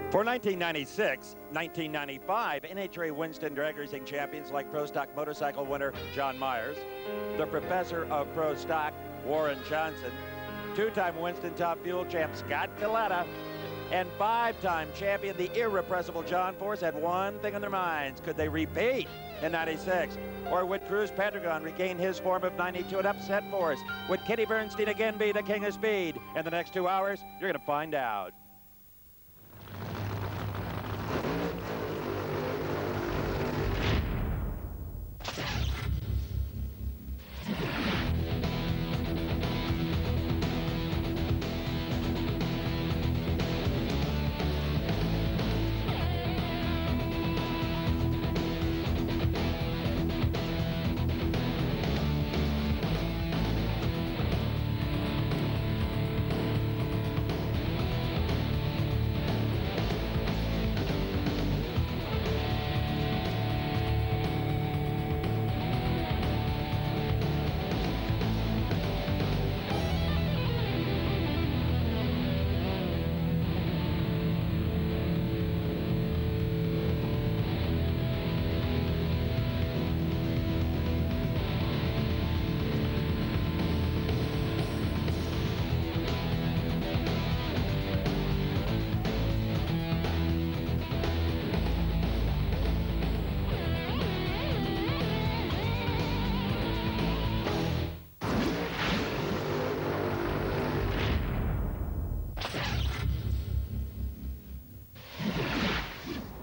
For 1996, 1995, NHRA Winston Drag Racing champions like Pro Stock motorcycle winner John Myers, the professor of Pro Stock Warren Johnson, two-time Winston Top Fuel champ Scott Kalitta, and five-time champion, the irrepressible John Force, had one thing on their minds. Could they repeat in 96? Or would Cruz Pedregon regain his form of 92 and upset Force? Would Kitty Bernstein again be the king of speed? In the next 2 hours, you're going to find out.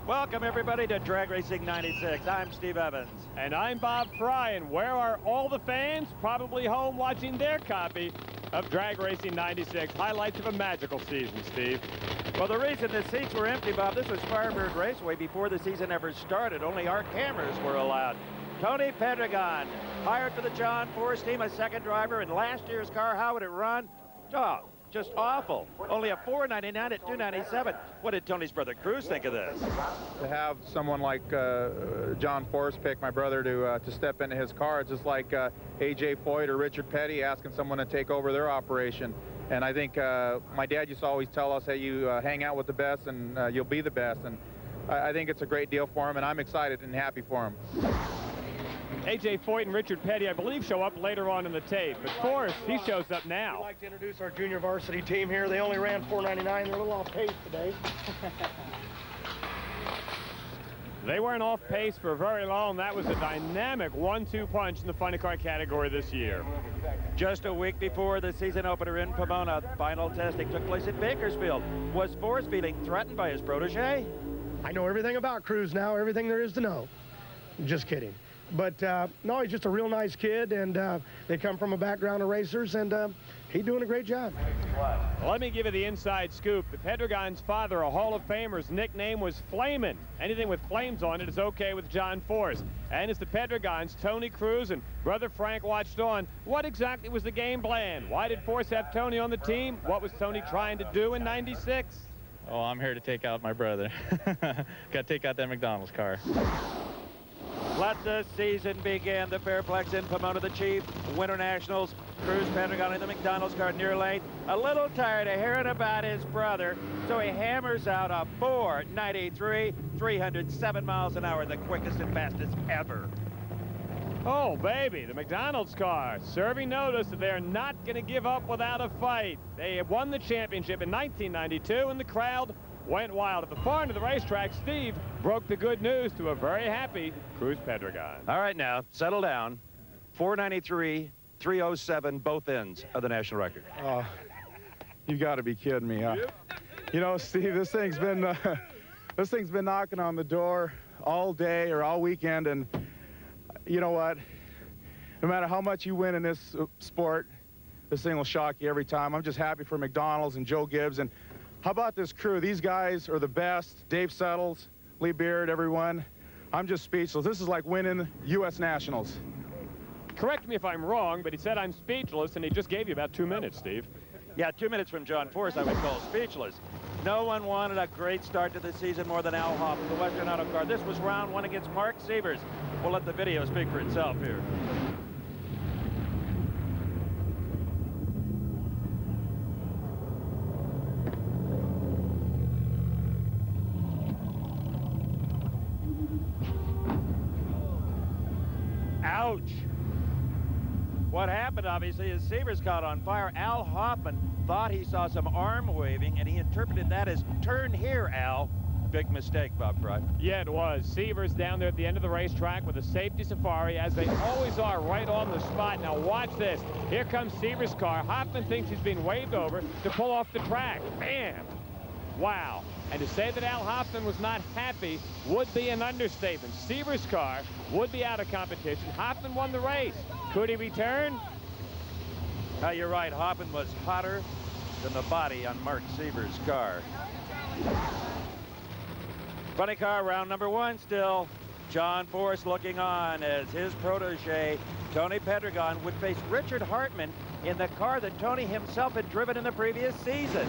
Welcome, everybody, to Drag Racing 96. I'm Steve Evans. And I'm Bob Fry. And where are all the fans? Probably home watching their copy of Drag Racing 96. Highlights of a magical season, Steve. Well, the reason the seats were empty, Bob, this was Firebird Raceway before the season ever started. Only our cameras were allowed. Tony Pedregon, hired for the John Force team, a second driver. In last year's car, how would it run? Oh, just awful. Only a $4.99 at $2.97. What did Tony's brother Cruz think of this? To have someone like John Force pick my brother to step into his car, it's just like A.J. Foyt or Richard Petty asking someone to take over their operation. And I think my dad used to always tell us, hey, you hang out with the best and you'll be the best. And I think it's a great deal for him, and I'm excited and happy for him. A.J. Foyt and Richard Petty, I believe, show up later on in the tape. But Force, he shows up now. I'd like to introduce our junior varsity team here. They only ran 4.99. They're a little off pace today. They weren't off pace for very long. That was a dynamic 1-2 punch in the funny car category this year. Just a week before the season opener in Pomona, final testing took place at Bakersfield. Was Force feeling threatened by his protege? I know everything about Cruz now, everything there is to know. Just kidding. But no, he's just a real nice kid, and they come from a background of racers, and he's doing a great job. Well, let me give you the inside scoop. The Pedregon's father, a Hall of Famer's nickname was Flamin'. Anything with flames on it is okay with John Force. And as the Pedregons, Tony Cruz and brother Frank watched on, what exactly was the game plan? Why did Force have Tony on the team? What was Tony trying to do in 96? Oh, I'm here to take out my brother. Got to take out that McDonald's car. Let the season begin. The Fairplex in Pomona, the Chief, Winter Nationals, Cruz Pedregon in the McDonald's car near lane. A little tired of hearing about his brother, so he hammers out a 4.93, 307 miles an hour, the quickest and fastest ever. Oh, baby, the McDonald's car serving notice that they're not going to give up without a fight. They won the championship in 1992, and the crowd went wild. At the far end of the racetrack, Steve broke the good news to a very happy Cruz Pedregon. All right, now, settle down. 4.93, 307, both ends of the national record. Oh, you got to be kidding me, huh? You know, Steve, this thing's been knocking on the door all day or all weekend, and you know what? No matter how much you win in this sport, this thing will shock you every time. I'm just happy for McDonald's and Joe Gibbs. And how about this crew? These guys are the best. Dave Settles, Lee Beard, everyone. I'm just speechless. This is like winning U.S. Nationals. Correct me if I'm wrong, but he said I'm speechless, and he just gave you about 2 minutes, Steve. Yeah, 2 minutes from John Force, I would call speechless. No one wanted a great start to the season more than Al Hofman, the Western Auto car. This was round one against Mark Sievers. We'll let the video speak for itself here. Ouch. What happened, obviously, is Severs caught on fire. Al Hofman thought he saw some arm waving, and he interpreted that as turn here, Al. Big mistake, Bob Fry. Yeah, it was. Severs down there at the end of the racetrack with a safety safari, as they always are, right on the spot. Now watch this. Here comes Severs' car. Hofman thinks he's being waved over to pull off the track. Bam! Wow. And to say that Al Hofman was not happy would be an understatement. Severs' car would be out of competition. Hofman won the race. Could he return? You're right. Hofman was hotter than the body on Mark Severs' car. Funny car, round number 1 still. John Force looking on as his protege, Tony Pedregon, would face Richard Hartman in the car that Tony himself had driven in the previous season.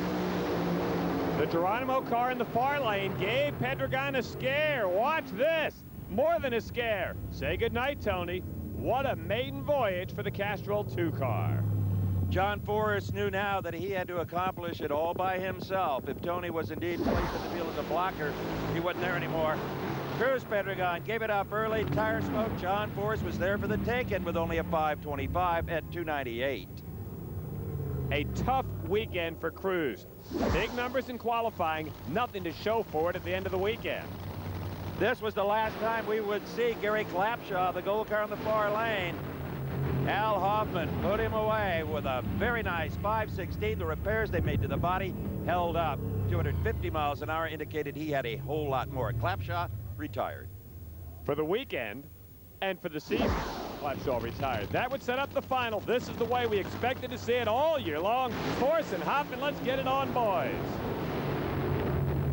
The Geronimo car in the far lane gave Pedregon a scare. Watch this. More than a scare. Say goodnight, Tony. What a maiden voyage for the Castrol 2 car. John Forrest knew now that he had to accomplish it all by himself. If Tony was indeed placed in the field as a blocker, he wasn't there anymore. Cruz Pedregon gave it up early. Tire smoke. John Forrest was there for the taking with only a 525 at 298. A tough weekend for Cruz. Big numbers in qualifying, nothing to show for it at the end of the weekend. This was the last time we would see Gary Clapshaw, the gold car in the far lane. Al Hofman put him away with a very nice 516. The repairs they made to the body held up. 250 miles an hour indicated he had a whole lot more. Clapshaw retired. For the weekend and for the season, Clapshaw retired. That would set up the final. This is the way we expected to see it all year long. Force and Hofman, let's get it on, boys.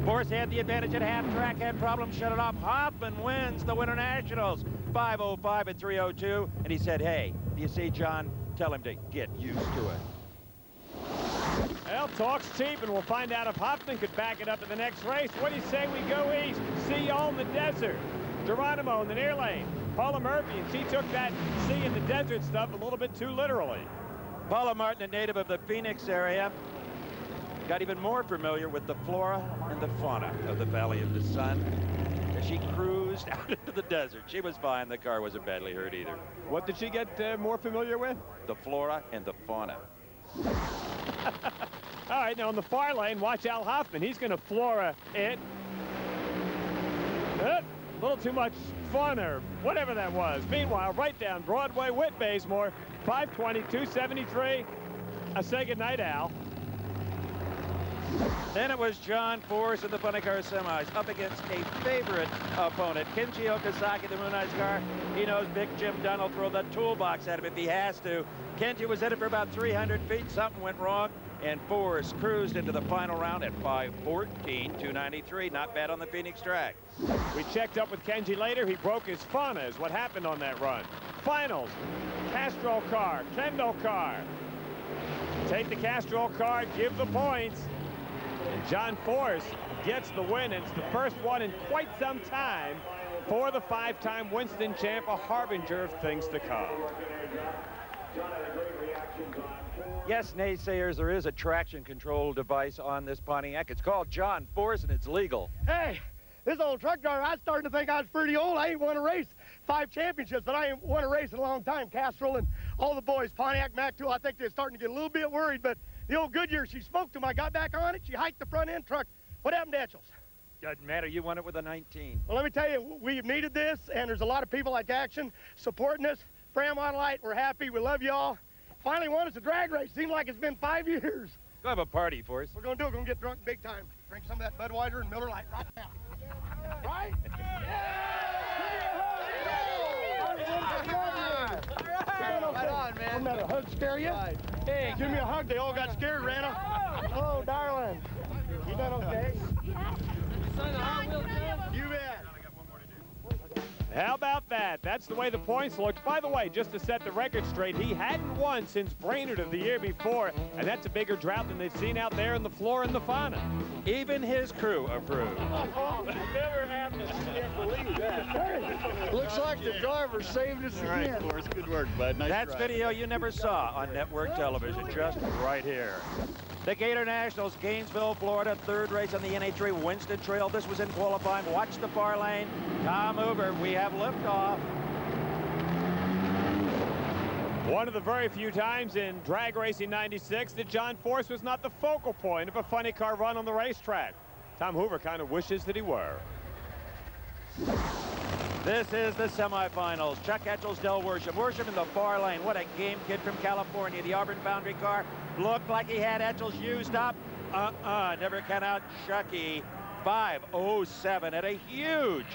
Force had the advantage at half track, had problems, shut it off. Hofman wins the Winter Nationals. 5:05 at 3:02. And he said, hey, if you see John, tell him to get used to it. Well, talk's cheap, and we'll find out if Hofman could back it up in the next race. What do you say we go east? See y'all in the desert. Geronimo in the near lane. Paula Murphy, and she took that sea in the desert stuff a little bit too literally. Paula Martin, a native of the Phoenix area, got even more familiar with the flora and the fauna of the Valley of the Sun as she cruised out into the desert. She was fine. The car wasn't badly hurt either. What did she get more familiar with? The flora and the fauna. All right, now in the far lane, watch Al Hofman. He's going to flora it. A little too much fun or whatever that was. Meanwhile, right down Broadway, Whit Bazemore, 520, 273. I say goodnight, Al. Then it was John Force in the funny car semis up against a favorite opponent, Kenji Okazaki, the Moon Eyes car. He knows Big Jim Dunn will throw the toolbox at him if he has to. Kenji was in it for about 300 feet. Something went wrong, and Force cruised into the final round at 5:14, 293. Not bad on the Phoenix track. We checked up with Kenji later. He broke his fauna is what happened on that run. Finals, Castrol car, Kendall car. Take the Castrol car, give the points. And John Force gets the win, and it's the first one in quite some time for the 5-time Winston champ, a harbinger of things to come. Yes, naysayers, there is a traction control device on this Pontiac. It's called John Force, and it's legal. Hey, this old truck driver, I was starting to think I was pretty old. I ain't won a race, 5 championships, but I ain't won a race in a long time. Castrol and all the boys, Pontiac, Mac 2, I think they're starting to get a little bit worried, but the old Goodyear, she spoke to him. I got back on it. She hiked the front end truck. What happened to Etchells? Doesn't matter. You won it with a 19. Well, let me tell you, we've needed this, and there's a lot of people like Action supporting us. Fram on Light, we're happy. We love y'all. Finally won us a drag race. Seems like it's been 5 years. Go have a party for us. We're going to do it. We're going to get drunk big time. Drink some of that Budweiser and Miller Lite right now. Right? Right on, man. Wouldn't that a hug scare you? Hey, give me a hug. They all got scared, Rana. Oh, darling. You done okay? You bet. How about that? That's the way the points looked. By the way, just to set the record straight, he hadn't won since Brainerd of the year before, and that's a bigger drought than they've seen out there in the floor and the fauna. Even his crew approved. Never happened. I can't believe that. Looks like the driver saved us again. Of course, good work, bud. Nice That's ride. video you never saw on network television, just right here. The Gator Nationals, Gainesville, Florida, 3rd race on the NHRA Winston Trail. This was in qualifying. Watch the far lane. Tom Hoover, we have liftoff. One of the very few times in drag racing '96 that John Force was not the focal point of a funny car run on the racetrack. Tom Hoover kind of wishes that he were. This is the semifinals. Chuck Etchells, Del Worsham. Worsham in the far lane. What a game kid from California. The Auburn Foundry car looked like he had Etchells used up. Never count out Chucky. 5:07 at a huge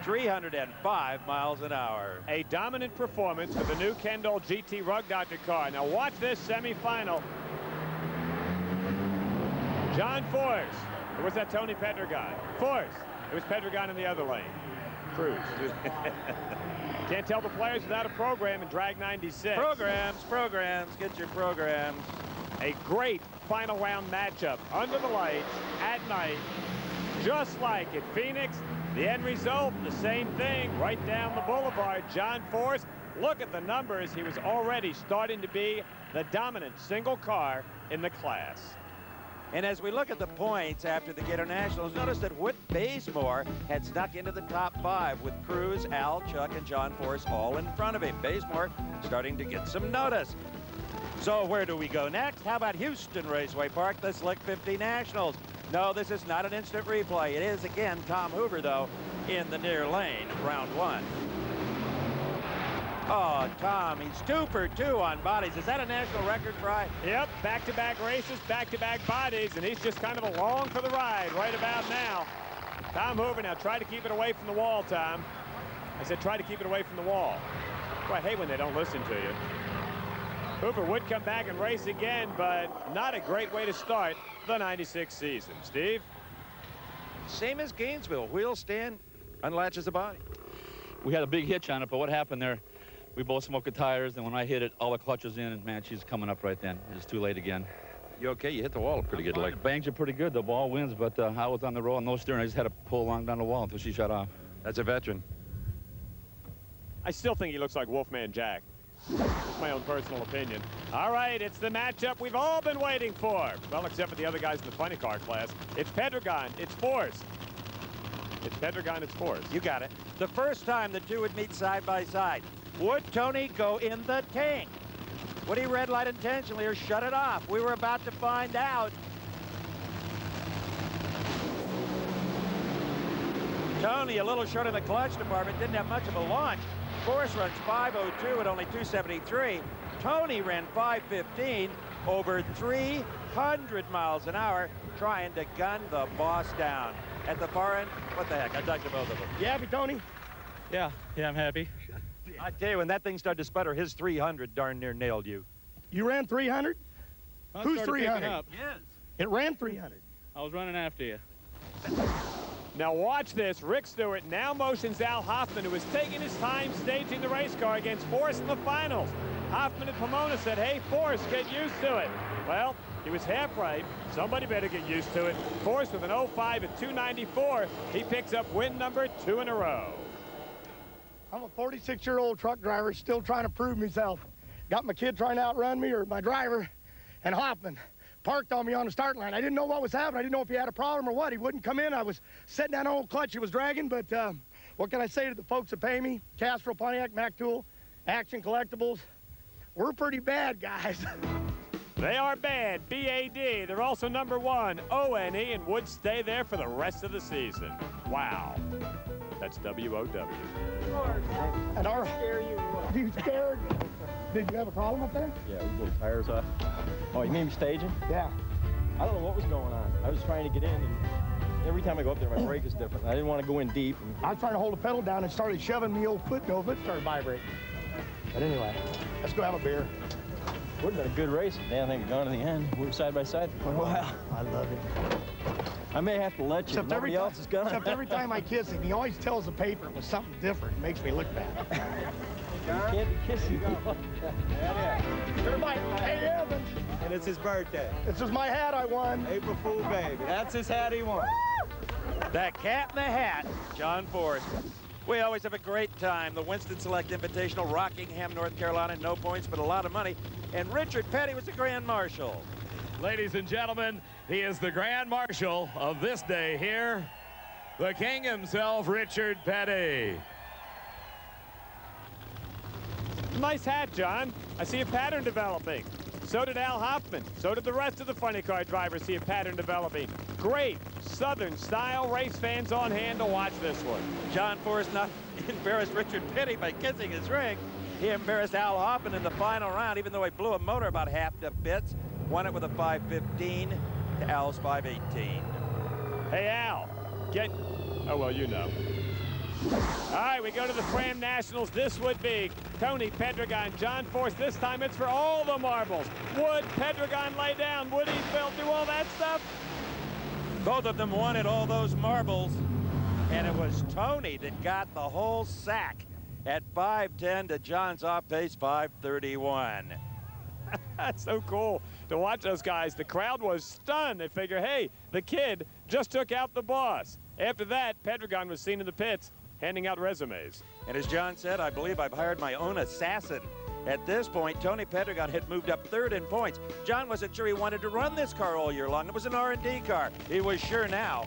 305 miles an hour. A dominant performance for the new Kendall GT Rug Doctor car. Now watch this semifinal. John Force. Or was that Tony Pedregon? Force. It was Pedregon in the other lane. Cruz. Can't tell the players without a program in drag '96. Programs. Get your programs. A great final round matchup under the lights at night. Just like at Phoenix, the end result, the same thing, right down the boulevard. John Force, look at the numbers. He was already starting to be the dominant single car in the class. And as we look at the points after the Gator Nationals, notice that Whit Bazemore had snuck into the top 5 with Cruz, Al, Chuck, and John Force all in front of him. Bazemore starting to get some notice. So where do we go next? How about Houston Raceway Park, the Slick 50 Nationals? No, this is not an instant replay. It is, again, Tom Hoover, though, in the near lane, round 1. Oh, Tom, he's 2 for 2 on bodies. Is that a national record, Fry? Yep, back-to-back races, back-to-back bodies, and he's just kind of along for the ride right about now. Tom Hoover, now try to keep it away from the wall, Tom. I said try to keep it away from the wall. Well, I hate when they don't listen to you. Hoover would come back and race again, but not a great way to start the '96 season. Steve? Same as Gainesville. Wheel stand, unlatches the body. We had a big hitch on it, but what happened there, we both smoked the tires, and when I hit it, all the clutch was in, and man, she's coming up right then. It was too late again. You okay? You hit the wall pretty good. Like The bangs are pretty good. The ball wins, but I was on the roll, no steering. I just had to pull along down the wall until she shut off. That's a veteran. I still think he looks like Wolfman Jack. That's my own personal opinion. All right, it's the matchup we've all been waiting for. Well, except for the other guys in the funny car class. It's Pedregon, it's Force. It's Pedregon, it's Force. You got it. The first time the two would meet side by side. Would Tony go in the tank? Would he red light intentionally or shut it off? We were about to find out. Tony a little short in the clutch department, didn't have much of a launch. Force runs 5:02 at only 273. Tony ran 5:15 over 300 miles an hour, trying to gun the boss down. At the far end, what the heck? I'd like to both of them. You happy, Tony? Yeah, I'm happy. I tell you, when that thing started to sputter, his 300 darn near nailed you. You ran 300? Who's 300? Yes. It ran 300. I was running after you. Now watch this. Rick Stewart now motions Al Hofman, who is taking his time staging the race car against Force in the finals. Hofman and Pomona said, hey, Force, get used to it. Well, he was half right. Somebody better get used to it. Force with an 05 at 294. He picks up win number 2 in a row. I'm a 46-year-old truck driver still trying to prove myself. Got my kid trying to outrun me, or my driver, and Hofman parked on me on the start line. I didn't know what was happening. I didn't know if he had a problem or what. He wouldn't come in. I was setting down an old clutch he was dragging, but what can I say to the folks that pay me? Castro, Pontiac, Mac Tool, Action Collectibles. We're pretty bad, guys. They are bad, B-A-D. They're also number 1, O-N-E, and would stay there for the rest of the season. Wow. That's W-O-W. And our you scared? Did you have a problem up there? Yeah, we blew tires off. Oh, you mean staging? Yeah. I don't know what was going on. I was trying to get in, and every time I go up there, my brake is different. I didn't want to go in deep. I was trying to hold the pedal down and started shoving the old foot over it, started vibrating. But anyway, let's go have a beer. Would have been a good race if Dan had gone to the end. We were side by side for quite a while. I love it. I may have to let you. Except Nobody else is gonna. Except every time I kiss him, he always tells the paper it was something different. It makes me look bad. You can't be kissing. Everybody, hey, Evans. And it's his birthday. This is my hat I won. April Fool baby. That's his hat he won. The cat in the hat, John Force. We always have a great time. The Winston Select Invitational, Rockingham, North Carolina. No points, but a lot of money. And Richard Petty was the Grand Marshal. Ladies and gentlemen, he is the Grand Marshal of this day here, the king himself, Richard Petty. Nice hat, John. I see a pattern developing. So did Al Hofman. So did the rest of the funny car drivers see a pattern developing. Great Southern style race fans on hand to watch this one. John Forrest not embarrassed Richard Petty by kissing his ring. He embarrassed Al Hofman in the final round, even though he blew a motor about half the bits. Won it with a 5:15 to Al's 5:18. Hey, Al, oh, well, you know. All right, we go to the Fram Nationals. This would be Tony Pedregon, John Forrest. This time it's for all the marbles. Would Pedregon lay down? Would he Phil do all that stuff? Both of them wanted all those marbles, and it was Tony that got the whole sack at 5:10 to John's off-pace 5:31. That's so cool to watch those guys. The crowd was stunned. They figure, hey, the kid just took out the boss. After that, Pedregon was seen in the pits handing out resumes. And as John said, I believe I've hired my own assassin. At this point, Tony Pedregon had moved up third in points. John wasn't sure he wanted to run this car all year long. It was an R&D car. He was sure now.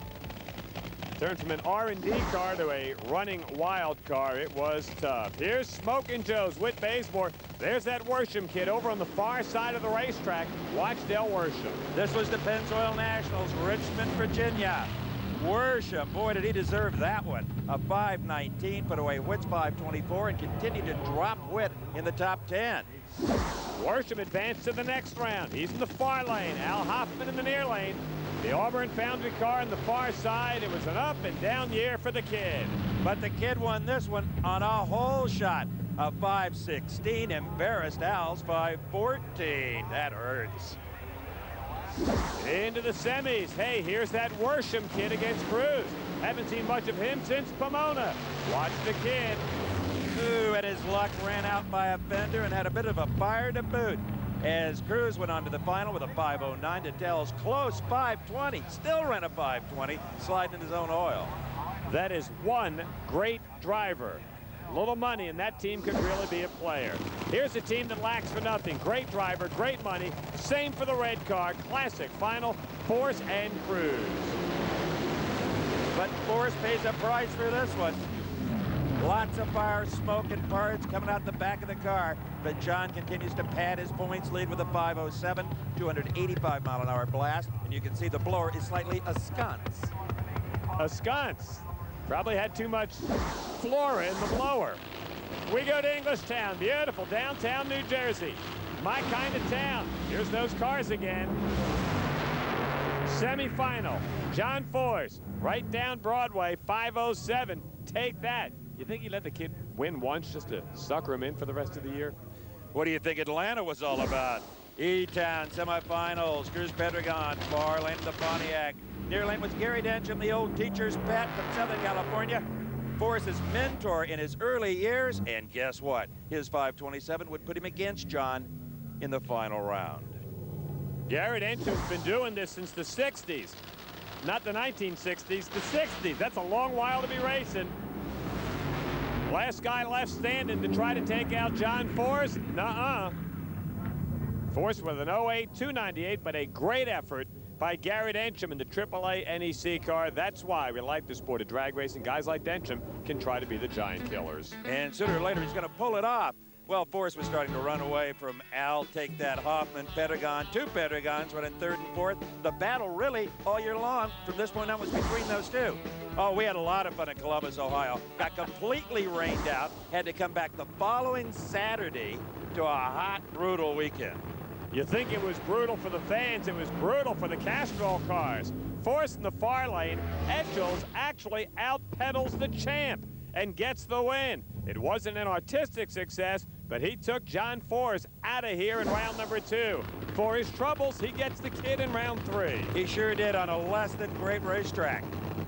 Turned from an R&D car to a running wild car. It was tough. Here's Smokin' Joe's Whit Bazemore. There's that Worsham kid over on the far side of the racetrack. Watch Del Worsham. This was the Pennzoil Nationals, Richmond, Virginia. Worsham, boy, did he deserve that one. A 5:19, put away Whit's 5:24, and continued to drop Whit in the top 10. Worsham advanced to the next round. He's in the far lane. Al Hofman in the near lane. The Auburn Foundry car on the far side. It was an up and down year for the kid. But the kid won this one on a hole shot. A 5:16 embarrassed Al's 5:14. That hurts. Into the semis. Hey, here's that Worsham kid against Cruz. Haven't seen much of him since Pomona. Watch the kid. Ooh, and his luck ran out by a fender and had a bit of a fire to boot. As Cruz went on to the final with a 5:09 to Dell's close 5:20. Still ran a 5:20, sliding in his own oil. That is one great driver. Little money, and that team could really be a player. Here's a team that lacks for nothing. Great driver, great money. Same for the red car. Classic final, Force and Cruz. But Force pays a price for this one. Lots of fire, smoke, and parts coming out the back of the car. But John continues to pad his points lead with a 5:07, 285-mile-an-hour blast. And you can see the blower is slightly askance. Askance. Probably had too much flora in the blower. We go to Englishtown, beautiful downtown New Jersey. My kind of town. Here's those cars again. Semi-final, John Forrest, right down Broadway, 5:07. Take that. You think he let the kid win once just to sucker him in for the rest of the year? What do you think Atlanta was all about? E-Town semifinals, Cruz Pedregon, far lane to the Pontiac. Near lane was Gary Densham, the old teacher's pet from Southern California. Forrest's mentor in his early years, and guess what? His 5:27 would put him against John in the final round. Gary Densham's been doing this since the 60s. Not the 1960s, the 60s. That's a long while to be racing. Last guy left standing to try to take out John Forrest? Nuh-uh. Forrest with an 08 298, but a great effort by Gary Densham in the AAA NEC car. That's why we like the sport of drag racing. Guys like Densham can try to be the giant killers. And sooner or later, he's going to pull it off. Well, Forrest was starting to run away from Al. Take that Hofman, Pedregon, two Pedregons running third and fourth. The battle really all year long from this point on was between those two. Oh, we had a lot of fun in Columbus, Ohio. Got completely rained out. Had to come back the following Saturday to a hot, brutal weekend. You think it was brutal for the fans. It was brutal for the Castrol cars. Forrest in the far lane. Etchells actually out-pedals the champ and gets the win. It wasn't an artistic success, but he took John Forrest out of here in round number 2. For his troubles, he gets the kid in round 3. He sure did on a less than great racetrack.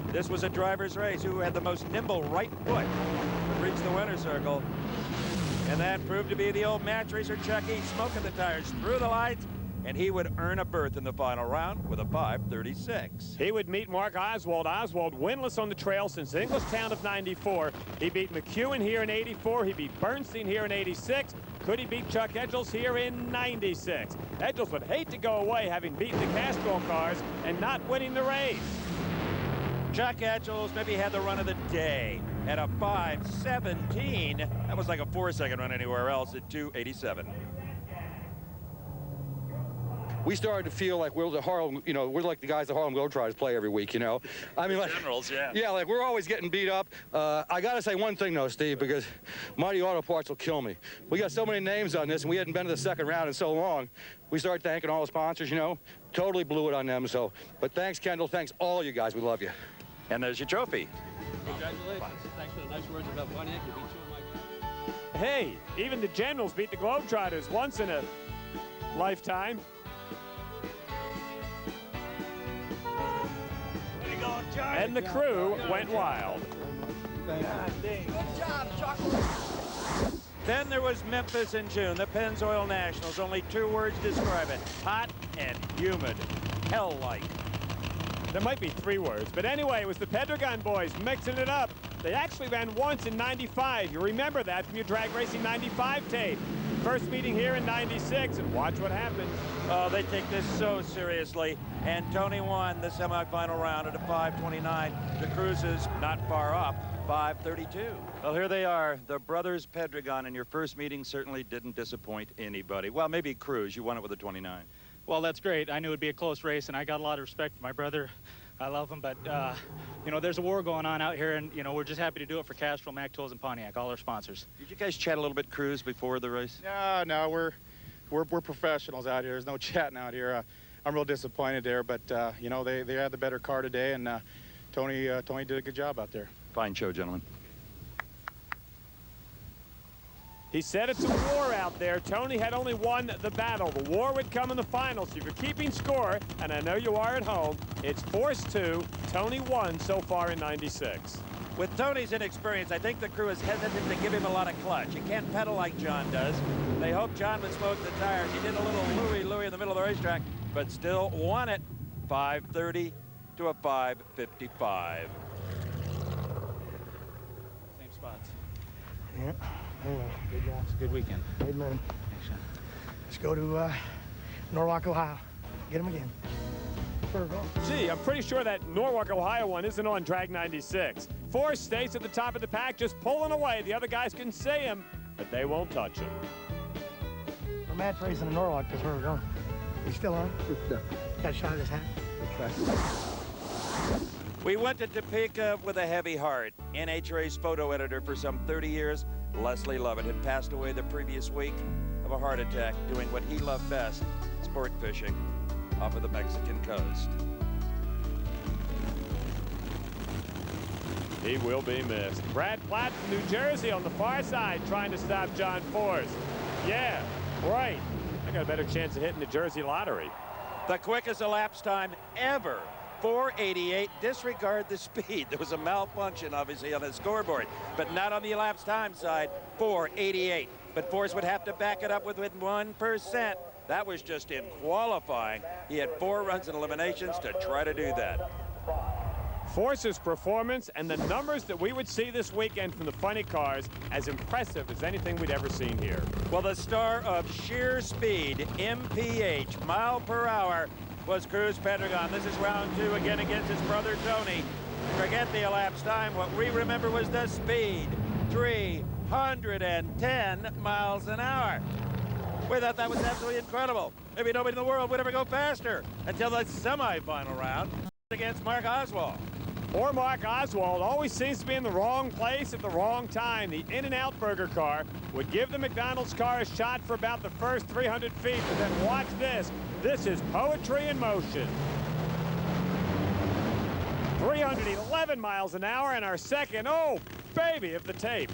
This was a driver's race. Who had the most nimble right foot to reach the winner's circle. And that proved to be the old match racer Chucky, smoking the tires through the lights, and he would earn a berth in the final round with a 5:36. He would meet Mark Oswald. Oswald winless on the trail since Englishtown of '94. He beat McEwen here in '84. He beat Bernstein here in '86. Could he beat Chuck Etchells here in '96? Etchells would hate to go away having beaten the Castrol cars and not winning the race. Chuck Etchells maybe had the run of the day at a 5:17. That was like a 4-second run anywhere else at 2:87. We started to feel like we're the Harlem, you know, we're like the guys the Harlem Globetrotters play every week, you know. I mean, like Generals, yeah. Yeah, like we're always getting beat up. I gotta say one thing though, Steve, because Mighty Auto Parts will kill me. We got so many names on this, and we hadn't been to the second round in so long. We started thanking all the sponsors, you know. Totally blew it on them. So, but thanks, Kendall. Thanks all you guys. We love you. And there's your trophy. Congratulations. Thanks for the nice words about Pontiac. You beat two of my guys. Hey, even the Generals beat the Globetrotters once in a lifetime. And the crew went wild. Good job, Chuck. Then there was Memphis in June, the Pennzoil Nationals. Only 2 words describe it: hot and humid, hell-like. There might be 3 words, but anyway, it was the Pedregon boys mixing it up. They actually ran once in '95. You remember that from your Drag Racing '95 tape. First meeting here in '96, and watch what happens. Oh, they take this so seriously. And Tony won the semifinal round at a 5:29. The Cruz is not far off, 5:32. Well, here they are, the brothers Pedregon, and your first meeting certainly didn't disappoint anybody. Well, maybe Cruz. You won it with a 29. Well, that's great. I knew it'd be a close race, and I got a lot of respect for my brother. I love him, but, you know, there's a war going on out here, and, you know, we're just happy to do it for Castrol, Mac Tools, and Pontiac, all our sponsors. Did you guys chat a little bit, Cruz, before the race? No, we're professionals out here. There's no chatting out here. I'm real disappointed there, but you know, they had the better car today, and Tony did a good job out there. Fine show, gentlemen. He said it's a war out there. Tony had only won the battle. The war would come in the finals. If you're keeping score, and I know you are at home, it's forced to. Tony won so far in '96. With Tony's inexperience, I think the crew is hesitant to give him a lot of clutch. He can't pedal like John does. They hoped John would smoke the tires. He did a little Louie in the middle of the racetrack, but still won it. 5:30 to a 5:55. Same spots. Yeah. Anyway, good job. It's a good weekend. Amen. Let's go to Norwalk, Ohio. Get him again. Gee, I'm pretty sure that Norwalk, Ohio one isn't on Drag 96. 4 states at the top of the pack just pulling away. The other guys can see him, but they won't touch him. We're match racing in Norwalk. That's where we're going. We still on? Got a shot at his hat? We went to Topeka with a heavy heart. NHRA's photo editor for some 30 years, Leslie Lovett, had passed away the previous week of a heart attack doing what he loved best, sport fishing off of the Mexican coast. He will be missed. Brad Platt from New Jersey on the far side trying to stop John Forrest. Yeah, right. I got a better chance of hitting the Jersey lottery. The quickest elapsed time ever, 4:88. Disregard the speed. There was a malfunction, obviously, on the scoreboard, but not on the elapsed time side, 4:88. But Forrest would have to back it up with 1%. That was just in qualifying. He had 4 runs and eliminations to try to do that. Force's performance and the numbers that we would see this weekend from the funny cars as impressive as anything we'd ever seen here. Well, the star of sheer speed, MPH, mile per hour, was Cruz Pedregon. This is round 2 again against his brother Tony. Forget the elapsed time. What we remember was the speed, 310 miles an hour. We thought that was absolutely incredible. Maybe nobody in the world would ever go faster until the semifinal round against Mark Oswald. Poor Mark Oswald always seems to be in the wrong place at the wrong time. The In-N-Out Burger car would give the McDonald's car a shot for about the first 300 feet, but then watch this. This is poetry in motion. 311 miles an hour and our second, oh, baby, of the tape.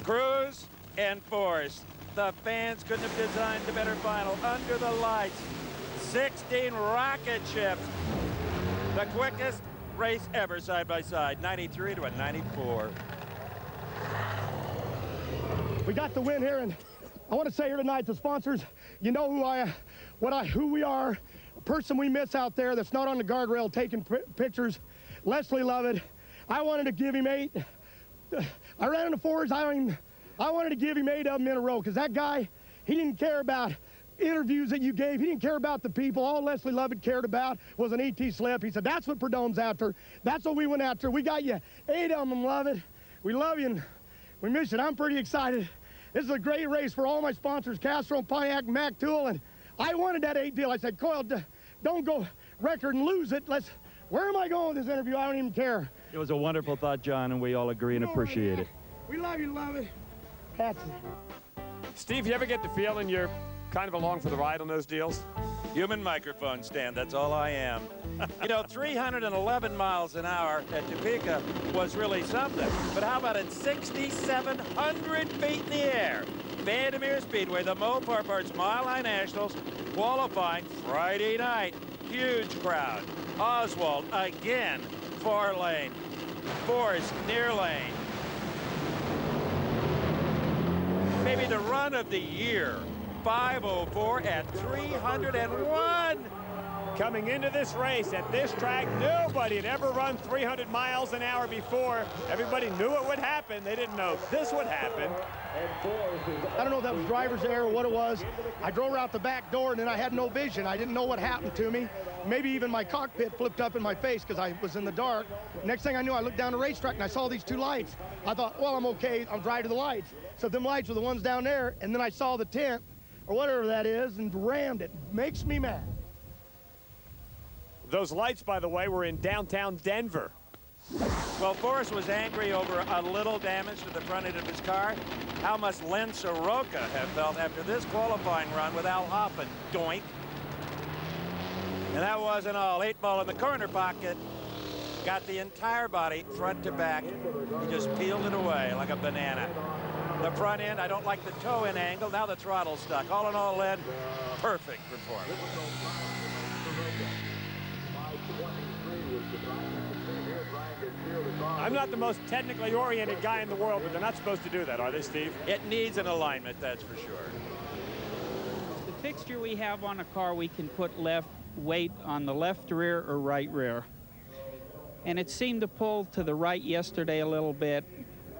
Cruz and Forrest. The fans couldn't have designed a better final. Under the lights, 16 rocket ships. The quickest race ever side by side, 93 to a 94. We got the win here, and I want to say here tonight to sponsors, you know who we are. A person we miss out there that's not on the guardrail taking pictures. Leslie Lovett. I wanted to give him 8. I ran into 4s. I wanted to give him 8 of them in a row because that guy, he didn't care about interviews that you gave. He didn't care about the people. All Leslie Lovett cared about was an ET slip. He said, that's what Perdone's after. That's what we went after. We got you 8 of them, Lovett. We love you, and we miss you. I'm pretty excited. This is a great race for all my sponsors, Castrol, Pontiac, Mac Tool, and I wanted that 8 deal. I said, Coyle, don't go record and lose it. Where am I going with this interview? I don't even care. It was a wonderful thought, John, and we all agree and appreciate it. We love you, Lovett. That's it. Steve, you ever get the feeling you're kind of along for the ride on those deals? Human microphone stand, that's all I am. You know, 311 miles an hour at Topeka was really something. But how about at 6,700 feet in the air? Vandermeer Speedway, the Mopar Parts Mile High Nationals, qualifying Friday night. Huge crowd. Oswald again, far lane. Force, near lane. Maybe the run of the year. 5:04 at 301. Coming into this race at this track, nobody had ever run 300 miles an hour before. Everybody knew it would happen. They didn't know this would happen. I don't know if that was driver's error or what it was. I drove out the back door and then I had no vision. I didn't know what happened to me. Maybe even my cockpit flipped up in my face because I was in the dark. Next thing I knew, I looked down the racetrack and I saw these 2 lights. I thought, well, I'm okay. I'll drive to the lights. So them lights were the ones down there, and then I saw the tent or whatever that is and rammed it. Makes me mad. Those lights, by the way, were in downtown Denver. Well, Forrest was angry over a little damage to the front end of his car. How must Len Soroka have felt after this qualifying run with Al Hofman? Doink. And that wasn't all. 8 ball in the corner pocket. Got the entire body front to back. He just peeled it away like a banana. The front end, I don't like the toe in angle. Now the throttle's stuck. All in all, Len, perfect performance. I'm not the most technically oriented guy in the world, but they're not supposed to do that, are they, Steve? It needs an alignment, that's for sure. The fixture we have on a car, we can put weight on the left rear or right rear. And it seemed to pull to the right yesterday a little bit,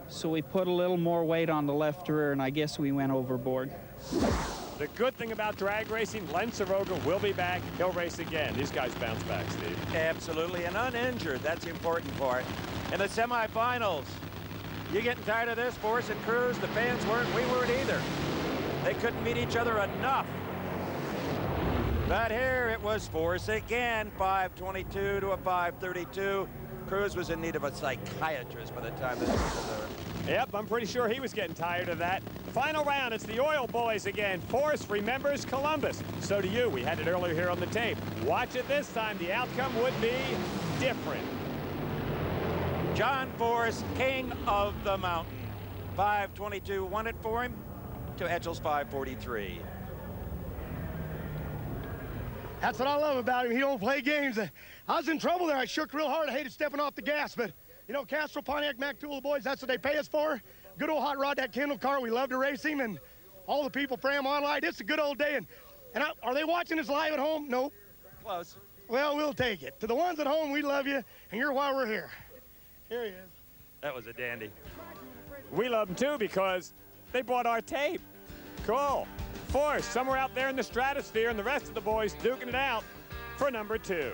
so we put a little more weight on the left rear, and I guess we went overboard. The good thing about drag racing, Len Soroka will be back. He'll race again. These guys bounce back, Steve. Absolutely, and uninjured. That's the important part. In the semifinals, you getting tired of this? Force and Cruz, the fans weren't. We weren't either. They couldn't meet each other enough. But here it was Force again, 5:22 to a 5:32. Cruz was in need of a psychiatrist by the time this was over. Yep, I'm pretty sure he was getting tired of that. Final round, it's the Oil Boys again. Force remembers Columbus. So do you. We had it earlier here on the tape. Watch it this time. The outcome would be different. John Force, king of the mountain. 5:22 won it for him to Etchells 5:43. That's what I love about him. He don't play games. I was in trouble there. I shook real hard. I hated stepping off the gas, but you know, Castrol, Pontiac, Mac Tool, the boys, that's what they pay us for. Good old hot rod, that Kendall car. We love to race him, and all the people from online. It's a good old day. And are they watching this live at home? Nope. Close. Well, we'll take it. To the ones at home, we love you, and you're why we're here. Here he is. That was a dandy. We love them too because they bought our tape. Cool. Force somewhere out there in the stratosphere, and the rest of the boys duking it out for number 2.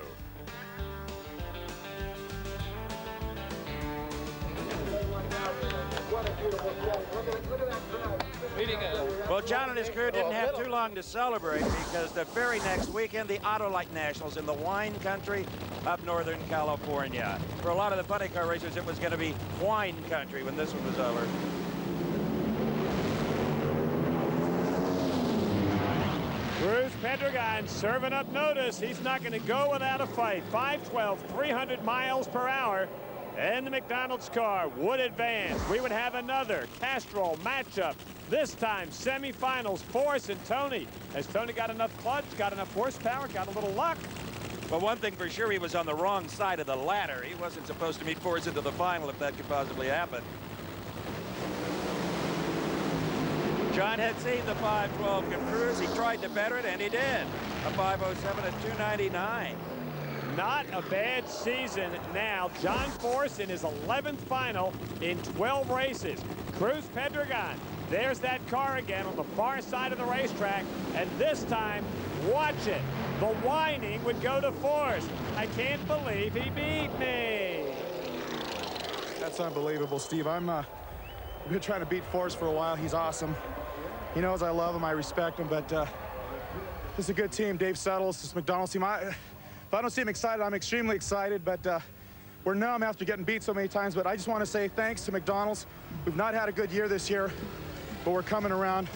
Well, John and his crew didn't have too long to celebrate because the very next weekend, the Autolite Nationals in the wine country of Northern California. For a lot of the funny car racers, it was going to be wine country when this one was over. Cruz Pedregon serving up notice. He's not going to go without a fight. 5:12, 300 miles per hour. And the McDonald's car would advance. We would have another Castrol matchup. This time, semifinals, Force and Tony. Has Tony got enough clutch, got enough horsepower, got a little luck? Well, one thing for sure, he was on the wrong side of the ladder. He wasn't supposed to meet Force into the final if that could possibly happen. John had seen the 5:12 Cruz. He tried to better it, and he did. A 5:07 at 299. Not a bad season now. John Force in his 11th final in 12 races. Cruz Pedregon There's that car again on the far side of the racetrack, and this time, watch it. The whining would go to Force. I can't believe he beat me. That's unbelievable, Steve. I've been trying to beat Force for a while. He's awesome. He knows I love him, I respect him, but this is a good team. Dave Settles, this McDonald's team. If I don't see him excited, I'm extremely excited, but we're numb after getting beat so many times. But I just want to say thanks to McDonald's. We've not had a good year this year, but we're coming around.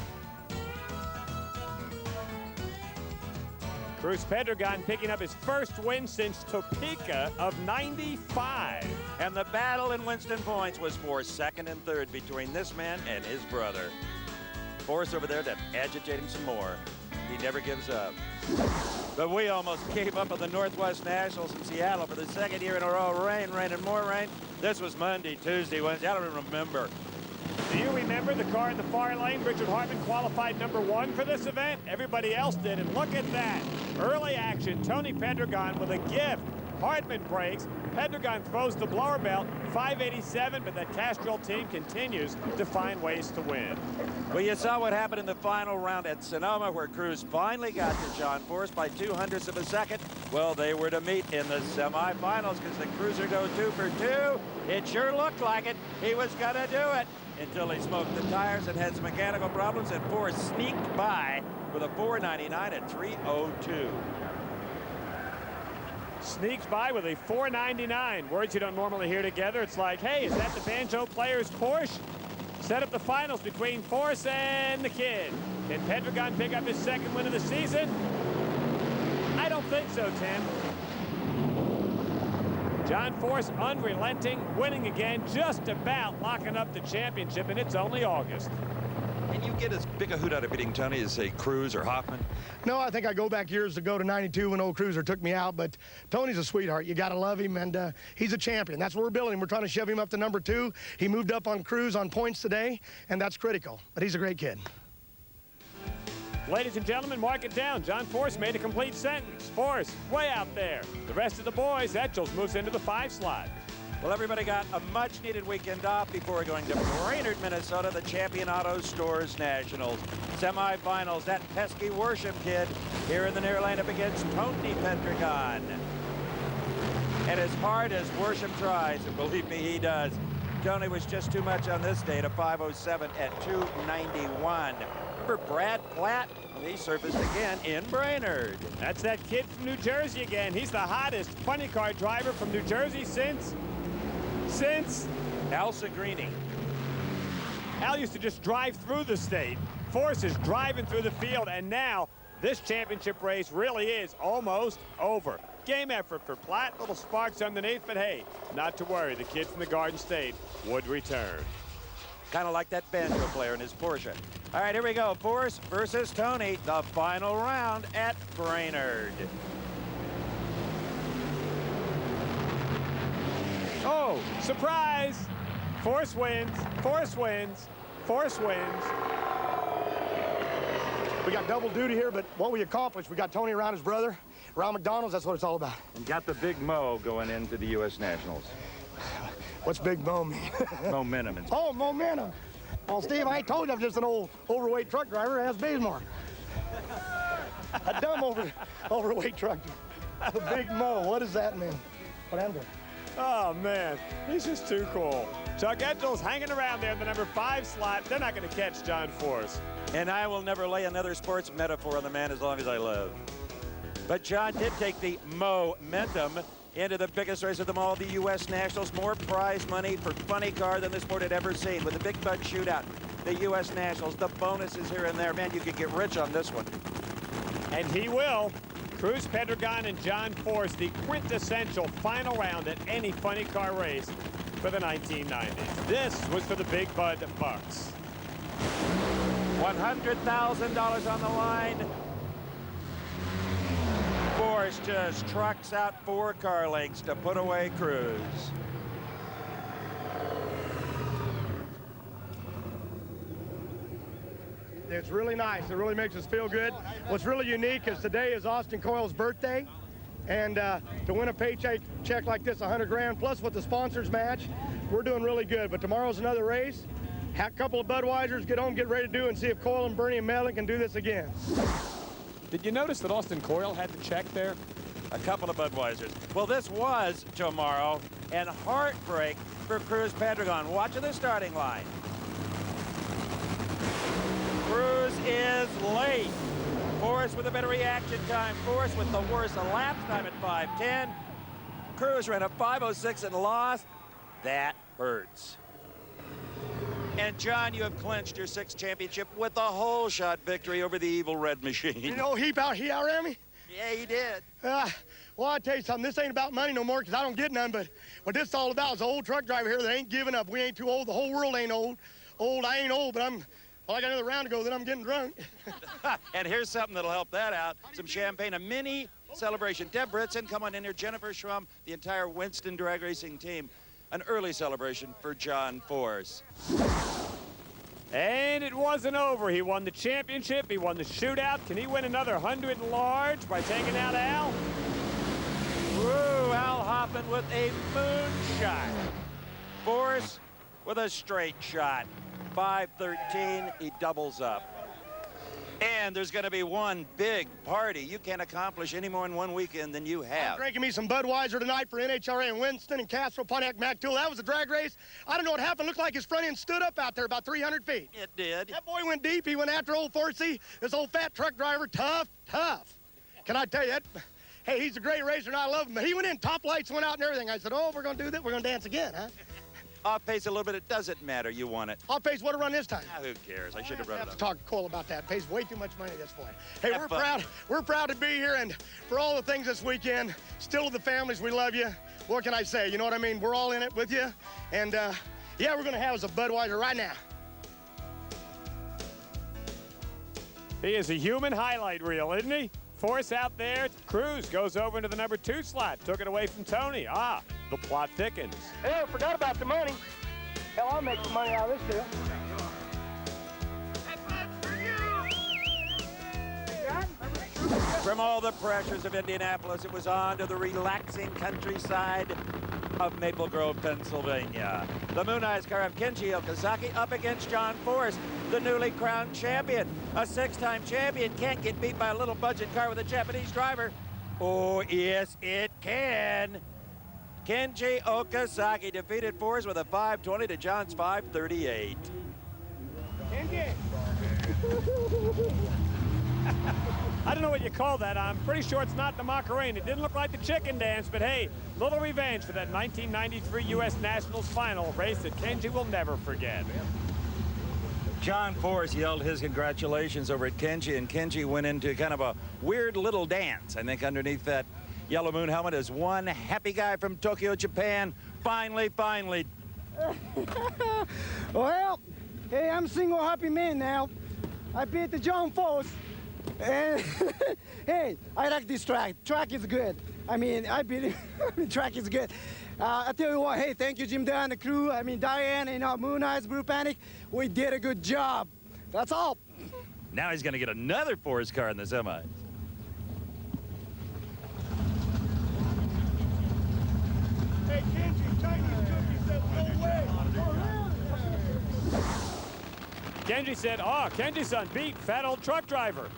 Cruz Pedregon picking up his first win since Topeka of '95. And the battle in Winston Points was for second and third between this man and his brother. Force over there to agitate him some more. He never gives up. But we almost gave up on the Northwest Nationals in Seattle for the second year in a row. Rain, and more rain. This was Monday, Tuesday, Wednesday. I don't even remember. Do you remember the car in the far lane? Richard Hofman qualified #1 for this event. Everybody else did, and look at that. Early action, Tony Pedregon with a gift. Hardman breaks. Pedregon throws the blower belt, 587, but that Castrol team continues to find ways to win. Well, you saw what happened in the final round at Sonoma, where Cruz finally got to John Force by 0.02 of a second. Well, they were to meet in the semifinals because the Cruiser goes 2 for 2. It sure looked like it. He was going to do it until he smoked the tires and had some mechanical problems, and Force sneaked by with a 499 at 302. Sneaks by with a 499. Words you don't normally hear together. It's like, hey, is that the banjo player's Porsche? Set up the finals between Force and the kid. Can Pedregon pick up his second win of the season? I don't think so, Tim. John Force unrelenting, winning again, just about locking up the championship, and it's only August. Can you get as big a hoot out of beating Tony as, say, Cruz or Hofman? No, I think I go back years ago to '92 when old Cruiser took me out, but Tony's a sweetheart. You got to love him, and he's a champion. That's what we're building. We're trying to shove him up to #2. He moved up on Cruz on points today, and that's critical, but he's a great kid. Ladies and gentlemen, mark it down. John Force made a complete sentence. Force, way out there. The rest of the boys, Etchells moves into the 5 slot. Well, everybody got a much-needed weekend off before going to Brainerd, Minnesota, the Champion Auto Stores Nationals. Semifinals, that pesky Worsham kid here in the near lane up against Tony Pedregon. And as hard as Worsham tries, and believe me, he does, Tony was just too much on this day to 507 at 291. Remember Brad Platt? He surfaced again in Brainerd. That's that kid from New Jersey again. He's the hottest funny car driver from New Jersey since Al Segrini. Al used to just drive through the state. Force is driving through the field, and now this championship race really is almost over. Game effort for Platt, little sparks underneath, but hey, not to worry, the kid from the Garden State would return. Kind of like that banjo player in his Porsche. All right, here we go. Force versus Tony, the final round at Brainerd. Oh, surprise! Force wins, Force wins, Force wins. We got double duty here, but what we accomplished, we got Tony around his brother, around McDonald's, that's what it's all about. And got the big mo going into the U.S. Nationals. What's big mo mean? Momentum. Oh, momentum. Well, Steve, I ain't told you I'm just an old overweight truck driver. Ask Bazemore. A dumb overweight truck driver. The big mo, what does that mean? What I'm doing? Oh, man, he's just too cool. Chuck Etchells hanging around there in the number 5 slot. They're not going to catch John Force. And I will never lay another sports metaphor on the man as long as I live. But John did take the momentum into the biggest race of them all, the U.S. Nationals. More prize money for funny car than the sport had ever seen. With the Big Bud Shootout, the U.S. Nationals, the bonuses here and there. Man, you could get rich on this one. And he will. Cruz Pedregon and John Force, the quintessential final round at any funny car race for the 1990s. This was for the Big Bud Bucks. $100,000 on the line. Force just trucks out 4 car lengths to put away Cruz. It's really nice. It really makes us feel good. What's really unique is today is Austin Coyle's birthday. And to win a paycheck like this, 100 grand, plus with the sponsors match, we're doing really good. But tomorrow's another race. a couple of Budweisers, get home, get ready to do, and see if Coyle and Bernie and Melvin can do this again. Did you notice that Austin Coyle had the check there? A couple of Budweisers. Well, this was tomorrow, and heartbreak for Cruz Pedregon. Watching the starting line. Cruz is late. Forrest with a better reaction time. Forrest with the worst elapsed time at 5:10. Cruz ran a 5:06 and lost. That hurts. And John, you have clinched your 6th championship with a whole shot victory over the evil red machine. You know, he outran me? Yeah, he did. Well, I tell you something, this ain't about money no more, because I don't get none, but what this is all about is an old truck driver here that ain't giving up. We ain't too old. The whole world ain't old. I ain't old, but well, I got another round to go, then I'm getting drunk. And here's something that'll help that out. Some champagne, a mini celebration. Deb Britson, come on in here. Jennifer Schrum, the entire Winston drag racing team. An early celebration for John Force. And it wasn't over. He won the championship. He won the shootout. Can he win another 100 large by taking out Al? Woo, Al Hofman with a moonshot. Force with a straight shot. 5:13, he doubles up. And there's going to be one big party. You can't accomplish any more in one weekend than you have. I'm drinking me some Budweiser tonight for NHRA in Winston and Castro, Pontiac, Mac Tool. That was a drag race. I don't know what happened. Looked like his front end stood up out there about 300 feet. It did. That boy went deep. He went after old Forsey. This old fat truck driver, tough. Can I tell you that? Hey, he's a great racer and I love him. But he went in, top lights went out and everything. I said, oh, we're going to do that. We're going to dance again, huh? Off pace a little bit. It doesn't matter. You won it. Off pace, what a run this time. Who cares? I should have run it have to up. talk to Cole about that. Pays way too much money this point. Hey, we're proud to be here, and for all the things this weekend. Still to the families, we love you. What can I say? You know what I mean? We're all in it with you, and yeah, we're gonna have us a Budweiser right now. He is a human highlight reel, isn't he? Force out there. Cruz goes over into the number 2 slot. Took it away from Tony. The plot thickens. Hey, I forgot about the money. Hell, I'll make some money out of this deal. From all the pressures of Indianapolis, it was on to the relaxing countryside of Maple Grove, Pennsylvania. The Moon Eyes car of Kenji Okazaki up against John Force, the newly crowned champion. A 6-time champion can't get beat by a little budget car with a Japanese driver. Oh, yes, it can. Kenji Okazaki defeated Force with a 5:20 to John's 5:38. Kenji! I don't know what you call that. I'm pretty sure it's not the Macarena. It didn't look like the chicken dance, but hey, little revenge for that 1993 U.S. Nationals final race that Kenji will never forget. John Force yelled his congratulations over at Kenji, and Kenji went into kind of a weird little dance. I think underneath that yellow moon helmet is one happy guy from Tokyo, Japan. Finally. Well, hey, I'm a single happy man now. I beat the John Force. And hey, I like this track. Track is good. I mean, I believe the track is good. I tell you what, hey, thank you, Jim Dan, the crew. I mean, Diane and Moon Eyes, Brew Panic. We did a good job. That's all. Now he's going to get another Force car in the semis. Hey, Kenji, Chinese cookie said no way. Kenji said, Kenji-san beat fat old truck driver.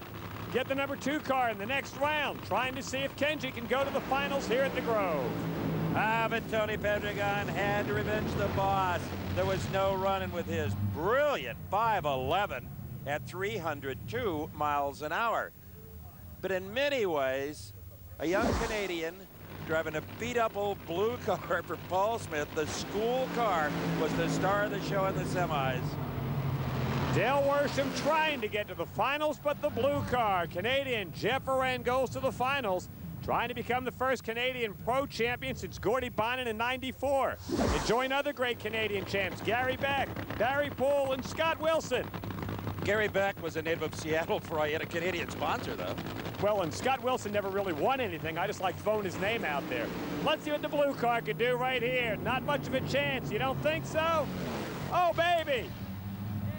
Get the number 2 car in the next round, trying to see if Kenji can go to the finals here at the Grove. But Tony Pedregon had to revenge the boss. There was no running with his brilliant 511 at 302 miles an hour. But in many ways, a young Canadian driving a beat-up old blue car for Paul Smith, the school car, was the star of the show in the semis. Dale Worsham trying to get to the finals, but the blue car, Canadian Jeff Oren, goes to the finals, trying to become the first Canadian pro champion since Gordy Bonin in '94. They join other great Canadian champs, Gary Beck, Barry Poole, and Scott Wilson. Gary Beck was a native of Seattle before he had a Canadian sponsor, though. Well, and Scott Wilson never really won anything. I just like throwing his name out there. Let's see what the blue car can do right here. Not much of a chance. You don't think so? Oh, baby.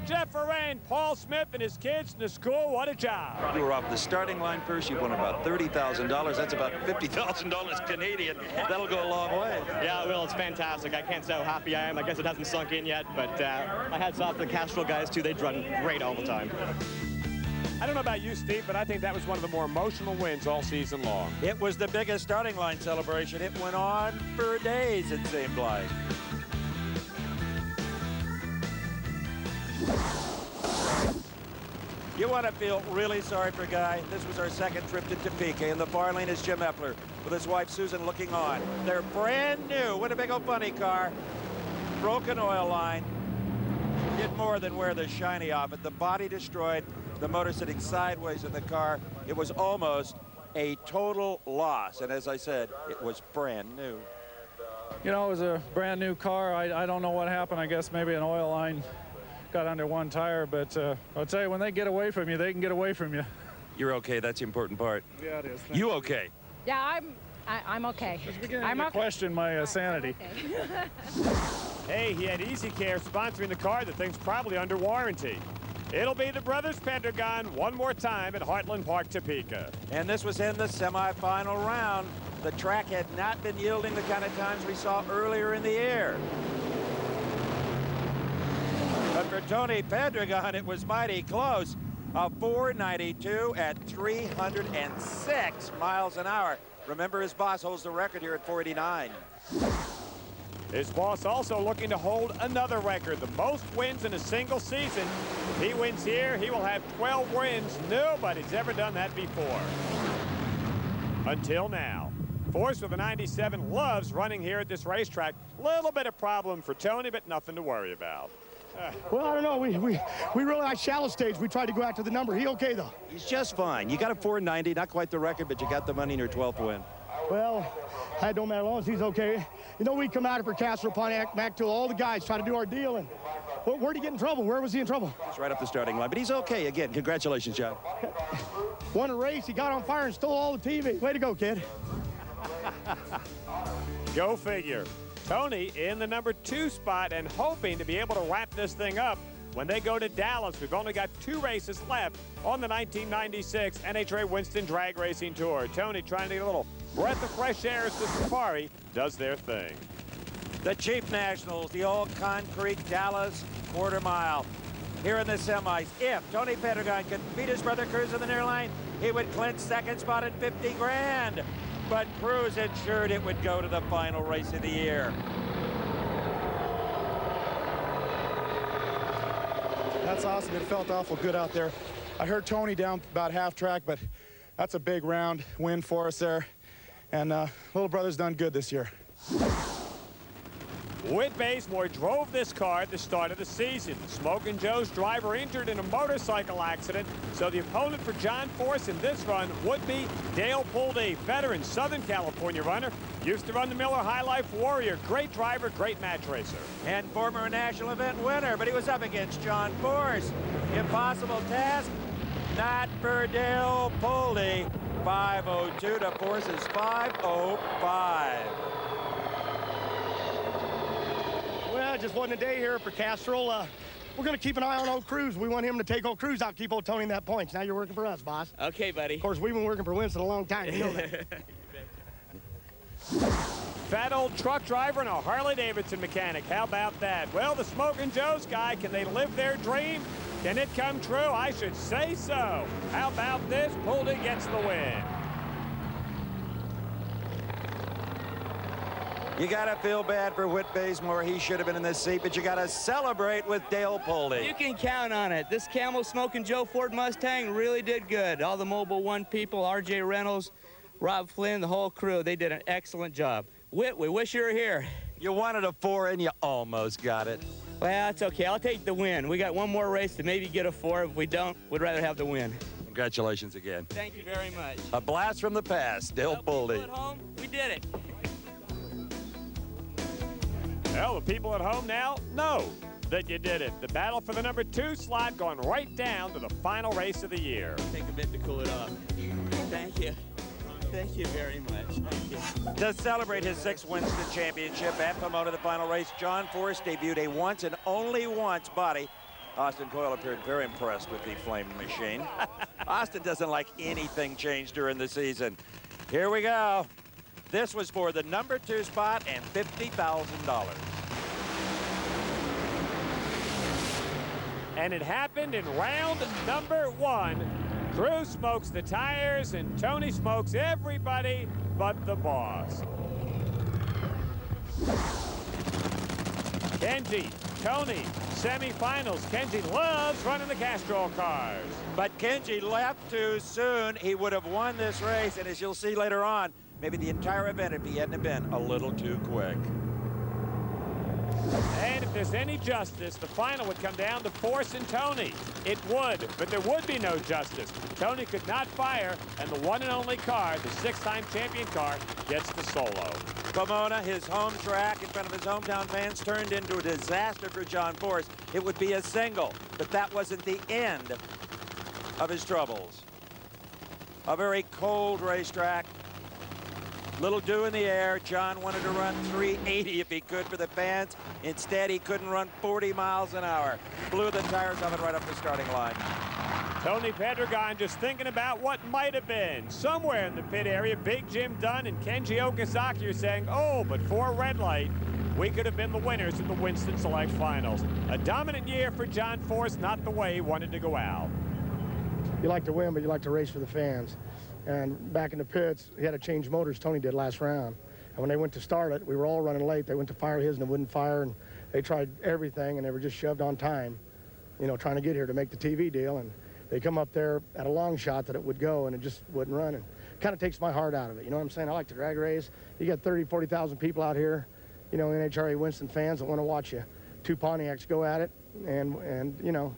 Jeff Oren, Paul Smith, and his kids in the school. What a job. You were off the starting line first. You won about $30,000. That's about $50,000 Canadian. That'll go a long way. Yeah, it will. feels fantastic. I can't say how happy I am. I guess it hasn't sunk in yet, but my hats off to the Castrol guys, too. They run great all the time. I don't know about you, Steve, but I think that was one of the more emotional wins all season long. It was the biggest starting line celebration. It went on for days, it seemed like. You want to feel really sorry for Guy. This was our second trip to Topeka. In the far lane is Jim Epler with his wife Susan looking on. They're brand new. What a big old funny car. Broken oil line. Did more than wear the shiny off it. The body destroyed. The motor sitting sideways in the car. It was almost a total loss. And as I said, it was brand new. You know, it was a brand new car. I don't know what happened. I guess maybe an oil line got under one tire, but I'll tell you, when they get away from you, they can get away from you. You're okay. That's the important part. Yeah, it is. You okay? Yeah, I'm okay. I'm okay. Question my sanity. Hey, he had Easy Care sponsoring the car. The thing's probably under warranty. It'll be the brothers Pedregon one more time at Heartland Park, Topeka. And this was in the semifinal round. The track had not been yielding the kind of times we saw earlier in the year. But for Tony Pedregon, it was mighty close. A 492 at 306 miles an hour. Remember, his boss holds the record here at 489. His boss also looking to hold another record, the most wins in a single season. If he wins here, he will have 12 wins. Nobody's ever done that before. Until now. Force with a 97 loves running here at this racetrack. Little bit of problem for Tony, but nothing to worry about. Well, I don't know. We really like shallow stage. We tried to go after the number. He okay, though? He's just fine. You got a 490, not quite the record, but you got the money in your 12th win. Well, that don't matter as long as he's okay. You know, we come out here for Castrol, Pontiac, McClenathan, all the guys try to do our deal. And where'd he get in trouble? Where was he in trouble? He's right up the starting line, but he's okay. Again, congratulations, John. Won a race. He got on fire and stole all the TV. Way to go, kid. Go figure. Tony in the number 2 spot and hoping to be able to wrap this thing up when they go to Dallas. We've only got 2 races left on the 1996 NHRA Winston Drag Racing Tour. Tony trying to get a little breath of fresh air as the Safari does their thing. The Chief Nationals, the old concrete Dallas quarter mile. Here in the semis, if Tony Pedregon could beat his brother Cruz in the near line, he would clinch second spot at 50 grand. But Cruz ensured it would go to the final race of the year. That's awesome. It felt awful good out there. I heard Tony down about half track, but that's a big round win for us there. And little brother's done good this year. Whit Bazemore drove this car at the start of the season. Smokin' Joe's driver injured in a motorcycle accident, so the opponent for John Force in this run would be Dale Puldey, veteran Southern California runner. Used to run the Miller High Life Warrior. Great driver, great match racer. And former national event winner, but he was up against John Force. Impossible task, not for Dale Puldey. 5:02 to Force's 5:05. Well, it just wasn't a day here for Castrol. We're going to keep an eye on old Cruz. We want him to take old Cruz out, keep old Tony in that points. Now you're working for us, boss. Okay, buddy. Of course, we've been working for Winston a long time. You know that. Fat old truck driver and a Harley-Davidson mechanic. How about that? Well, the Smokin' Joe's guy, can they live their dream? Can it come true? I should say so. How about this? Puldey gets the win. You got to feel bad for Whit Bazemore. He should have been in this seat, but you got to celebrate with Dale Puldey. You can count on it. This Camel Smokin' Joe Ford Mustang really did good. All the Mobil 1 people, R.J. Reynolds, Rob Flynn, the whole crew, they did an excellent job. Whit, we wish you were here. You wanted a 4 and you almost got it. Well, that's okay. I'll take the win. We got one more race to maybe get a 4. If we don't, we'd rather have the win. Congratulations again. Thank you very much. A blast from the past, Dale Puldey. At home, we did it. Well, the people at home now know that you did it. The battle for the number 2 slot going right down to the final race of the year. Take a bit to cool it off. Thank you. Thank you very much. Thank you. To celebrate his 6th Winston Championship at Amato, the final race, John Force debuted a once and only once body. Austin Coyle appeared very impressed with the flame machine. Austin doesn't like anything changed during the season. Here we go. This was for the number 2 spot and $50,000. And it happened in round number 1. Cruz smokes the tires and Tony smokes everybody but the boss. Kenji, Tony, semifinals. Kenji loves running the Castrol cars. But Kenji left too soon. He would have won this race, and as you'll see later on, maybe the entire event if he hadn't been a little too quick. And if there's any justice, the final would come down to Force and Tony. It would, but there would be no justice. Tony could not fire, and the one and only car, the 6-time champion car, gets the solo. Pomona, his home track in front of his hometown fans, turned into a disaster for John Force. It would be a single, but that wasn't the end of his troubles. A very cold racetrack. Little dew in the air. John wanted to run 380 if he could for the fans. Instead, he couldn't run 40 miles an hour. Blew the tires off it right up the starting line. Tony Pedregon just thinking about what might have been. Somewhere in the pit area, Big Jim Dunn and Kenji Okazaki are saying, oh, but for a red light, we could have been the winners of the Winston Select Finals. A dominant year for John Force, not the way he wanted to go out. You like to win, but you like to race for the fans. And back in the pits, he had to change motors, Tony did last round. And when they went to start it, we were all running late. They went to fire his and it wouldn't fire, and they tried everything, and they were just shoved on time, you know, trying to get here to make the TV deal. And they come up there at a long shot that it would go, and it just wouldn't run. And kind of takes my heart out of it. You know what I'm saying? I like to drag race. You got 30, 40,000 people out here, you know, NHRA Winston fans that want to watch you. 2 Pontiacs go at it, and you know,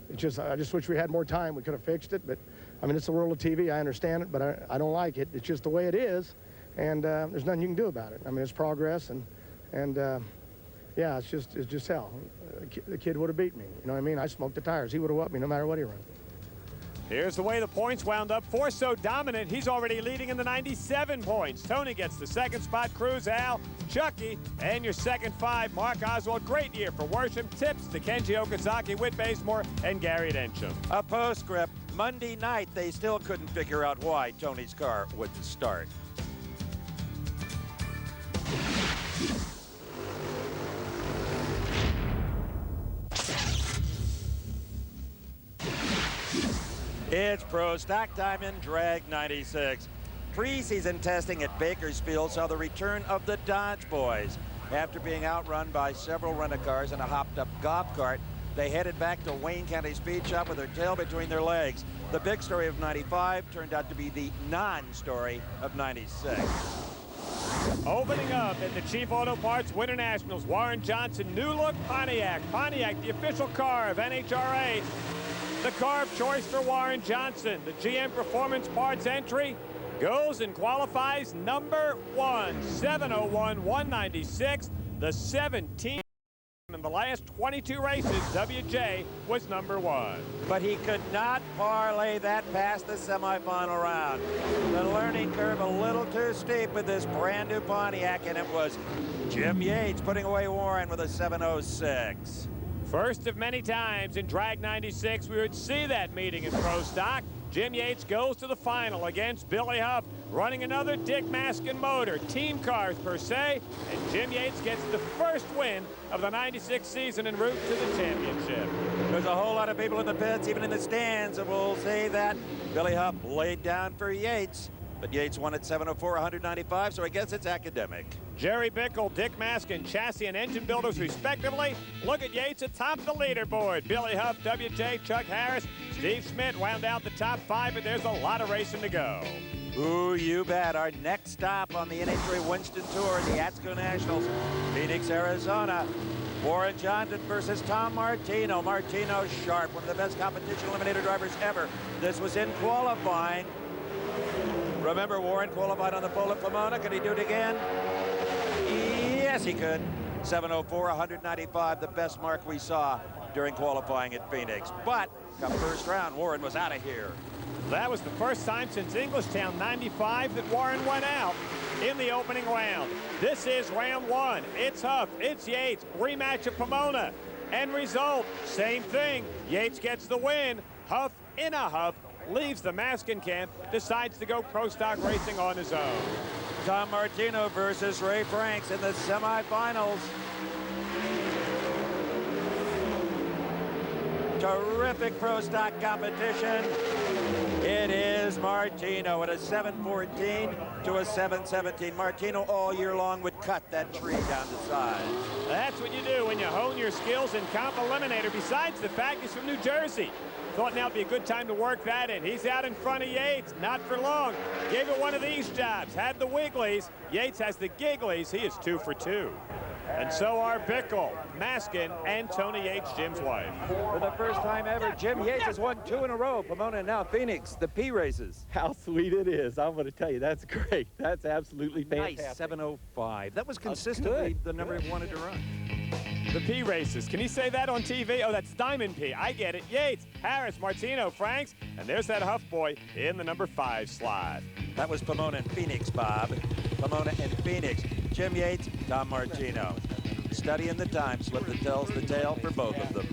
it's just, I just wish we had more time. We could have fixed it, but I mean, it's the world of TV. I understand it, but I don't like it. It's just the way it is, and there's nothing you can do about it. I mean, it's progress, and yeah, it's just hell. The kid would have beat me. You know what I mean? I smoked the tires. He would have whooped me no matter what he ran. Here's the way the points wound up. Force so dominant, he's already leading in the 97 points. Tony gets the 2nd spot, Cruz, Al, Chucky, and your second 5, Mark Oswald. Great year for Worsham. Tips to Kenji Okazaki, Whit Bazemore, and Gary Densham. A postscript. Monday night, they still couldn't figure out why Tony's car wouldn't start. It's Pro Stock Time in Drag 96. Preseason testing at Bakersfield saw the return of the Dodge Boys. After being outrun by several rent-a-cars and a hopped-up golf cart, they headed back to Wayne County Speed Shop with their tail between their legs. The big story of 95 turned out to be the non-story of 96. Opening up at the Chief Auto Parts Winter Nationals, Warren Johnson, new look Pontiac. Pontiac, the official car of NHRA. The car of choice for Warren Johnson. The GM Performance Parts entry goes and qualifies number 1, 701-196, the 17th. In the last 22 races, WJ was number 1. But he could not parlay that past the semifinal round. The learning curve a little too steep with this brand new Pontiac, and it was Jim Yates putting away Warren with a 706. First of many times in Drag 96, we would see that meeting in Pro Stock. Jim Yates goes to the final against Billy Huff, running another Dick Maskin motor, team cars per se, and Jim Yates gets the first win of the 96 season en route to the championship. There's a whole lot of people in the pits, even in the stands, and we'll say that Billy Huff laid down for Yates, but Yates won at 704-195, so I guess it's academic. Jerry Bickle, Dick Maskin, chassis and engine builders respectively. Look at Yates atop the leaderboard. Billy Huff, WJ, Chuck Harris, Steve Schmidt wound out the top 5, but there's a lot of racing to go. Ooh, you bet. Our next stop on the NHRA Winston Tour, the ATSCO Nationals, Phoenix, Arizona. Warren Johnson versus Tom Martino. Martino sharp, one of the best competition eliminator drivers ever. This was in qualifying. Remember, Warren qualified on the pole at Pomona. Could he do it again? Yes, he could. 704-195, the best mark we saw during qualifying at Phoenix. But come first round, Warren was out of here. That was the first time since Englishtown 95 that Warren went out in the opening round. This is round 1. It's Huff, it's Yates, rematch of Pomona. End result, same thing. Yates gets the win. Huff in a Huff leaves the Maskin camp, decides to go pro stock racing on his own. Tom Martino versus Ray Franks in the semifinals. Terrific pro stock competition. It is Martino at a 7:14 to a 7:17. Martino all year long would cut that tree down to size. That's what you do when you hone your skills in comp eliminator, besides the fact he's from New Jersey. Thought now would be a good time to work that in. He's out in front of Yates, not for long. Gave it one of these jobs, had the wigglies. Yates has the gigglies. He is 2 for 2. And so are Bickle, Maskin, and Tony Yates, Jim's wife. For the first time ever, Jim Yates has won 2 in a row. Pomona and now Phoenix, the P races. How sweet it is. I'm going to tell you, that's great. That's absolutely fantastic. Nice, 7:05. That was consistently the number he wanted to run. The P races. Can he say that on TV? Oh, that's Diamond P. I get it. Yates, Harris, Martino, Franks, and there's that Huff boy in the number 5 slot. That was Pomona and Phoenix, Bob. Pomona and Phoenix. Jim Yates, Tom Martino. Studying the time slip that tells the tale for both of them.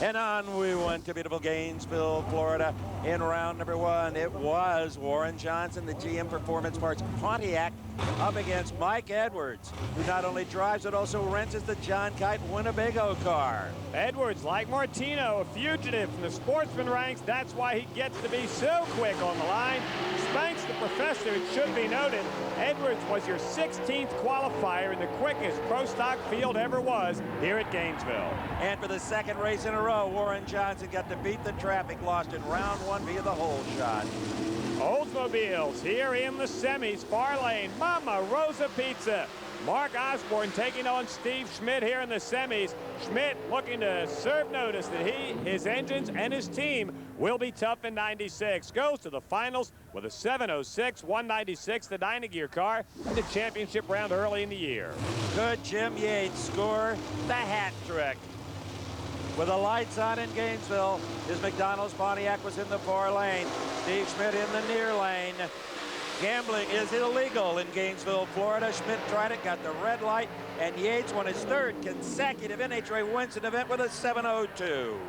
And on we went to beautiful Gainesville, Florida. In round number 1, it was Warren Johnson, the GM Performance Parts Pontiac, up against Mike Edwards, who not only drives but also rents the John Kite Winnebago car. Edwards, like Martino, a fugitive from the sportsman ranks. That's why he gets to be so quick on the line. Thanks to Professor, it should be noted, Edwards was your 16th qualifier in the quickest pro stock field ever was here at Gainesville. And for the second race in a row, Warren Johnson got to beat the traffic lost in round 1 via the hole shot. Oldsmobiles here in the semis, far lane, Mama Rosa Pizza. Mark Osborne taking on Steve Schmidt here in the semis. Schmidt looking to serve notice that he, his engines, and his team will be tough in 96. Goes to the finals with a 7:06, 196, the Dynagear car, in the championship round early in the year. Good Jim Yates score the hat trick. With the lights on in Gainesville, his McDonald's Pontiac was in the far lane. Steve Schmidt in the near lane. Gambling is illegal in Gainesville, Florida. Schmidt tried it, got the red light, and Yates won his 3rd consecutive NHRA Winston event with a 7:02.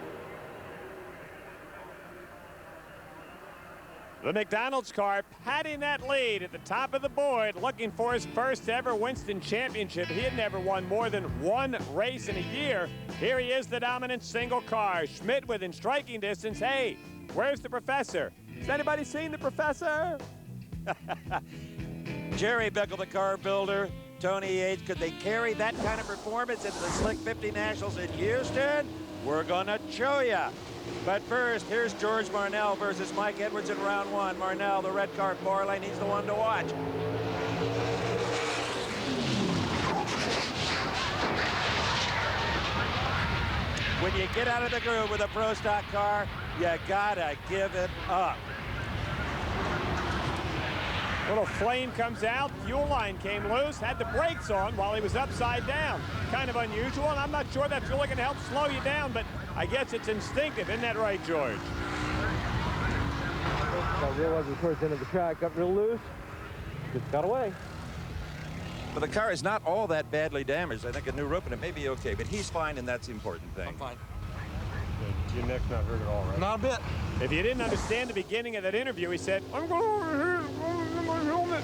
The McDonald's car patting that lead at the top of the board, looking for his first ever Winston championship. He had never won more than 1 race in a year. Here he is, the dominant single car. Schmidt within striking distance. Hey, where's the Professor? Has anybody seen the Professor? Jerry Bickle, the car builder. Tony Yates, could they carry that kind of performance into the Slick 50 Nationals in Houston? We're gonna show ya. But first, here's George Marnell versus Mike Edwards in round 1. Marnell, the red car far lane, he's the one to watch. When you get out of the groove with a pro stock car, you gotta give it up. Little flame comes out, fuel line came loose, had the brakes on while he was upside down. Kind of unusual, and I'm not sure that's really going to help slow you down, but I guess it's instinctive. Isn't that right, George? I realized it towards the end of the track, got real loose, just got away. But the car is not all that badly damaged. I think a new rope and it may be okay, but he's fine, and that's the important thing. I'm fine. Your neck's not hurt at all, right? Not a bit. If you didn't understand the beginning of that interview, he said, I'm going over here, over my helmet.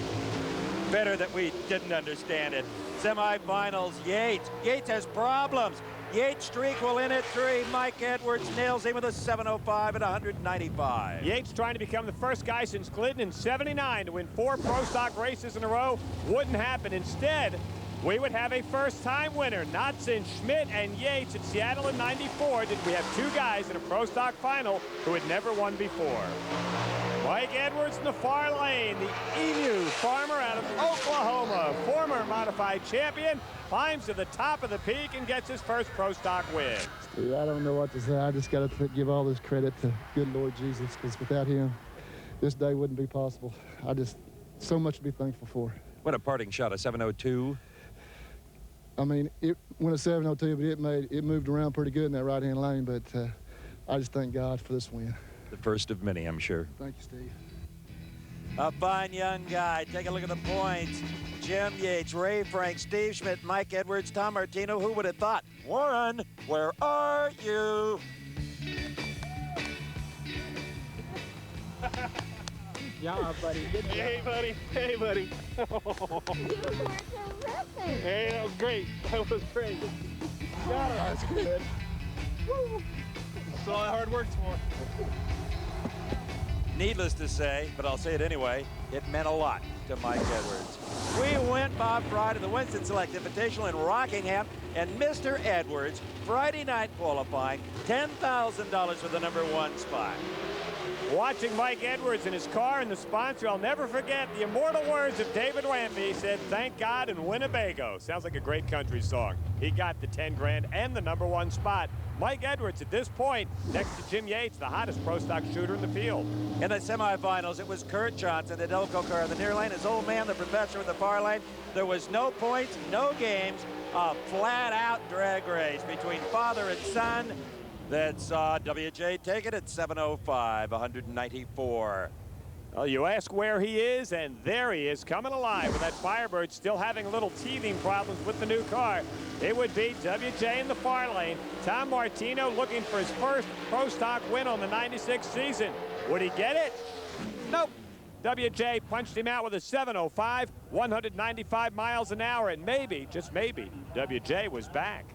Better that we didn't understand it. Semifinals, Yates. Yates has problems. Yates streak will in at 3. Mike Edwards nails him with a 7:05 at 195. Yates trying to become the first guy since Glidden in '79 to win 4 pro stock races in a row. Wouldn't happen. Instead, we would have a first-time winner. Not since Schmidt and Yates at Seattle in '94 did we have 2 guys in a pro stock final who had never won before. Mike Edwards in the far lane, the Emu farmer out of Oklahoma, former modified champion, climbs to the top of the peak and gets his first pro stock win. Steve, I don't know what to say. I just got to give all this credit to good Lord Jesus, because without him, this day wouldn't be possible. I just, so much to be thankful for. What a parting shot, a 7:02. I mean, it went a 7:02, but it moved around pretty good in that right-hand lane, but I just thank God for this win. The first of many, I'm sure. Thank you, Steve. A fine young guy. Take a look at the points. Jim Yates, Ray Franks, Steve Schmidt, Mike Edwards, Tom Martino. Who would have thought? Warren, where are you? Yeah, buddy. Good job. Hey, buddy. Hey, buddy. You were terrific. Hey, that was great. That was great. Got it. That's good. Woo. That's all that hard work's for. Needless to say, but I'll say it anyway, it meant a lot to Mike Edwards. We went Bob Fry to the Winston Select Invitational in Rockingham, and Mr. Edwards, Friday night qualifying, $10,000 for the #1 spot. Watching Mike Edwards in his car and the sponsor, I'll never forget the immortal words of David Wamby. He said, "Thank God in Winnebago." Sounds like a great country song. He got the 10 grand and the #1 spot. Mike Edwards, at this point, next to Jim Yates, the hottest pro stock shooter in the field. In the semifinals, it was Kurt Johnson, the Delco car in the near lane, his old man, the professor in the far lane. There was no points, no games, a flat-out drag race between father and son that saw WJ take it at 7:05, 194. Well, you ask where he is, and there he is, coming alive with that Firebird still having a little teething problems with the new car. It would be WJ in the far lane. Tom Martino looking for his first pro stock win on the 96 season. Would he get it? Nope. WJ punched him out with a 7:05, 195 miles an hour, and maybe, just maybe, WJ was back.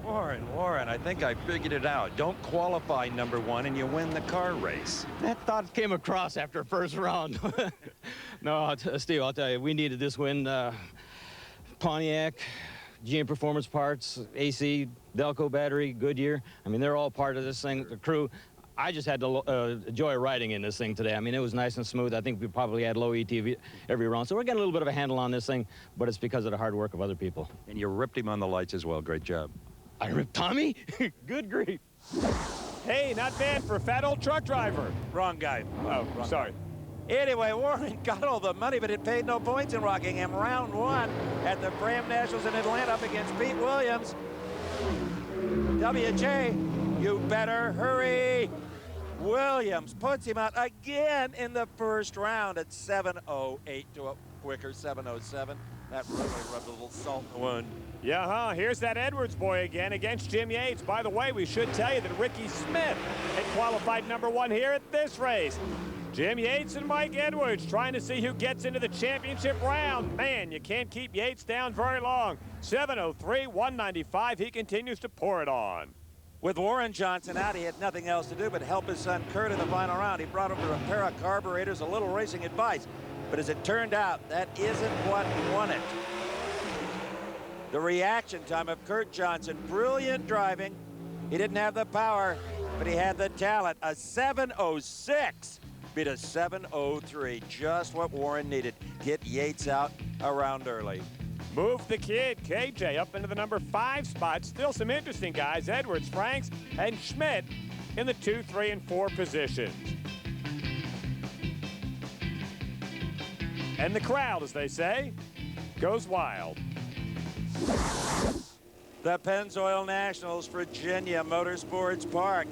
Warren, I think I figured it out. Don't qualify #1 and you win the car race. That thought came across after first round. No, Steve, I'll tell you, we needed this win. Pontiac, GM Performance Parts, AC, Delco Battery, Goodyear. I mean, they're all part of this thing, the crew. I just had to enjoy riding in this thing today. I mean, it was nice and smooth. I think we probably had low ETV every round. So we're getting a little bit of a handle on this thing, but it's because of the hard work of other people. And you ripped him on the lights as well. Great job. I ripped Tommy? Good grief. Hey, not bad for a fat old truck driver. Wrong guy. Oh, sorry. Anyway, Warren got all the money, but it paid no points in Rockingham. Round 1 at the Fram Nationals in Atlanta up against Pete Williams. WJ, you better hurry. Williams puts him out again in the first round at 7:08 to a quicker 7:07. That really rubbed a little salt in the wound. Yeah, here's that Edwards boy again against Jim Yates. By the way, we should tell you that Rickie Smith had qualified #1 here at this race. Jim Yates and Mike Edwards trying to see who gets into the championship round. Man, you can't keep Yates down very long. 7:03, 195. He continues to pour it on. With Warren Johnson out, he had nothing else to do but help his son Kurt in the final round. He brought him to repair a carburetors, a little racing advice. But as it turned out, that isn't what won it. The reaction time of Kurt Johnson, brilliant driving. He didn't have the power, but he had the talent. A 7:06 beat a 7:03. Just what Warren needed. Get Yates out a round early. Move the kid, KJ, up into the #5 spot. Still some interesting guys. Edwards, Franks, and Schmidt in the 2, 3, and 4 positions. And the crowd, as they say, goes wild. The Pennzoil Nationals, Virginia Motorsports Park.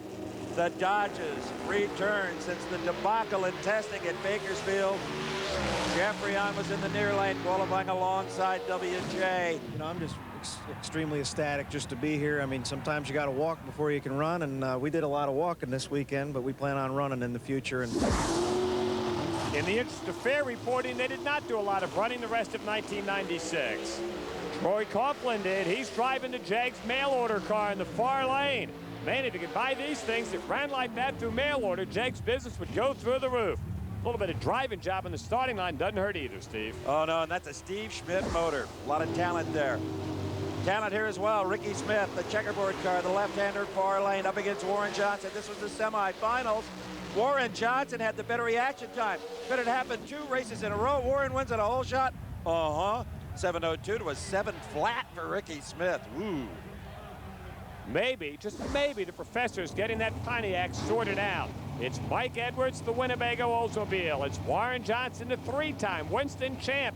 The Dodges return since the debacle in testing at Bakersfield. Jeffrey Hahn was in the near lane qualifying alongside WJ. You know, I'm just extremely ecstatic just to be here. I mean, sometimes you got to walk before you can run, and we did a lot of walking this weekend, but we plan on running in the future. And in the interest of fair reporting, they did not do a lot of running the rest of 1996. Troy Coughlin did. He's driving the Jags mail order car in the far lane. Man, if you could buy these things that ran like that through mail order, Jags business would go through the roof. A little bit of driving job on the starting line doesn't hurt either, Steve. Oh, no, and that's a Steve Schmidt motor. A lot of talent there. Talent here as well. Rickie Smith, the checkerboard car, the left-hander far lane up against Warren Johnson. This was the semifinals. Warren Johnson had the better reaction time. Could it happen 2 races in a row? Warren wins at a hole shot. 7:02 to a 7 flat for Rickie Smith. Ooh. Maybe, just maybe, the professor's getting that Pontiac sorted out. It's Mike Edwards, the Winnebago Oldsmobile. It's Warren Johnson, the 3-time Winston champ.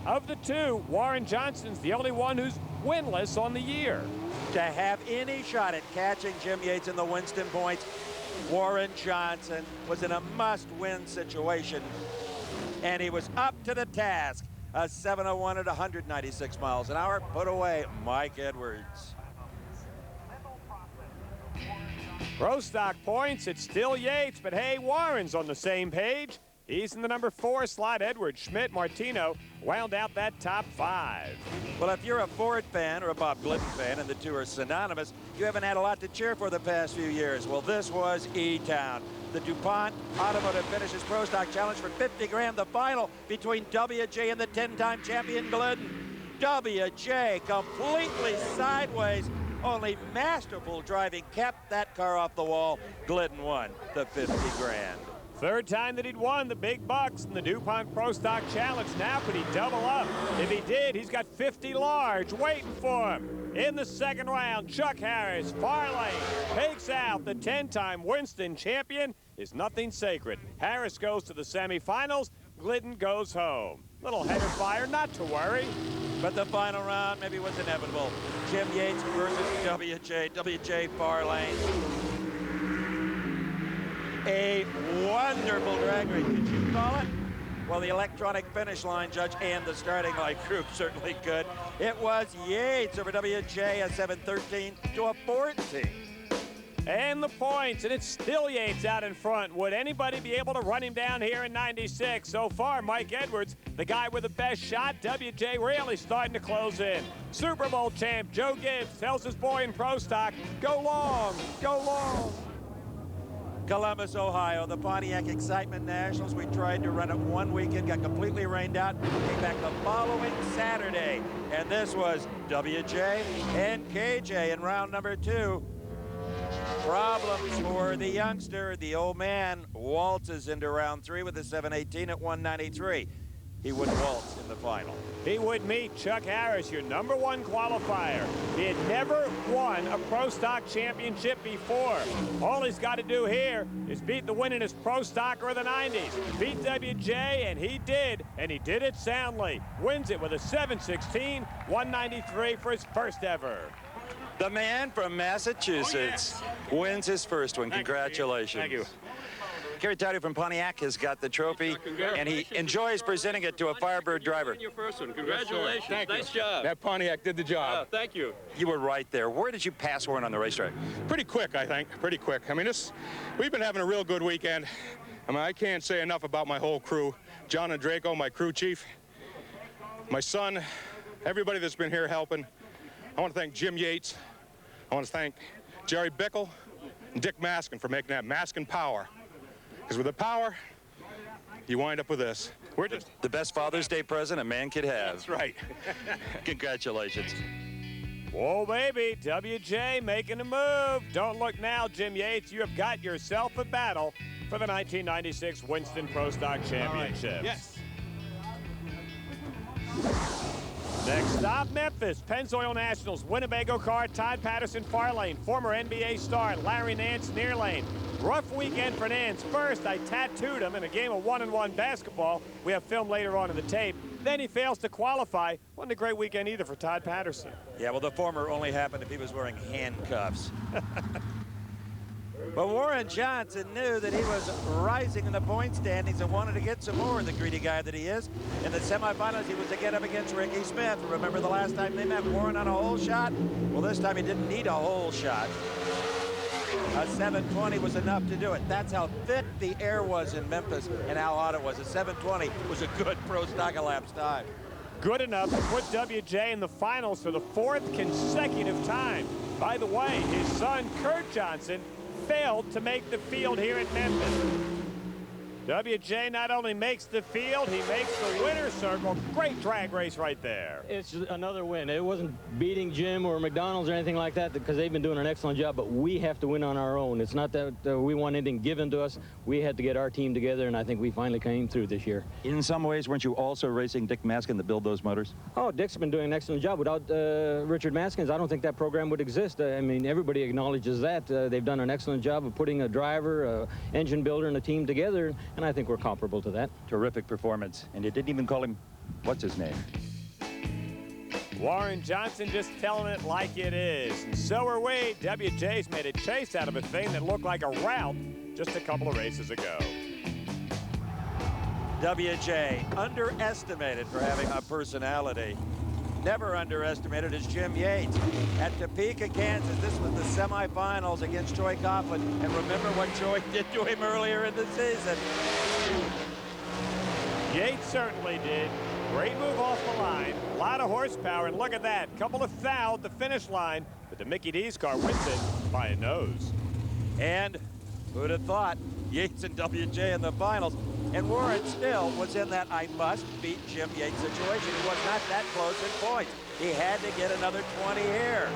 Of the 2, Warren Johnson's the only one who's winless on the year. To have any shot at catching Jim Yates in the Winston points, Warren Johnson was in a must-win situation, and he was up to the task. A 7:01 at 196 miles an hour. Put away Mike Edwards. Pro Stock points, it's still Yates, but hey, Warren's on the same page. He's in the number 4 slot. Edwards, Schmidt, Martino wound out that top 5. Well, if you're a Ford fan or a Bob Glidden fan, and the two are synonymous, you haven't had a lot to cheer for the past few years. Well, this was E-Town. The DuPont Automotive finishes Pro Stock Challenge for 50 grand, the final between WJ and the 10-time champion Glidden. WJ completely sideways, only masterful driving kept that car off the wall. Glidden won the 50 grand. Third time that he'd won the big bucks in the DuPont Pro Stock Challenge. Now could he double up? If he did, he's got 50 large waiting for him. In the second round, Chuck Harris, far lane, takes out the 10-time Winston champion. Is nothing sacred. Harris goes to the semifinals. Glidden goes home. Little header fire, not to worry. But the final round maybe was inevitable. Jim Yates versus WJ. WJ far lane. A wonderful drag race, did you call it? Well, the electronic finish line judge and the starting line crew certainly could. It was Yates over WJ, a 7-13 to a 14. And the points, and it's still Yates out in front. Would anybody be able to run him down here in 96? So far, Mike Edwards, the guy with the best shot. WJ really starting to close in. Super Bowl champ Joe Gibbs tells his boy in Pro Stock, go long, go long. Columbus, Ohio, the Pontiac Excitement Nationals. We tried to run it one weekend, got completely rained out, came back the following Saturday. And this was WJ and KJ in round number 2. Problems for the youngster. The old man waltzes into round 3 with a 7-18 at 193. He would waltz in the final. He would meet Chuck Harris, your number 1 qualifier. He had never won a Pro Stock championship before. All he's got to do here is beat the winningest Pro Stocker of the 90s. Beat WJ, and he did it soundly. Wins it with a 7-16, 193 for his first ever. The man from Massachusetts wins his first one. Congratulations. Thank you. Kerry Toddy from Pontiac has got the trophy, and he enjoys presenting it to a Firebird driver. Your first one. Congratulations. Thank nice you. job. That Pontiac did the job. Thank you. You were right there. Where did you pass Warren on the racetrack? Pretty quick, I think. Pretty quick. I mean, we've been having a real good weekend. I mean, I can't say enough about my whole crew. John and Draco, my crew chief, my son, everybody that's been here helping. I want to thank Jim Yates. I want to thank Jerry Bickle and Dick Maskin for making that Maskin power. Because with the power, you wind up with this. We're just the best Father's Day present a man could have. That's right. Congratulations. Whoa, baby, WJ making a move. Don't look now, Jim Yates. You have got yourself a battle for the 1996 Winston Pro Stock Championship. Yes. Next stop, Memphis. Pennzoil Nationals, Winnebago car, Todd Patterson, far lane. Former NBA star, Larry Nance, near lane. Rough weekend for Nance. First, I tattooed him in a game of 1-on-1 basketball. We have film later on in the tape. Then he fails to qualify. Wasn't a great weekend either for Todd Patterson. Yeah, well, the former only happened if he was wearing handcuffs. But Warren Johnson knew that he was rising in the point standings and wanted to get some more, the greedy guy that he is. In the semifinals, he was again up against Rickie Smith. Remember the last time they met, Warren on a hole shot? Well, this time he didn't need a hole shot. A 720 was enough to do it. That's how thick the air was in Memphis and how hot it was. A 720 was a good Pro Stock Elapsed time. Good enough to put WJ in the finals for the 4th consecutive time. By the way, his son, Kurt Johnson, failed to make the field here at Memphis. WJ not only makes the field, he makes the winner's circle. Great drag race right there. It's another win. It wasn't beating Jim or McDonald's or anything like that because they've been doing an excellent job, but we have to win on our own. It's not that we want anything given to us. We had to get our team together, and I think we finally came through this year. In some ways, weren't you also racing Dick Maskin to build those motors? Oh, Dick's been doing an excellent job. Without Richard Maskins, I don't think that program would exist. I mean, everybody acknowledges that. They've done an excellent job of putting a driver, engine builder, and a team together, and I think we're comparable to that. Terrific performance. And you didn't even call him, what's his name? Warren Johnson just telling it like it is. And so are we. WJ's made a chase out of a thing that looked like a rout just a couple of races ago. WJ underestimated for having a personality. never underestimated, is Jim Yates. At Topeka, Kansas, this was the semifinals against Troy Coughlin. And remember what Troy did to him earlier in the season. Yates certainly did. Great move off the line. A lot of horsepower, and look at that. Couple of thou at the finish line, but the Mickey D's car wins it by a nose. And who'd have thought? Yates and WJ in the finals. And Warren still was in that I must beat Jim Yates situation. He was not that close in points. He had to get another 20 here.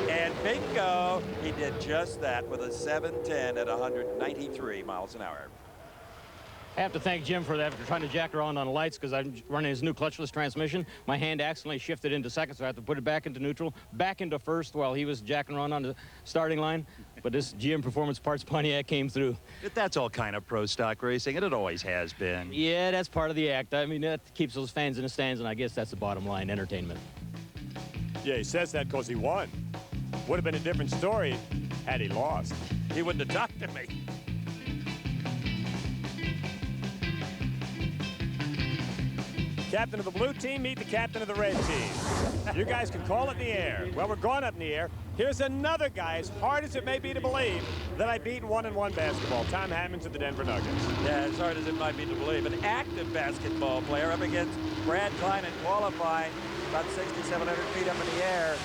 And bingo, he did just that with a 710 at 193 miles an hour. I have to thank Jim for that, for trying to jack around on the lights, because I'm running his new clutchless transmission. My hand accidentally shifted into second, so I have to put it back into neutral, back into first while he was jacking around on the starting line. But this GM Performance Parts Pontiac came through. But that's all kind of pro stock racing, and it always has been. Yeah, that's part of the act. I mean, that keeps those fans in the stands, and I guess that's the bottom line, entertainment. Yeah, he says that because he won. Would have been a different story had he lost. He wouldn't have talked to me. Captain of the blue team, meet the captain of the red team. You guys can call it in the air. Well, we're going up in the air. Here's another guy, as hard as it may be to believe, that I beat in 1-on-1 basketball. Tom Hammonds of the Denver Nuggets. Yeah, as hard as it might be to believe. An active basketball player up against Brad Klein in qualifying, about 6,700 feet up in the air.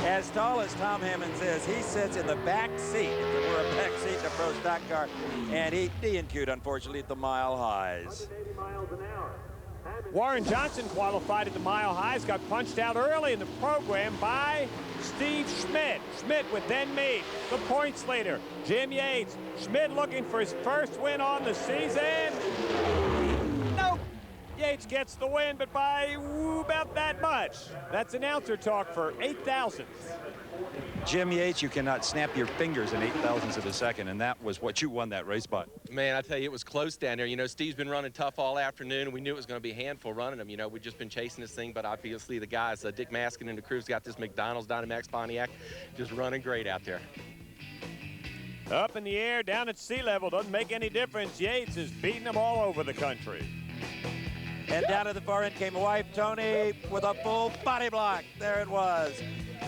As tall as Tom Hammonds is, he sits in the back seat, if there were a back seat in a pro stock car, and he DNQ'd, unfortunately, at the mile highs. Warren Johnson qualified at the mile highs, got punched out early in the program by Steve Schmidt. Schmidt would then meet the points leader, Jim Yates. Schmidt looking for his first win on the season. Nope. Yates gets the win, but by about that much. That's announcer talk for 8,000. Jim Yates, you cannot snap your fingers in 8,000ths of a second, and that was what you won that race by. Man, I tell you, it was close down there. You know, Steve's been running tough all afternoon, and we knew it was going to be a handful running them. You know, we've just been chasing this thing, but obviously the guys, Dick Maskin and the Cruz, got this McDonald's Dynamax Pontiac just running great out there. Up in the air, down at sea level, doesn't make any difference. Yates is beating them all over the country. And down to the far end came wife Tony with a full body block. There it was.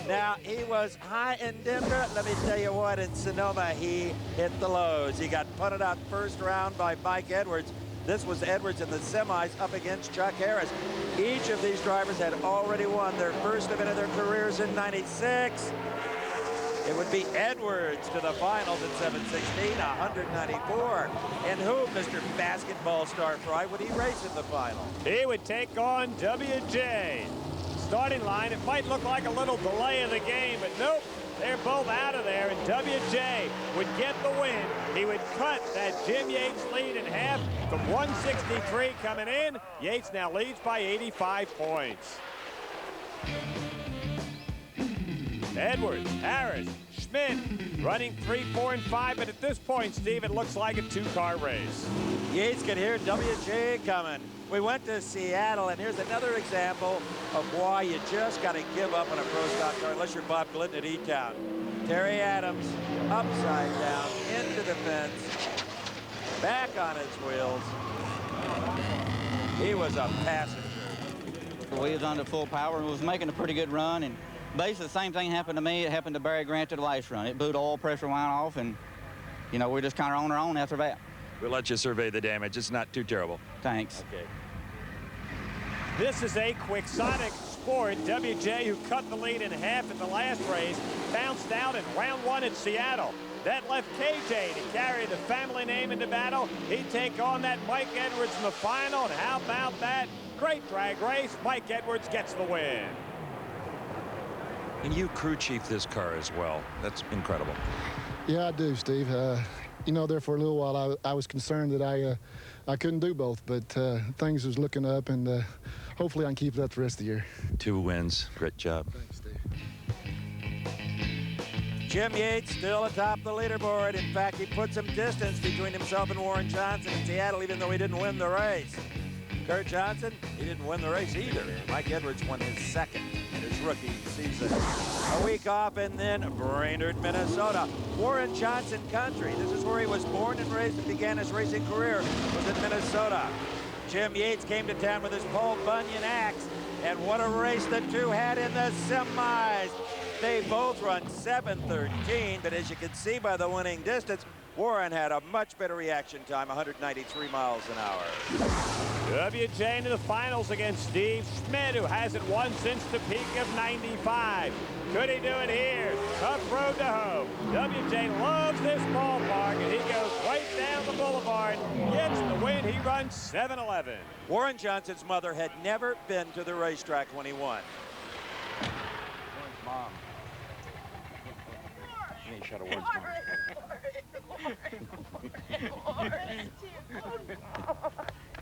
Now, he was high in Denver. Let me tell you what, in Sonoma, he hit the lows. He got punted out first round by Mike Edwards. This was Edwards in the semis up against Chuck Harris. Each of these drivers had already won their first event of their careers in '96. It would be Edwards to the finals at 7:16, 194. And who, Mr. Basketball Star Fry, would he race in the final? He would take on WJ. Starting line, it might look like a little delay of the game, but nope, they're both out of there, and WJ would get the win. He would cut that Jim Yates lead in half from 163 coming in. Yates now leads by 85 points. Edwards, Harris, Schmidt running 3, 4, and 5, but at this point, Steve, it looks like a two-car race. Yates can hear WJ coming. We went to Seattle, and here's another example of why you just got to give up on a pro stock car unless you're Bob Glidden at E-Town. Terry Adams, upside down, into the fence, back on his wheels. He was a passenger. We was under full power and was making a pretty good run, and basically the same thing happened to me. It happened to Barry Grant at the last run. It blew the oil pressure line off, and, you know, we're just kind of on our own after that. We'll let you survey the damage. It's not too terrible. Thanks. Okay. This is a quixotic sport. WJ, who cut the lead in half in the last race, bounced out in round 1 at Seattle. That left KJ to carry the family name into battle. He'd take on that Mike Edwards in the final, and how about that? Great drag race. Mike Edwards gets the win. And you crew chief this car as well. That's incredible. Yeah, I do, Steve. You know, there for a little while, I was concerned that I couldn't do both, but things was looking up, and hopefully I can keep that the rest of the year. 2 wins. Great job. Thanks, Steve. Jim Yates still atop the leaderboard. In fact, he put some distance between himself and Warren Johnson in Seattle, even though he didn't win the race. Kurt Johnson, he didn't win the race either. Mike Edwards won his second in his rookie season. A week off, and then Brainerd, Minnesota. Warren Johnson country. This is where he was born and raised and began his racing career, was in Minnesota. Jim Yates came to town with his Paul Bunyan axe, And what a race the two had in the semis. They both run 7:13, but as you can see by the winning distance, Warren had a much better reaction time, 193 miles an hour. WJ into the finals against Steve Schmidt, who hasn't won since the peak of 95. Could he do it here? Tough road to home. WJ loves this ballpark, and he goes right down the boulevard, gets the win. He runs 7:11. Warren Johnson's mother had never been to the racetrack when he won. Warren's mom. You need to shut a Warren's mom.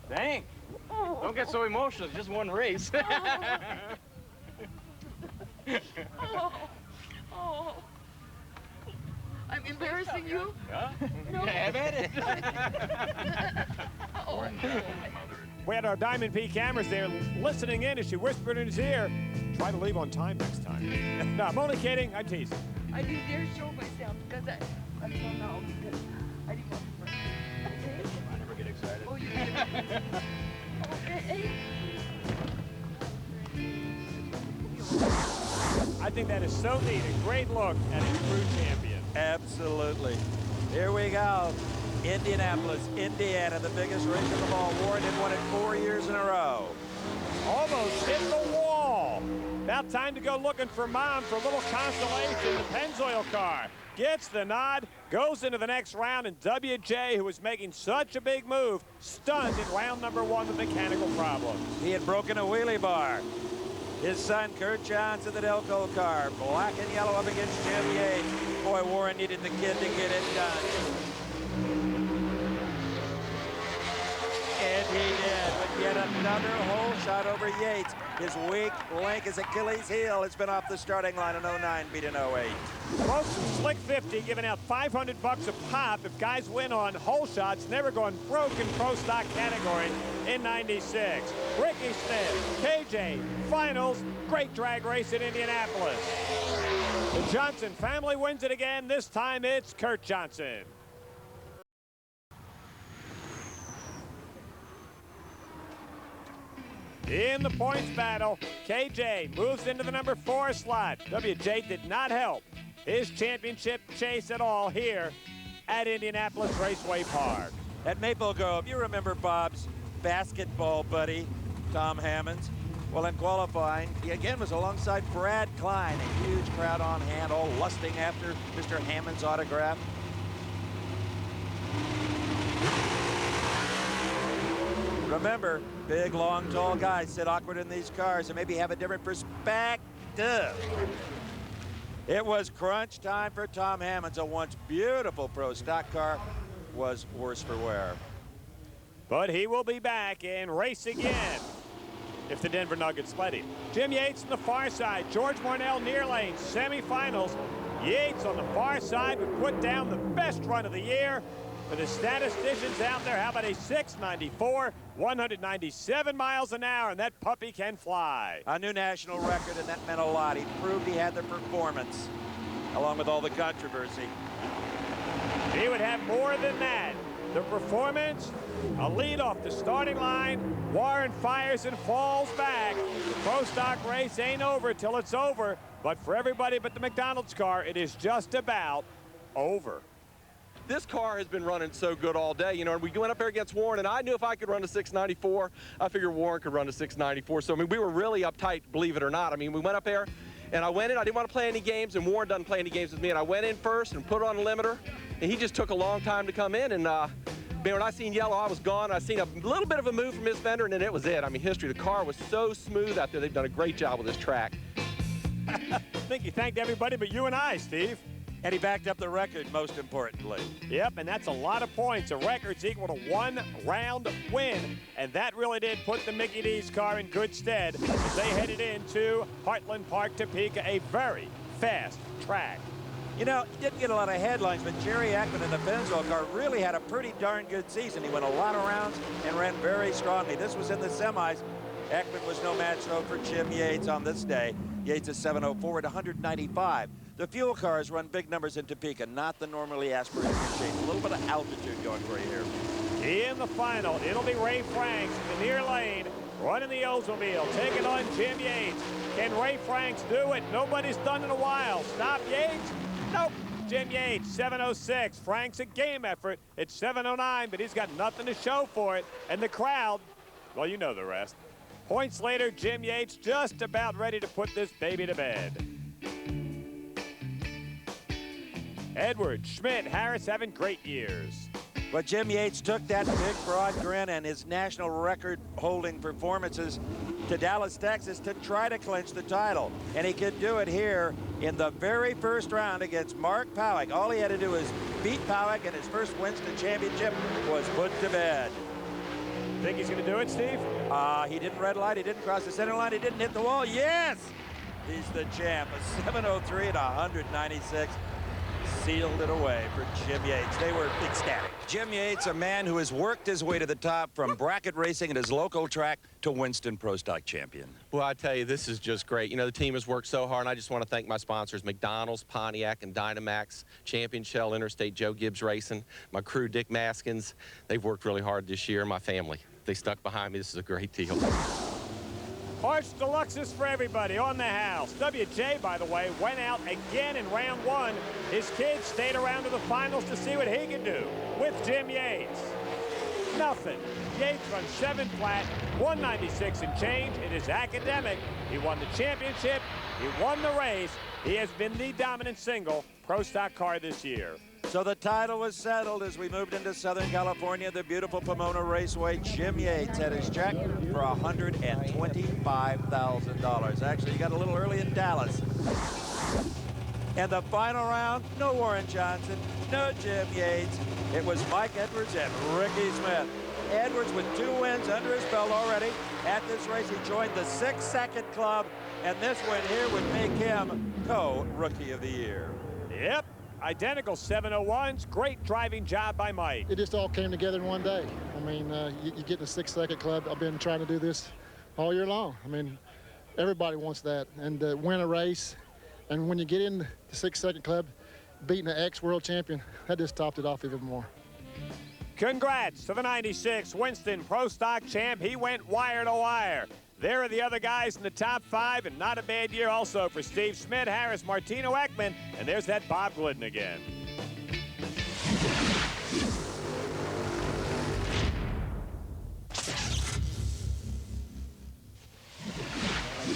Dang. Don't get so emotional. It's just one race. Oh. I'm embarrassing you? Huh? No. Have at it. We had our Diamond P cameras there listening in as she whispered in his ear, try to leave on time next time. No, I'm only kidding. I'm teasing. I didn't dare show myself because I don't know because I didn't want to. Okay? I never get excited. Oh, you did. Okay. I think that is so neat. A great look at a true champion. Absolutely. Here we go. Indianapolis, Indiana, the biggest race of them all. Warren had won it 4 years in a row. Almost hit the wall. About time to go looking for Mom for a little consolation. The Pennzoil car gets the nod, goes into the next round, and WJ, who was making such a big move, stunned in round number 1 with mechanical problems. He had broken a wheelie bar. His son, Kurt Johnson, the Delco car, black and yellow up against Chevy Yates. Boy, Warren needed the kid to get it done. And he did, with yet another hole shot over Yates. His weak link, his Achilles heel, has been off the starting line in 09, beat in 08. Folks from Slick 50 giving out $500 a pop if guys win on hole shots, never going broke in pro stock category in 96. Rickie Smith, KJ, finals, great drag race in Indianapolis. The Johnson family wins it again. This time it's Kurt Johnson. In the points battle, KJ moves into the number 4 slot. WJ did not help his championship chase at all here at Indianapolis Raceway Park. At Maple Grove, you remember Bob's basketball buddy, Tom Hammonds? Well, in qualifying, he again was alongside Brad Klein, a huge crowd on hand, all lusting after Mr. Hammond's autograph. Remember, big, long, tall guys sit awkward in these cars and maybe have a different perspective. It was crunch time for Tom Hammonds. A once beautiful pro stock car was worse for wear. But he will be back and race again if the Denver Nuggets let him. Jim Yates on the far side, George Mornell near lane, semifinals. Yates on the far side would put down the best run of the year. For the statisticians out there, how about a 694, 197 miles an hour, and that puppy can fly. A new national record, and that meant a lot. He proved he had the performance, along with all the controversy. He would have more than that. The performance, a lead off the starting line. Warren fires and falls back. The pro stock race ain't over till it's over, but for everybody but the McDonald's car, it is just about over. This car has been running so good all day, you know, and we went up there against Warren, and I knew if I could run a 694, I figured Warren could run a 694. So, I mean, we were really uptight, believe it or not. I mean, we went up there, and I went in. I didn't want to play any games, and Warren doesn't play any games with me. And I went in first and put on a limiter, and he just took a long time to come in. And, man, when I seen yellow, I was gone. I seen a little bit of a move from his fender, and then it was it. I mean, history. The car was so smooth out there. They've done a great job with this track. I think he thanked everybody but you and I, Steve. And he backed up the record, most importantly. Yep, and that's a lot of points. A record's equal to 1 round win. And that really did put the Mickey D's car in good stead as they headed into Heartland Park, Topeka, a very fast track. You know, he didn't get a lot of headlines, but Jerry Ekman in the Pennzoil car really had a pretty darn good season. He won a lot of rounds and ran very strongly. This was in the semis. Ekman was no match, though, for Jim Yates on this day. Yates is 704 at 195. The fuel cars run big numbers in Topeka, not the normally aspirated shape. A little bit of altitude going for you here. In the final, it'll be Ray Franks in the near lane. running the Oldsmobile, taking on Jim Yates. Can Ray Franks do it? Nobody's done in a while. Stop Yates? Nope. Jim Yates, 7:06. Franks a game effort. It's 7:09, but he's got nothing to show for it. And the crowd, well, you know the rest. Points later, Jim Yates just about ready to put this baby to bed. Edwards, Schmidt, Harris having great years. But Jim Yates took that big, broad grin and his national record-holding performances to Dallas, Texas to try to clinch the title. And he could do it here in the very first round against Mark Powick. All he had to do was beat Powick, and his first Winston championship was put to bed. Think he's going to do it, Steve? He didn't red light. He didn't cross the center line. He didn't hit the wall. Yes! He's the champ. A 7:03 and 196. Sealed it away for Jim Yates. They were ecstatic. Jim Yates, a man who has worked his way to the top from bracket racing at his local track to Winston Pro Stock champion. Well, I tell you, this is just great. You know, the team has worked so hard, and I just want to thank my sponsors, McDonald's, Pontiac, and Dynamax, Champion Shell, Interstate, Joe Gibbs Racing, my crew, Dick Maskins. They've worked really hard this year. My family, they stuck behind me. This is a great deal. Arch Deluxes for everybody on the house. WJ, by the way, went out again in round one. His kids stayed around to the finals to see what he could do with Jim Yates. Nothing. Yates runs 7 flat, 196 and change. It is academic. He won the championship. He won the race. He has been the dominant single Pro Stock car this year. So the title was settled as we moved into Southern California, the beautiful Pomona Raceway. Jim Yates had his check for $125,000. Actually, he got a little early in Dallas. And the final round, no Warren Johnson, no Jim Yates. It was Mike Edwards and Rickie Smith. Edwards with 2 wins under his belt already. At this race, he joined the 6-second club, and this win here would make him co-Rookie of the Year. Yep. Identical 701s. Great driving job by Mike. It just all came together in one day. I mean, you get in the 6-second club. I've been trying to do this all year long. I mean, everybody wants that, and to win a race. And when you get in the 6-second club, beating an ex-world champion, that just topped it off even more. Congrats to the 96 Winston Pro Stock champ. He went wire to wire. There are the other guys in the top 5, and not a bad year also for Steve Schmidt, Harris, Martino Ekman, and there's that Bob Glidden again.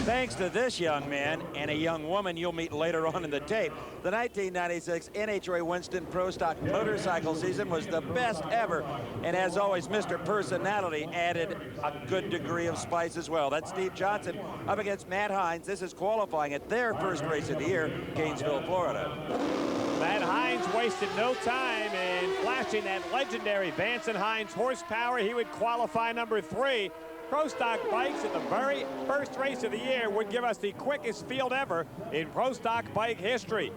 Thanks to this young man and a young woman you'll meet later on in the tape, the 1996 NHRA Winston Pro Stock motorcycle season was the best ever. And as always, Mr. Personality added a good degree of spice as well. That's Steve Johnson up against Matt Hines. This is qualifying at their first race of the year, Gainesville, Florida. Matt Hines wasted no time in flashing that legendary Vance and Hines horsepower. He would qualify number 3. Pro Stock bikes at the very first race of the year would give us the quickest field ever in Pro Stock bike history.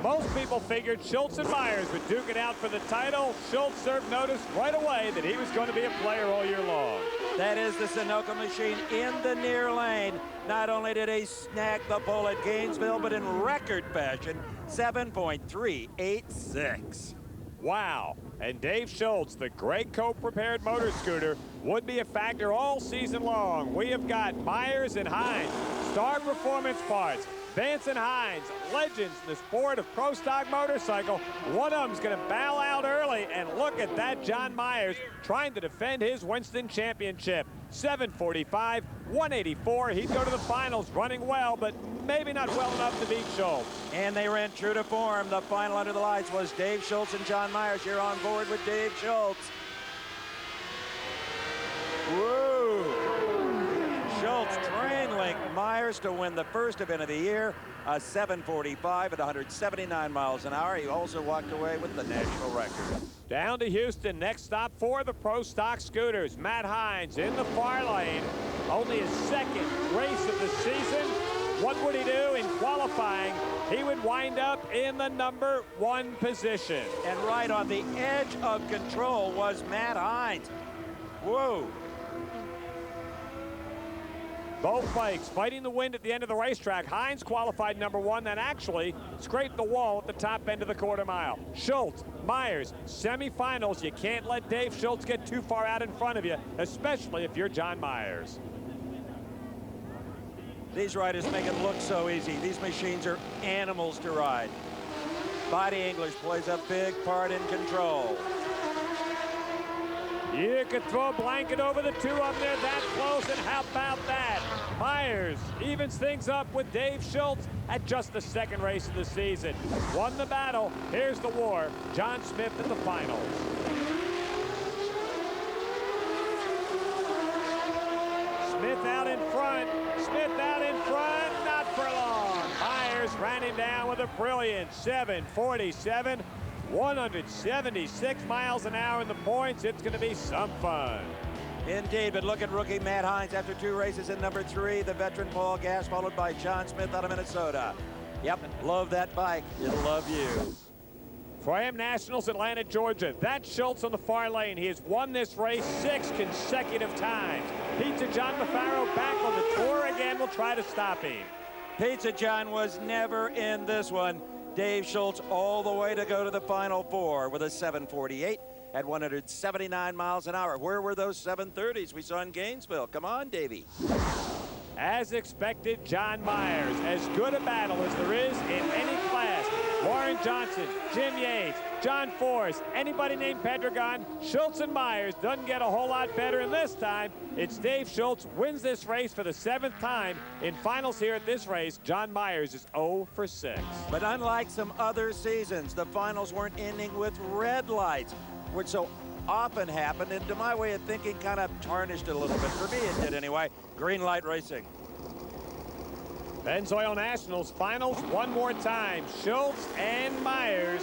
Most people figured Schultz and Myers would duke it out for the title. Schultz served notice right away that he was going to be a player all year long. That is the Sunoco machine in the near lane. Not only did he snag the pole at Gainesville, but in record fashion, 7.386. Wow. And Dave Schultz, the great co-prepared motor scooter, would be a factor all season long. We have got Myers and Hines, Star Performance Parts, Vance and Hines, legends in the sport of Pro Stock motorcycle. One of them's going to bow out early, and look at that John Myers trying to defend his Winston championship. 745, 184. He'd go to the finals running well, but maybe not well enough to beat Schultz. And they ran true to form. The final under the lights was Dave Schultz and John Myers. You're on board with Dave Schultz. Woo! Schultz train-linked Myers to win the first event of the year, a 7:45 at 179 miles an hour. He also walked away with the national record. Down to Houston, next stop for the Pro Stock scooters. Matt Hines in the far lane, only his second race of the season. What would he do in qualifying? He would wind up in the number 1 position. And right on the edge of control was Matt Hines. Whoa. Both bikes fighting the wind at the end of the racetrack. Hines qualified number 1, then actually scraped the wall at the top end of the quarter mile. Schultz, Myers, semifinals. You can't let Dave Schultz get too far out in front of you, especially if you're John Myers. These riders make it look so easy. These machines are animals to ride. Body English plays a big part in control. You could throw a blanket over the two of them. They're that close, and how about that? Myers evens things up with Dave Schultz at just the second race of the season. Won the battle. Here's the war. John Smith in the finals. Smith out in front. Smith out in front. Not for long. Myers ran him down with a brilliant 7:47. 176 miles an hour in the points. It's going to be some fun. Indeed, but look at rookie Matt Hines after 2 races in number 3. The veteran Paul Gass, followed by John Smith out of Minnesota. Yep, love that bike. It'll love you. For Am Nationals, Atlanta, Georgia. That's Schultz on the far lane. He has won this race 6 consecutive times. Pizza John Mafaro back on the tour again. Will try to stop him. Pizza John was never in this one. Dave Schultz all the way to go to the Final Four with a 7:48 at 179 miles an hour. Where were those 7:30s we saw in Gainesville? Come on, Davey. As expected, John Myers, as good a battle as there is in any class. Warren Johnson, Jim Yates, John Force, anybody named Pedregon, Schultz and Myers doesn't get a whole lot better. And this time, it's Dave Schultz wins this race for the 7th time. In finals here at this race, John Myers is 0 for 6. But unlike some other seasons, the finals weren't ending with red lights, which so often happened, and to my way of thinking, kind of tarnished it a little bit. For me, it did anyway. Green light racing. Pennzoil Nationals finals one more time. Schultz and Myers.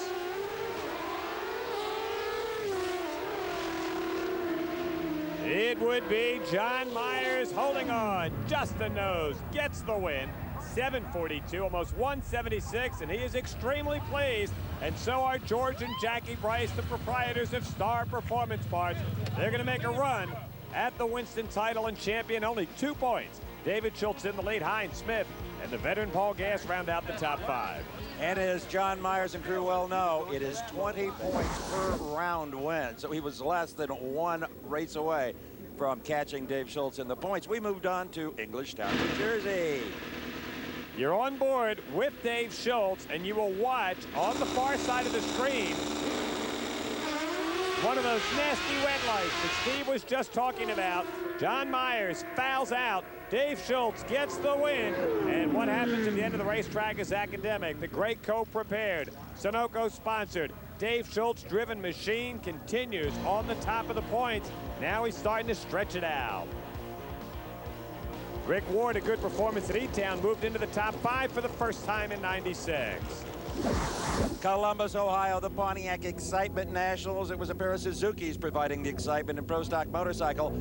It would be John Myers holding on just the nose, gets the win. 7:42, almost 176, and he is extremely pleased. And so are George and Jackie Bryce, the proprietors of Star Performance Parts. They're going to make a run at the Winston title and champion, only 2 points. David Schultz in the lead, Hines Smith, and the veteran Paul Gass round out the top 5. And as John Myers and crew well know, it is 20 points per round win. So he was less than 1 race away from catching Dave Schultz in the points. We moved on to Englishtown, New Jersey. You're on board with Dave Schultz, and you will watch on the far side of the screen one of those nasty red lights that Steve was just talking about. John Myers fouls out. Dave Schultz gets the win. And what happens at the end of the racetrack is academic. The Great Coat prepared, Sunoco sponsored, Dave Schultz driven machine continues on the top of the points. Now he's starting to stretch it out. Rick Ward, a good performance at E-Town, moved into the top 5 for the first time in '96. Columbus, Ohio, the Pontiac Excitement Nationals. It was a pair of Suzukis providing the excitement in Pro Stock Motorcycle.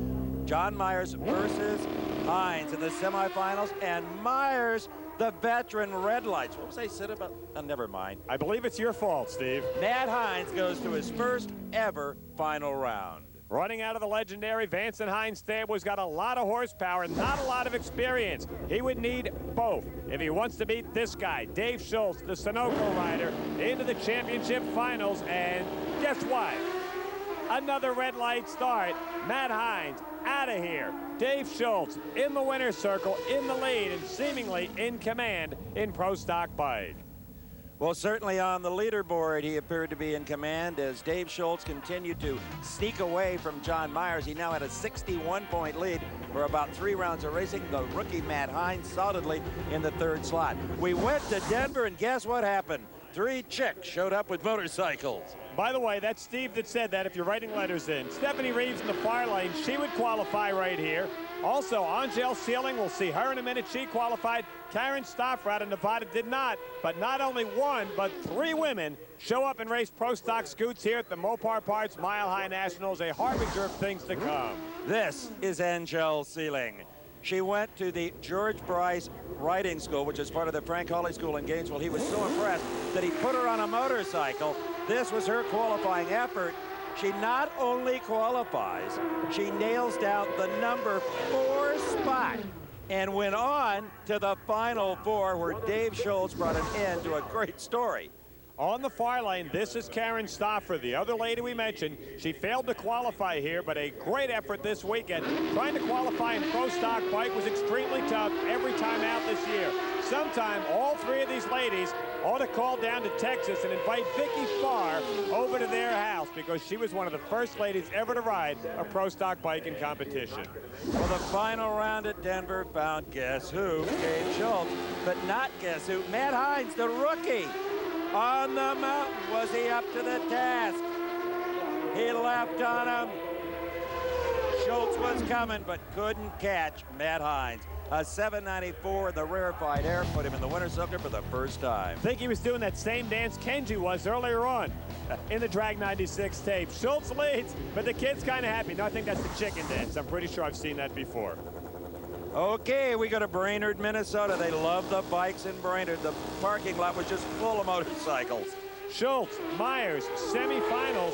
John Myers versus Hines in the semifinals, and Myers, the veteran red lights. What was I said about? Oh, never mind. I believe it's your fault, Steve. Matt Hines goes to his first ever final round. Running out of the legendary Vance and Hines Stabler's got a lot of horsepower, not a lot of experience. He would need both if he wants to beat this guy, Dave Schultz, the Sunoco rider, into the championship finals. And guess what? Another red light start. Matt Hines out of here. Dave Schultz in the winner's circle, in the lead, and seemingly in command in Pro Stock Bike. Well, certainly on the leaderboard, he appeared to be in command as Dave Schultz continued to sneak away from John Myers. He now had a 61-point lead for about 3 rounds of racing. The rookie Matt Hines solidly in the 3rd slot. We went to Denver, and guess what happened? 3 chicks showed up with motorcycles. By the way, that's Steve that said that if you're writing letters in. Stephanie Reeves in the far lane, she would qualify right here. Also, Angel Sealing, we'll see her in a minute. She qualified. Karen Stoffer out of Nevada did not. But not only 1, but 3 women show up and race Pro Stock Scoots here at the Mopar Parts Mile High Nationals, a harbinger of things to come. This is Angel Sealing. She went to the George Bryce Riding School, which is part of the Frank Hawley School in Gainesville. He was so impressed that he put her on a motorcycle. This was her qualifying effort. She not only qualifies, she nails down the number 4 spot and went on to the Final Four, where Dave Schultz brought an end to a great story. on the far lane, this is Karen Stoffer, the other lady we mentioned. She failed to qualify here, but a great effort this weekend. Trying to qualify in pro stock bike was extremely tough every time out this year. Sometime all three of these ladies ought to call down to Texas and invite Vicky Farr over to their house, because she was one of the first ladies ever to ride a pro stock bike in competition. Well, the final round at Denver found guess who? Dave Schultz, but not guess who? Matt Hines, the rookie. On the mountain, was he up to the task? He left on him. Schultz was coming, but couldn't catch Matt Hines. A 794 in the rarefied air put him in the winner's circle for the first time. I think he was doing that same dance Kenji was earlier on in the Drag 96 tape. Schultz leads, but the kid's kind of happy. No, I think that's the chicken dance. I'm pretty sure I've seen that before. Okay, we go to Brainerd, Minnesota. They love the bikes in Brainerd. The parking lot was just full of motorcycles. Schultz, Myers, semifinals.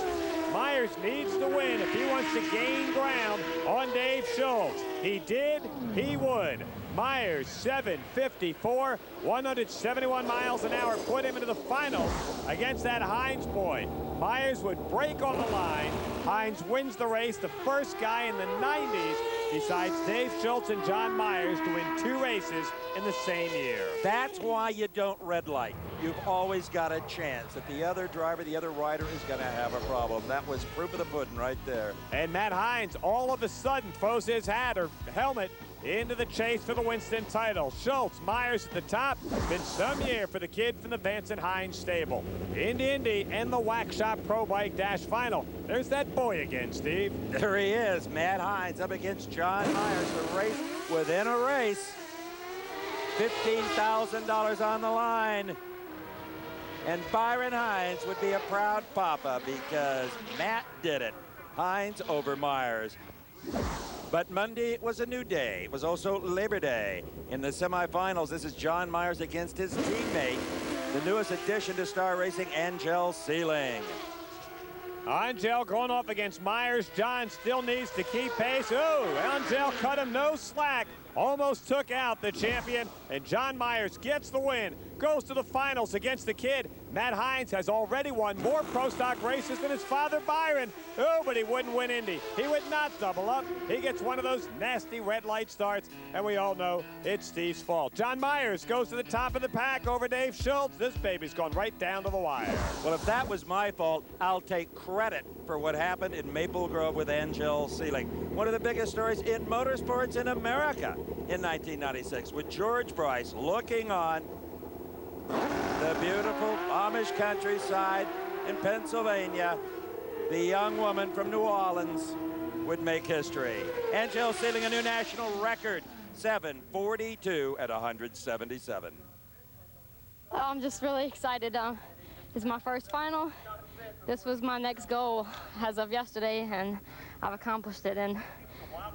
Myers needs to win if he wants to gain ground on Dave Schultz. He did, he would. Myers, 754, 171 miles an hour, put him into the finals against that Hines boy. Myers would break on the line. Hines wins the race, the first guy in the 90s besides Dave Schultz and John Myers to win 2 races in the same year. That's why you don't red light. You've always got a chance that the other driver, the other rider is going to have a problem. That was proof of the pudding right there. And Matt Hines all of a sudden throws his hat or helmet into the chase for the Winston title. Schultz, Myers at the top. Been some year for the kid from the Vance and Hines stable. Indy and the Wax Shop Pro Bike Dash final. There's that boy again, Steve. There he is, Matt Hines up against John Myers. The race within a race. $15,000 on the line. And Byron Hines would be a proud papa because Matt did it. Hines over Myers. But Monday was a new day. It was also Labor Day. In the semifinals, this is John Myers against his teammate, the newest addition to Star Racing, Angel Seeling. Angel going off against Myers. John still needs to keep pace. Oh, Angel cut him no slack. Almost took out the champion, and John Myers gets the win. Goes to the finals against the kid. Matt Hines has already won more pro stock races than his father Byron. Oh, but he wouldn't win Indy. He would not double up. He gets one of those nasty red light starts, and we all know it's Steve's fault. John Myers goes to the top of the pack over Dave Schultz. This baby's gone right down to the wire. Well, if that was my fault, I'll take credit for what happened in Maple Grove with Angel Seeling. One of the biggest stories in motorsports in America in 1996, with George Bryce looking on the beautiful Amish countryside in Pennsylvania. The young woman from New Orleans would make history. Angel Seeling a new national record, 7:42 at 177. I'm just really excited. This is my first final. This was my next goal as of yesterday, and I've accomplished it. And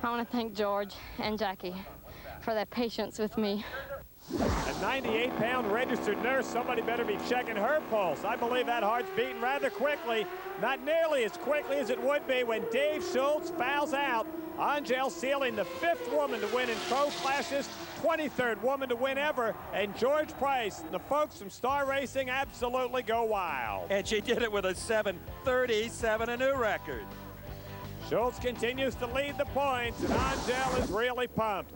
I want to thank George and Jackie for their patience with me. A 98-pound registered nurse, somebody better be checking her pulse. I believe that heart's beating rather quickly, not nearly as quickly as it would be when Dave Schultz fouls out. Angel Seeling, the 5th woman to win in pro classes, 23rd woman to win ever, and George Price, the folks from Star Racing absolutely go wild. And she did it with a 7:37, a new record. Schultz continues to lead the points, and Angel is really pumped.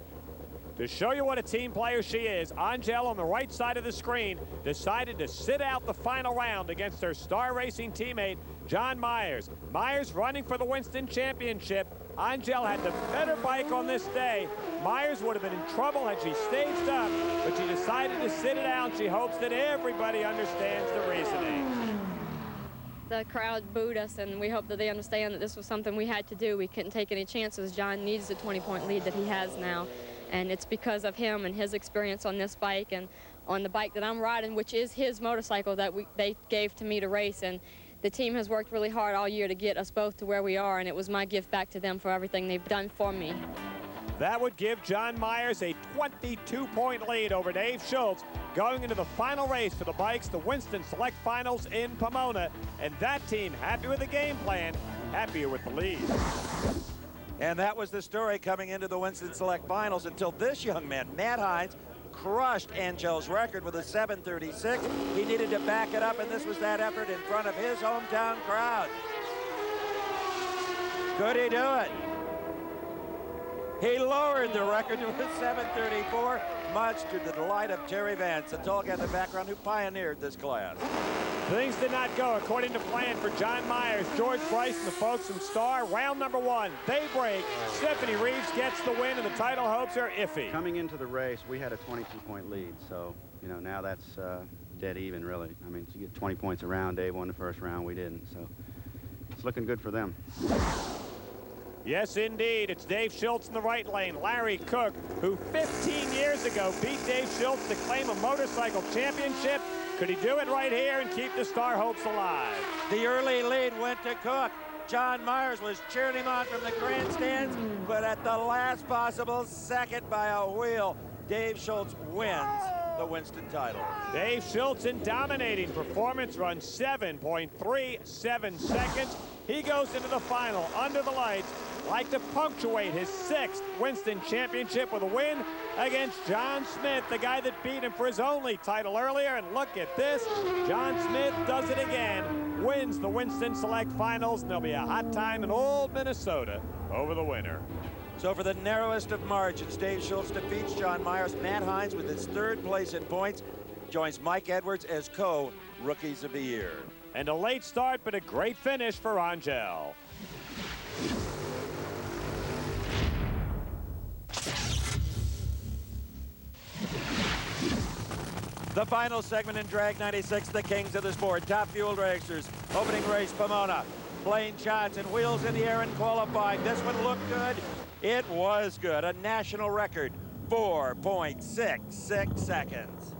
To show you what a team player she is, Angel on the right side of the screen decided to sit out the final round against her Star Racing teammate, John Myers. Myers running for the Winston Championship. Angel had the better bike on this day. Myers would have been in trouble had she staged up, but she decided to sit it out. She hopes that everybody understands the reasoning. The crowd booed us, and we hope that they understand that this was something we had to do. We couldn't take any chances. John needs the 20-point lead that he has now. And it's because of him and his experience on this bike and on the bike that I'm riding, which is his motorcycle that they gave to me to race. And the team has worked really hard all year to get us both to where we are, and it was my gift back to them for everything they've done for me. That would give John Myers a 22-point lead over Dave Schultz going into the final race for the bikes, the Winston Select Finals in Pomona. And that team happy with the game plan, happier with the lead. And that was the story coming into the Winston Select Finals until this young man, Matt Hines, crushed Etchells' record with a 7:36. He needed to back it up, and this was that effort in front of his hometown crowd. Could he do it? He lowered the record to a 7:34, much to the delight of Terry Vance, the tall guy in the background who pioneered this class. Things did not go according to plan for John Myers, George Bryce, and the folks from Star. Round number 1, they break. Stephanie Reeves gets the win, and the title hopes are iffy. Coming into the race, we had a 22-point lead, so, you know, now that's dead even, really. I mean, you get 20 points a round. Dave won the first round, we didn't, so it's looking good for them. Yes, indeed. It's Dave Schultz in the right lane. Larry Cook, who 15 years ago beat Dave Schultz to claim a motorcycle championship. Could he do it right here and keep the Star hopes alive? The early lead went to Cook. John Myers was cheering him on from the grandstands, but at the last possible second by a wheel, Dave Schultz wins the Winston title. Dave Schultz in dominating performance runs 7.37 seconds. He goes into the final under the lights, like to punctuate his 6th Winston championship with a win against John Smith, the guy that beat him for his only title earlier. And look at this, John Smith does it again, wins the Winston Select Finals, and there'll be a hot time in old Minnesota over the winter. So for the narrowest of margins, Dave Schultz defeats John Myers. Matt Hines, with his 3rd place in points, joins Mike Edwards as co-Rookies of the Year. And a late start, but a great finish for Angel. The final segment in Drag 96, the kings of the sport. Top Fuel Dragsters. Opening race, Pomona. Blaine Johnson, wheels in the air and qualifying. This one looked good. It was good. A national record, 4.66 seconds.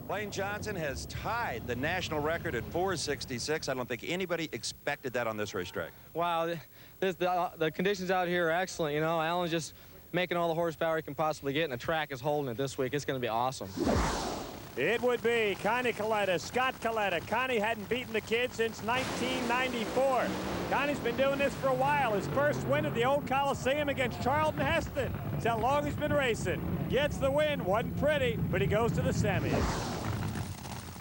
Blaine Johnson has tied the national record at 4.66. I don't think anybody expected that on this racetrack. Wow, the conditions out here are excellent. You know, Alan's just making all the horsepower he can possibly get, and the track is holding it this week. It's going to be awesome. It would be Connie Kalitta, Scott Kalitta. Connie hadn't beaten the kid since 1994. Connie's been doing this for a while. His first win at the old Coliseum against Charlton Heston. That's how long he's been racing. Gets the win, wasn't pretty, but he goes to the semis.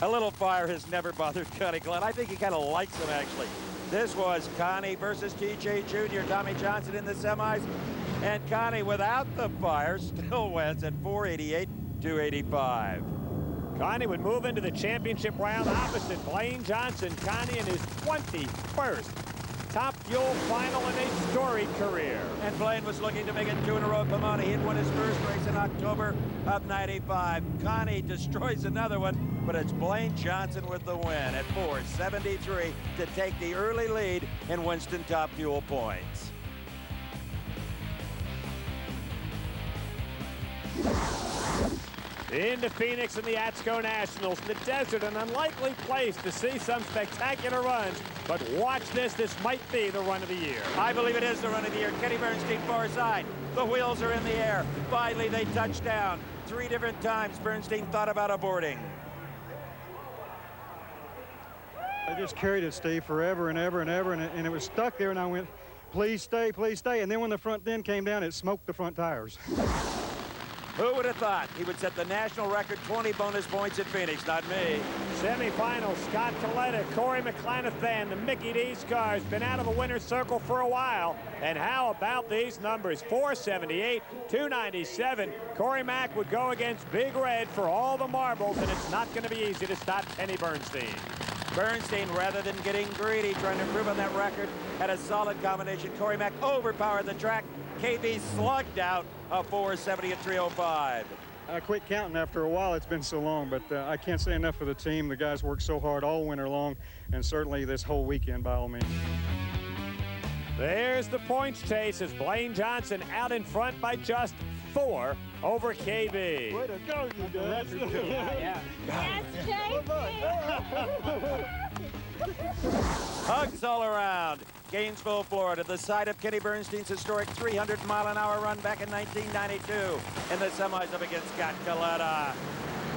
A little fire has never bothered Connie Kalitta. I think he kind of likes him, actually. This was Connie versus TJ Jr., Tommy Johnson in the semis. And Connie, without the fire, still wins at 488-285. Connie would move into the championship round opposite Blaine Johnson. Connie in his 21st Top Fuel final in a storied career. And Blaine was looking to make it 2 in a row at Pomona. He had won his first race in October of '95. Connie destroys another one, but it's Blaine Johnson with the win at 4.73 to take the early lead in Winston Top Fuel points. Into Phoenix in the ATSCO Nationals. In the desert, an unlikely place to see some spectacular runs. But watch this. This might be the run of the year. I believe it is the run of the year. Kenny Bernstein, far side. The wheels are in the air. Finally, they touch down. 3 different times Bernstein thought about aborting. I just carried it, Steve, forever and ever and ever, and it was stuck there, and I went, please stay, please stay. And then when the front end came down, it smoked the front tires. Who would have thought he would set the national record 20 bonus points at Phoenix? Not me. Semifinal, Scott Kalitta, Cory McClenathan, the Mickey D's cars, been out of the winner's circle for a while. And how about these numbers? 478, 297. Cory Mack would go against Big Red for all the marbles, and it's not going to be easy to stop Kenny Bernstein. Bernstein, rather than getting greedy, trying to improve on that record, had a solid combination. Cory Mack overpowered the track. KB slugged out a 470 at 305. I quit counting after a while. It's been so long, but I can't say enough for the team. The guys worked so hard all winter long, and certainly this whole weekend by all means. There's the points chase as Blaine Johnson out in front by just 4 over KB. Way to go, you guys. Yes, KB. Hugs all around. Gainesville, Florida, the site of Kenny Bernstein's historic 300-mile-an-hour run back in 1992 in the semis up against Scott Kalitta.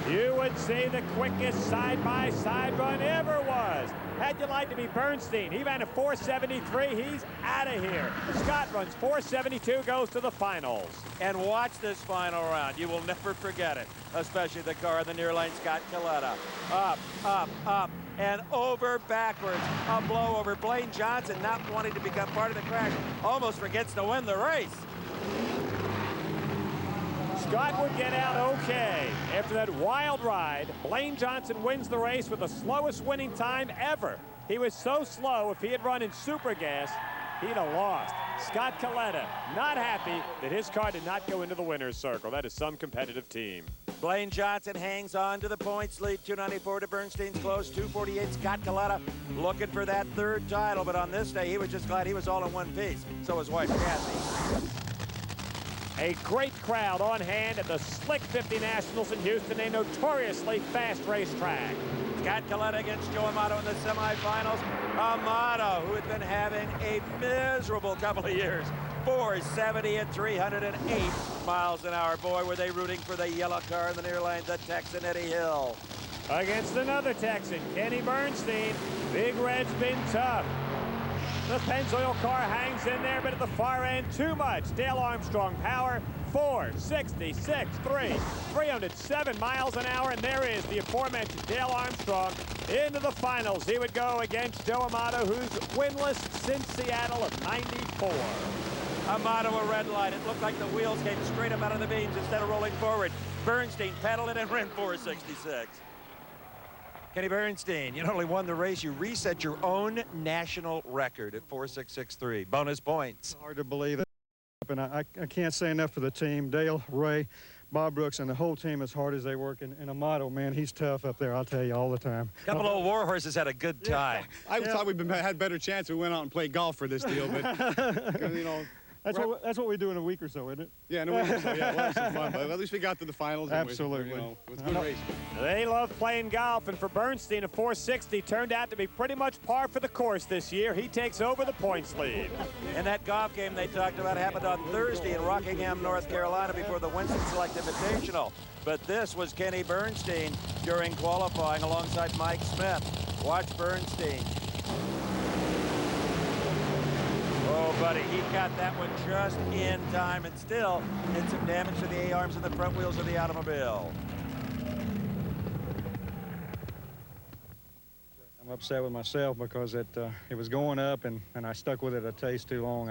You would say the quickest side-by-side run ever was. How'd you like to be Bernstein? He ran a 473. He's out of here. Scott runs 472, goes to the finals. And watch this final round. You will never forget it, especially the car in the near lane, Scott Kalitta. Up, up, up, and over backwards. A blow over. Blaine Johnson, not wanting to become part of the crash, almost forgets to win the race. Scott would get out okay. After that wild ride, Blaine Johnson wins the race with the slowest winning time ever. He was so slow, if he had run in super gas, he'd have lost. Scott Kalitta not happy that his car did not go into the winner's circle. That is some competitive team. Blaine Johnson hangs on to the points lead. 294 to Bernstein's close. 248 Scott Kalitta looking for that third title. But on this day, he was just glad he was all in one piece. So his wife, Kathy. A great crowd on hand at the Slick 50 Nationals in Houston, a notoriously fast racetrack. Scott Kalitta against Joe Amato in the semifinals. Amato, who had been having a miserable couple of years. 470 at 308 miles an hour. Boy, were they rooting for the yellow car in the near lane, the Texan Eddie Hill. Against another Texan, Kenny Bernstein. Big Red's been tough. The Pennzoil car hangs in there, but at the far end, too much. Dale Armstrong power, 466, 307 miles an hour, and there is the aforementioned Dale Armstrong into the finals. He would go against Joe Amato, who's winless since Seattle of '94. Amato a red light. It looked like the wheels came straight up out of the beams instead of rolling forward. Bernstein pedaled it and ran 466. Kenny Bernstein, you not only won the race, you reset your own national record at 4.663. Bonus points. It's hard to believe it. And I can't say enough for the team. Dale, Ray, Bob Brooks, and the whole team as hard as they work. And Amato, man, he's tough up there, I'll tell you, all the time. Couple of war horses had a good time. I thought we had better chance if we went out and played golf for this deal, but, you know. That's what we do in a week or so, isn't it? Yeah, in a week or so, yeah. We'll have some fun, but at least we got to the finals. Absolutely. And it was a good race. They love playing golf, and for Bernstein, a 460 turned out to be pretty much par for the course this year. He takes over the points lead. And that golf game they talked about happened on Thursday in Rockingham, North Carolina before the Winston Select Invitational. But this was Kenny Bernstein during qualifying alongside Mike Smith. Watch Bernstein. Oh, buddy, he got that one just in time and still did some damage to the A-arms and the front wheels of the automobile. I'm upset with myself because it was going up and I stuck with it a taste too long.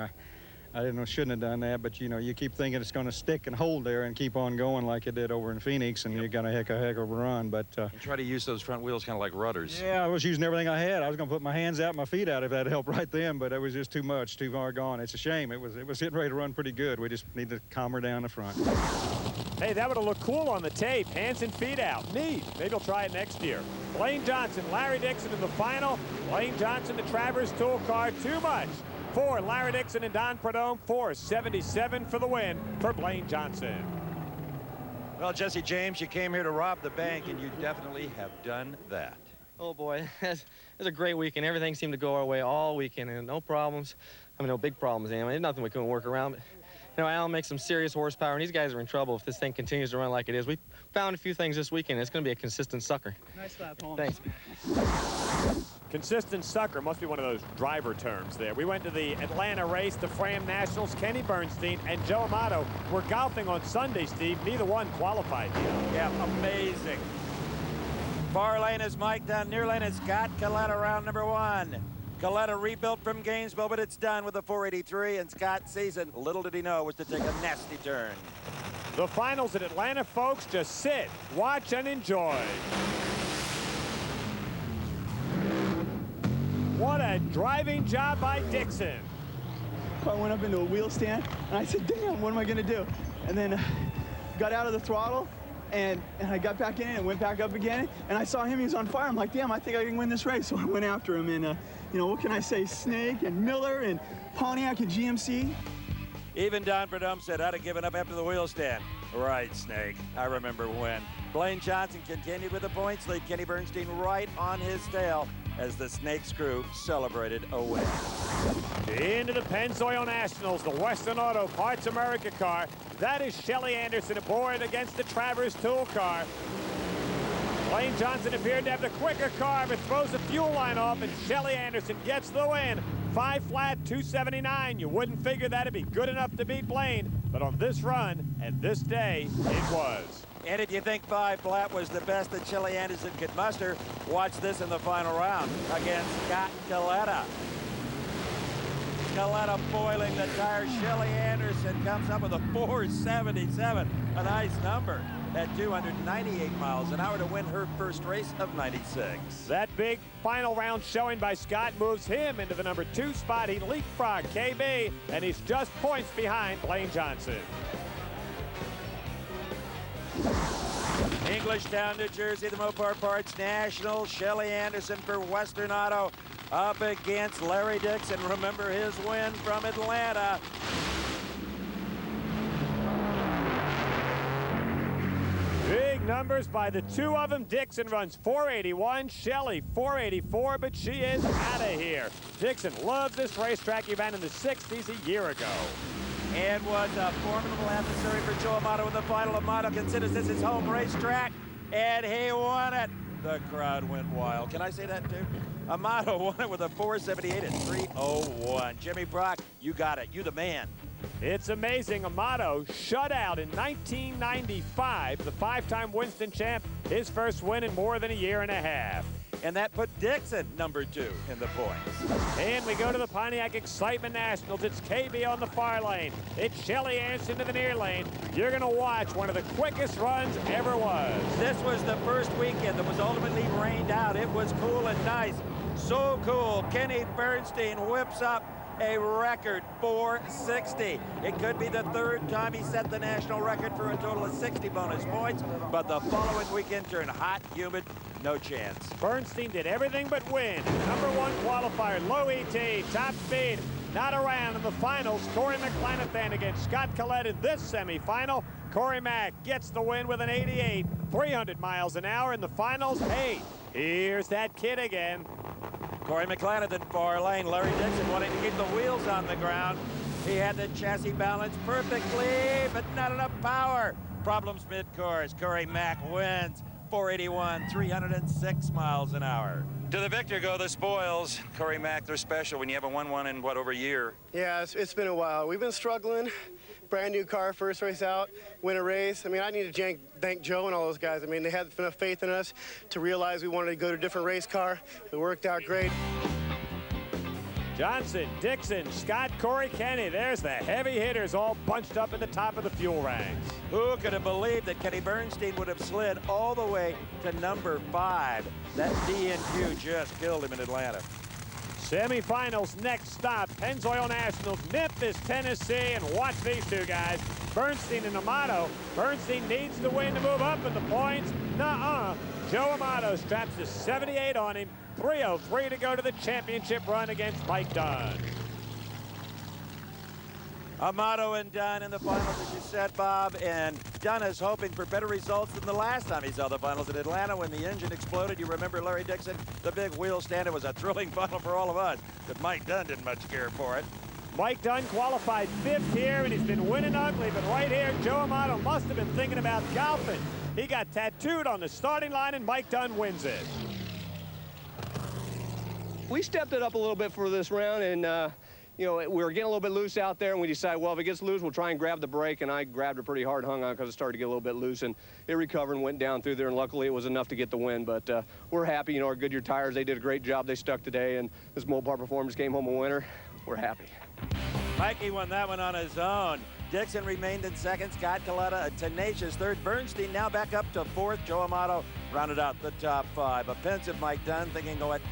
I shouldn't have done that, but you know, you keep thinking it's going to stick and hold there and keep on going like it did over in Phoenix, and you got a heck of a run. But and try to use those front wheels kind of like rudders. Yeah, I was using everything I had. I was going to put my hands out, my feet out if that helped right then, but it was just too much, too far gone. It's a shame. It was getting ready to run pretty good. We just need to calm her down the front. Hey, that would have looked cool on the tape. Hands and feet out. Neat. Maybe he'll try it next year. Blaine Johnson, Larry Dixon in the final. Blaine Johnson, the Travers Tool car, too much. For Larry Dixon and Don Prudhomme, 477 for the win for Blaine Johnson. Well, Jesse James, you came here to rob the bank, and you definitely have done that. Oh, boy, it was a great weekend. Everything seemed to go our way all weekend, and no problems. I mean, no big problems, anyway. There's nothing we couldn't work around. But, you know, Alan makes some serious horsepower, and these guys are in trouble if this thing continues to run like it is. We found a few things this weekend. It's going to be a consistent sucker. Nice lap, Holmes. Thanks. Consistent sucker must be one of those driver terms there. We went to the Atlanta race, the Fram Nationals. Kenny Bernstein and Joe Amato were golfing on Sunday, Steve. Neither one qualified. Yeah, amazing. Far lane is Mike down. Near lane is Scott Kalitta, round number one. Kalitta rebuilt from Gainesville, but it's done with a 483, and Scott's season, little did he know, was to take a nasty turn. The finals at Atlanta, folks. Just sit, watch, and enjoy. What a driving job by Dixon. I went up into a wheel stand, and I said, damn, what am I going to do? And then got out of the throttle, and I got back in and went back up again, and I saw him, he was on fire. I'm like, damn, I think I can win this race. So I went after him, and, you know, what can I say? Snake and Miller and Pontiac and GMC. Even Don Prudhomme said, I'd have given up after the wheel stand. Right, Snake. I remember when. Blaine Johnson continued with the points lead. Kenny Bernstein right on his tail as the Snakes crew celebrated a win. Into the Pennzoil Nationals, the Western Auto Parts America car. That is Shelly Anderson aboard against the Travers Tool car. Blaine Johnson appeared to have the quicker car, but throws the fuel line off, and Shelly Anderson gets the win. 5 flat, 279. You wouldn't figure that'd be good enough to beat Blaine, but on this run and this day, it was. And if you think 5 flat was the best that Shelly Anderson could muster, watch this in the final round against Scott Kalitta. Kalitta foiling the tire. Shelly Anderson comes up with a 477, a nice number at 298 miles an hour to win her first race of 96. That big final round showing by Scott moves him into the number 2 spot. He leapfrogged KB, and he's just points behind Blaine Johnson. Englishtown, New Jersey, the Mopar Parts National. Shelly Anderson for Western Auto up against Larry Dixon. Remember his win from Atlanta. Big numbers by the 2 of them. Dixon runs 481, Shelly 484, but she is out of here. Dixon loves this racetrack. He ran in the 60s a year ago. And was a formidable adversary for Joe Amato in the final. Amato considers this his home racetrack, and he won it. The crowd went wild. Can I say that too? Amato won it with a 478 at 301. Jimmy Brock, you got it. You the man. It's amazing. Amato shut out in 1995, the 5-time Winston champ, his first win in more than a year and a half. And that put Dixon number 2 in the points. And we go to the Pontiac Excitement Nationals. It's KB on the far lane. It's Shelly Anderson to the near lane. You're going to watch one of the quickest runs ever was. This was the first weekend that was ultimately rained out. It was cool and nice. So cool. Kenny Bernstein whips up a record 460. It could be the 3rd time he set the national record for a total of 60 bonus points, but the following weekend turned hot, humid, no chance. Bernstein did everything but win. Number 1 qualifier, low ET, top speed, not around in the finals. Cory McClenathan against Scott Kalitta in this semifinal. Cory Mack gets the win with an 88, 300 miles an hour in the finals. Hey, here's that kid again. Cory McClenathan, far lane. Larry Dixon wanting to keep the wheels on the ground. He had the chassis balanced perfectly, but not enough power. Problems mid-course. Cory Mack wins. 481, 306 miles an hour. To the victor go the spoils. Cory Mack, they're special when you haven't won one in, what, over a year? Yeah, it's been a while. We've been struggling. Brand new car, first race out, win a race. I mean, I need to thank Joe and all those guys. I mean, they had enough faith in us to realize we wanted to go to a different race car. It worked out great. Johnson, Dixon, Scott, Cory, Kenny. There's the heavy hitters all bunched up at the top of the fuel ranks. Who could have believed that Kenny Bernstein would have slid all the way to number 5? That DNQ just killed him in Atlanta. Semifinals next stop, Pennzoil Nationals, Memphis, Tennessee, and watch these 2 guys, Bernstein and Amato. Bernstein needs to win to move up in the points. Nuh-uh. Joe Amato straps the 78 on him. 3:03 to go to the championship run against Mike Dunn. Amato and Dunn in the finals, as you said, Bob, and Dunn is hoping for better results than the last time he saw the finals in Atlanta when the engine exploded. You remember Larry Dixon? The big wheel stand. It was a thrilling final for all of us, but Mike Dunn didn't much care for it. Mike Dunn qualified 5th here, and he's been winning ugly, but right here, Joe Amato must have been thinking about golfing. He got tattooed on the starting line, and Mike Dunn wins it. We stepped it up a little bit for this round, and you know, we were getting a little bit loose out there, and we decided, well, if it gets loose, we'll try and grab the brake, and I grabbed it pretty hard, hung on because it started to get a little bit loose, and it recovered and went down through there, and luckily it was enough to get the win. But we're happy. You know, our Goodyear tires, they did a great job. They stuck today, and this Mopar Performance came home a winner. We're happy. Mikey won that one on his own. Dixon remained in second. Scott Kalitta, a tenacious third. Bernstein now back up to 4th. Joe Amato rounded out the top 5. A pensive Mike Dunn thinking, oh, it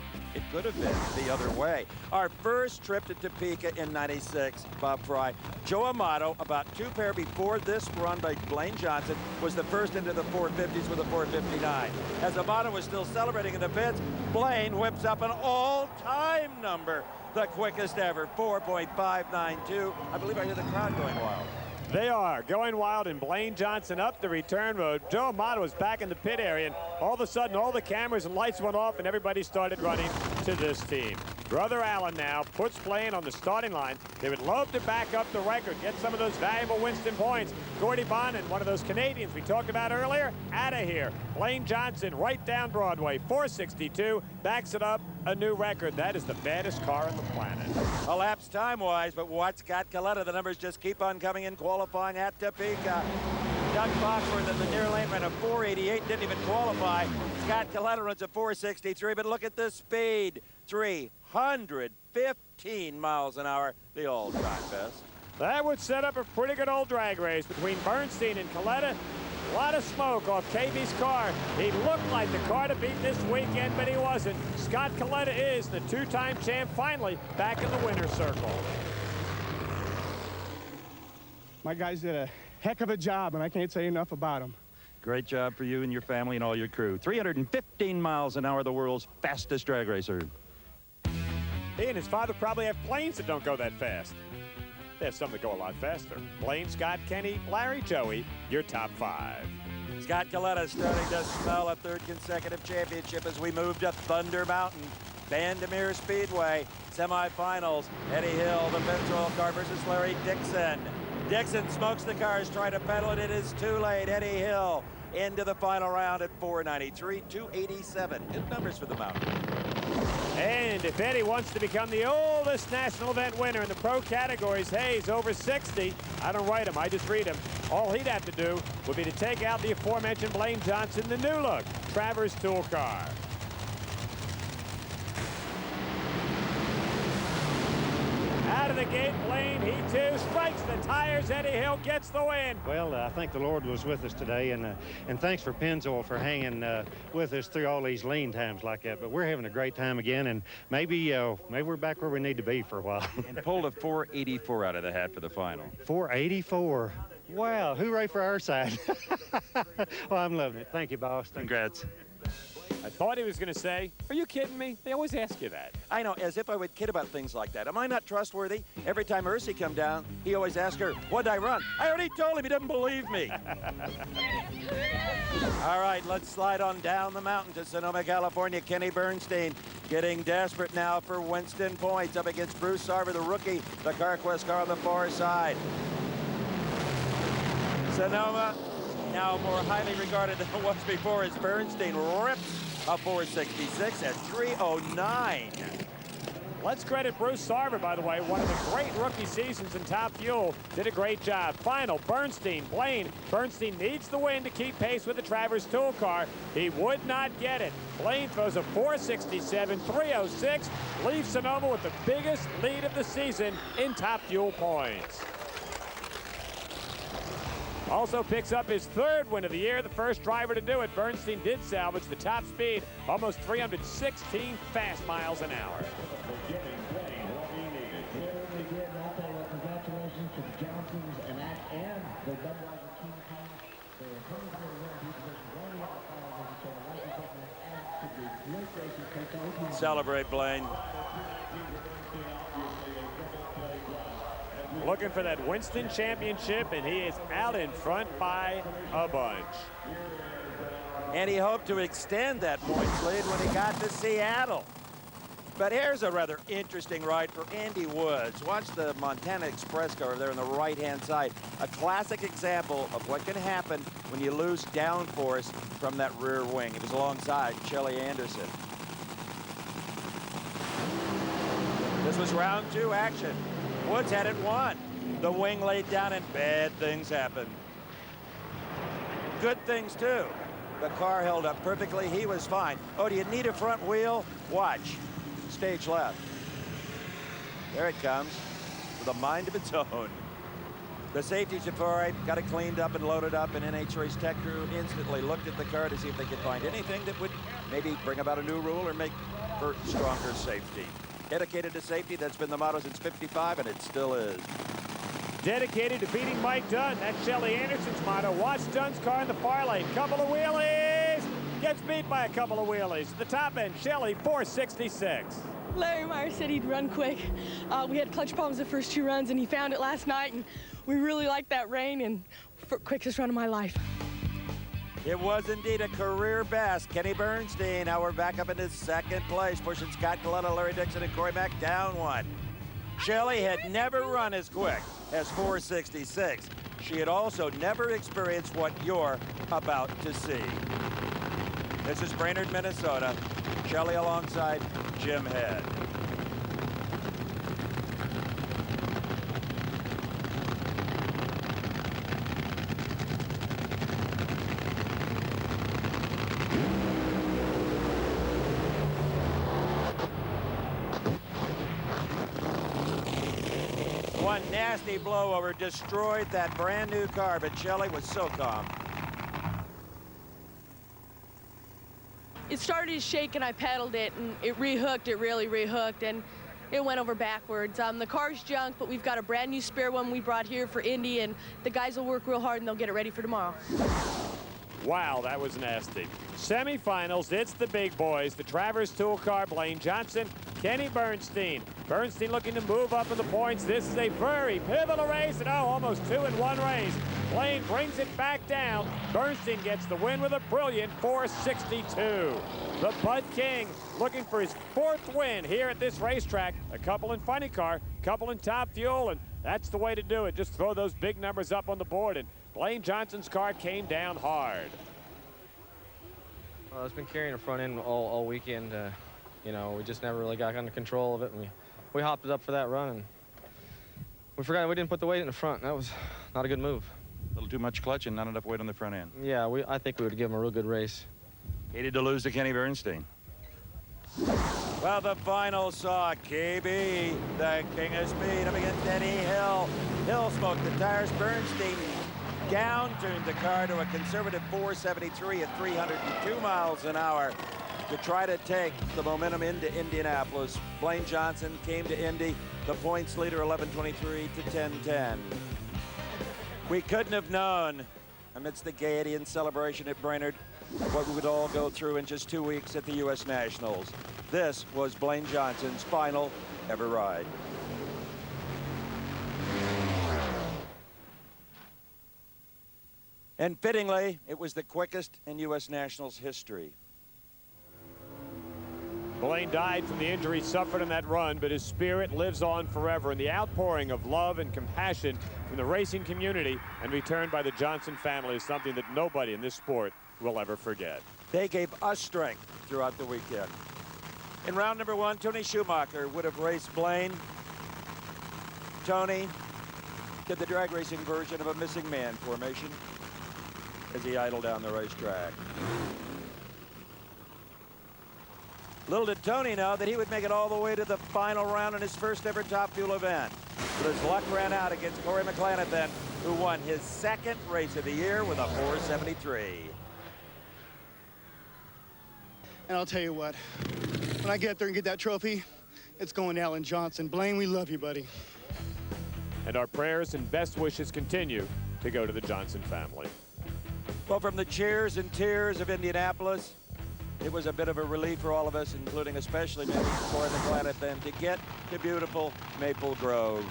could have been the other way. Our first trip to Topeka in 96, Bob Fry. Joe Amato, about 2 pair before this run by Blaine Johnson, was the first into the 450s with a 459. As Amato was still celebrating in the pits, Blaine whips up an all-time number. The quickest ever, 4.592. I believe I hear the crowd going wild. They are going wild, and Blaine Johnson up the return road. Joe Amato is back in the pit area, and all of a sudden all the cameras and lights went off and everybody started running to this team. Brother Allen now puts Blaine on the starting line. They would love to back up the record, get some of those valuable Winston points. Gordy Bonin, one of those Canadians we talked about earlier, out of here. Blaine Johnson right down Broadway, 462, backs it up, a new record. That is the baddest car on the planet. Elapsed time-wise, but watch Scott Kalitta. The numbers just keep on coming in, qualifying at Topeka. Doug Foxworth in the near lane ran a 488, didn't even qualify. Scott Kalitta runs a 463, but look at the speed. 315 miles an hour, the all-time best. That would set up a pretty good old drag race between Bernstein and Kalitta. A lot of smoke off KB's car. He looked like the car to beat this weekend, but he wasn't. Scott Kalitta is the two-time champ, finally back in the winner's circle. My guys did a heck of a job, and I can't say enough about them. Great job for you and your family and all your crew. 315 miles an hour, the world's fastest drag racer. He and his father probably have planes that don't go that fast. They have some that go a lot faster. Blaine, Scott, Kenny, Larry, Joey, your top 5. Scott Kalitta starting to smell a third consecutive championship as we move to Thunder Mountain. Vandermeer Speedway, semifinals. Eddie Hill, the Ventrol car versus Larry Dixon. Dixon smokes the cars, trying to pedal it. It is too late. Eddie Hill into the final round at 493, 287. Good numbers for the mountain. And if Eddie wants to become the oldest national event winner in the pro categories, hey, he's over 60. I don't write him, I just read him. All he'd have to do would be to take out the aforementioned Blaine Johnson, the new look Travers tool car. Out of the gate, Blaine, he too strikes the tires. Eddie Hill gets the win. Well, I think the Lord was with us today, and thanks for Pennzoil for hanging with us through all these lean times like that. But we're having a great time again, and maybe we're back where we need to be for a while. And pulled a 484 out of the hat for the final. 484. Wow, hooray for our side. Well, I'm loving it. Thank you, boss. Congrats. I thought he was going to say, are you kidding me? They always ask you that. I know, as if I would kid about things like that. Am I not trustworthy? Every time Ursi come down, he always asks her, what'd I run? I already told him, he doesn't believe me. All right, let's slide on down the mountain to Sonoma, California. Kenny Bernstein getting desperate now for Winston points up against Bruce Sarver, the rookie, the CarQuest car on the far side. Sonoma, now more highly regarded than it was before, as Bernstein rips a 466 at 309. Let's credit Bruce Sarver, by the way, one of the great rookie seasons in Top Fuel. Did a great job. Final, Bernstein, Blaine. Bernstein needs the win to keep pace with the Travers tool car. He would not get it. Blaine throws a 467, 306, leaves Sonoma with the biggest lead of the season in Top Fuel points. Also picks up his third win of the year, the first driver to do it. Bernstein did salvage the top speed, almost 316 fast miles an hour. Celebrate, Blaine. Looking for that Winston championship, and he is out in front by a bunch. And he hoped to extend that points lead when he got to Seattle. But here's a rather interesting ride for Andy Woods. Watch the Montana Express car over there on the right-hand side. A classic example of what can happen when you lose downforce from that rear wing. It was alongside Shelly Anderson. This was round 2 action. Woods had it won. The wing laid down and bad things happened. Good things too. The car held up perfectly. He was fine. Oh, do you need a front wheel? Watch. Stage left. There it comes with a mind of its own. The safety safari got it cleaned up and loaded up, and NHRA's tech crew instantly looked at the car to see if they could find anything that would maybe bring about a new rule or make for stronger safety. Dedicated to safety, that's been the motto since '55, and it still is. Dedicated to beating Mike Dunn, that's Shelly Anderson's motto. Watch Dunn's car in the far lane. Couple of wheelies. Gets beat by a couple of wheelies. The top end, Shelly, 466. Larry Meyer said he'd run quick. We had clutch problems the first 2 runs, and he found it last night, and we really liked that rain, and quickest run of my life. It was indeed a career best. Kenny Bernstein, now we're back up into second place, pushing Scott Kalitta, Larry Dixon, and Cory Mack down one. Shelley had never run as quick as 466. She had also never experienced what you're about to see. This is Brainerd, Minnesota. Shelley alongside Jim Head. One nasty blowover destroyed that brand new car, but Shelley was so calm. It started to shake and I pedaled it and it rehooked, it really rehooked, and it went over backwards. The car's junk, but we've got a brand new spare one we brought here for Indy, and the guys will work real hard and they'll get it ready for tomorrow. Wow, that was nasty. Semifinals, it's the big boys. The Travers Tool car, Blaine Johnson, Kenny Bernstein. Bernstein looking to move up in the points. This is a very pivotal race, and almost 2-in-1 race. Blaine brings it back down. Bernstein gets the win with a brilliant 462. The Bud King looking for his 4th win here at this racetrack. A couple in funny car, couple in top fuel, and that's the way to do it. Just throw those big numbers up on the board, and Blaine Johnson's car came down hard. Well, it's been carrying the front end all weekend. You know, we just never really got under control of it. And we hopped it up for that run, and we forgot we didn't put the weight in the front. That was not a good move. A little too much clutch and not enough weight on the front end. Yeah, I think we would give him a real good race. Hated to lose to Kenny Bernstein. Well, the final saw KB, the king of speed, up against Eddie Hill. Hill smoked the tires. Bernstein down-tuned the car to a conservative 473 at 302 miles an hour to try to take the momentum into Indianapolis. Blaine Johnson came to Indy, the points leader, 11:23 to 10:10. We couldn't have known, amidst the gaiety and celebration at Brainerd, what we would all go through in just 2 weeks at the U.S. Nationals. This was Blaine Johnson's final ever ride. And fittingly, it was the quickest in U.S. Nationals history. Blaine died from the injuries suffered in that run, but his spirit lives on forever, and the outpouring of love and compassion from the racing community and returned by the Johnson family is something that nobody in this sport will ever forget. They gave us strength throughout the weekend. In round number 1, Tony Schumacher would have raced Blaine. Tony did the drag racing version of a missing man formation as he idled down the racetrack. Little did Tony know that he would make it all the way to the final round in his first ever top fuel event. But his luck ran out against Cory McClenathan, who won his 2nd race of the year with a 473. And I'll tell you what, when I get there and get that trophy, it's going to Alan Johnson. Blaine, we love you, buddy. And our prayers and best wishes continue to go to the Johnson family. Well, from the cheers and tears of Indianapolis, it was a bit of a relief for all of us, including especially maybe Cory McClenathan, to get to beautiful Maple Grove.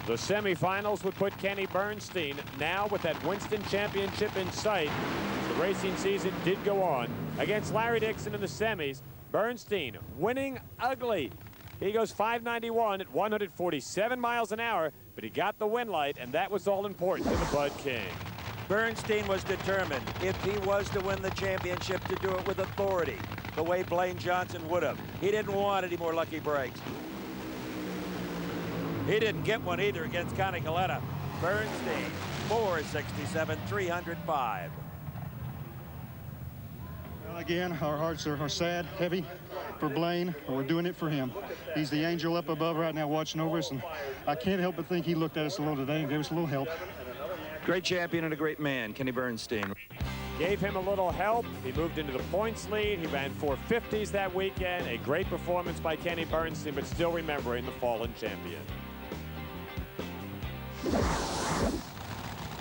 The semifinals would put Kenny Bernstein now with that Winston Championship in sight. The racing season did go on against Larry Dixon in the semis. Bernstein winning ugly. He goes 591 at 147 miles an hour, but he got the win light, and that was all important to the Bud King. Bernstein was determined, if he was to win the championship, to do it with authority, the way Blaine Johnson would have. He didn't want any more lucky breaks. He didn't get one either against Connie Kalitta. Bernstein, 467, 305. Well, again, our hearts are sad, heavy for Blaine, and we're doing it for him. He's the angel up above right now watching over us, and I can't help but think he looked at us a little today and gave us a little help. Great champion and a great man, Kenny Bernstein. Gave him a little help. He moved into the points lead. He ran 450s that weekend. A great performance by Kenny Bernstein, but still remembering the fallen champion.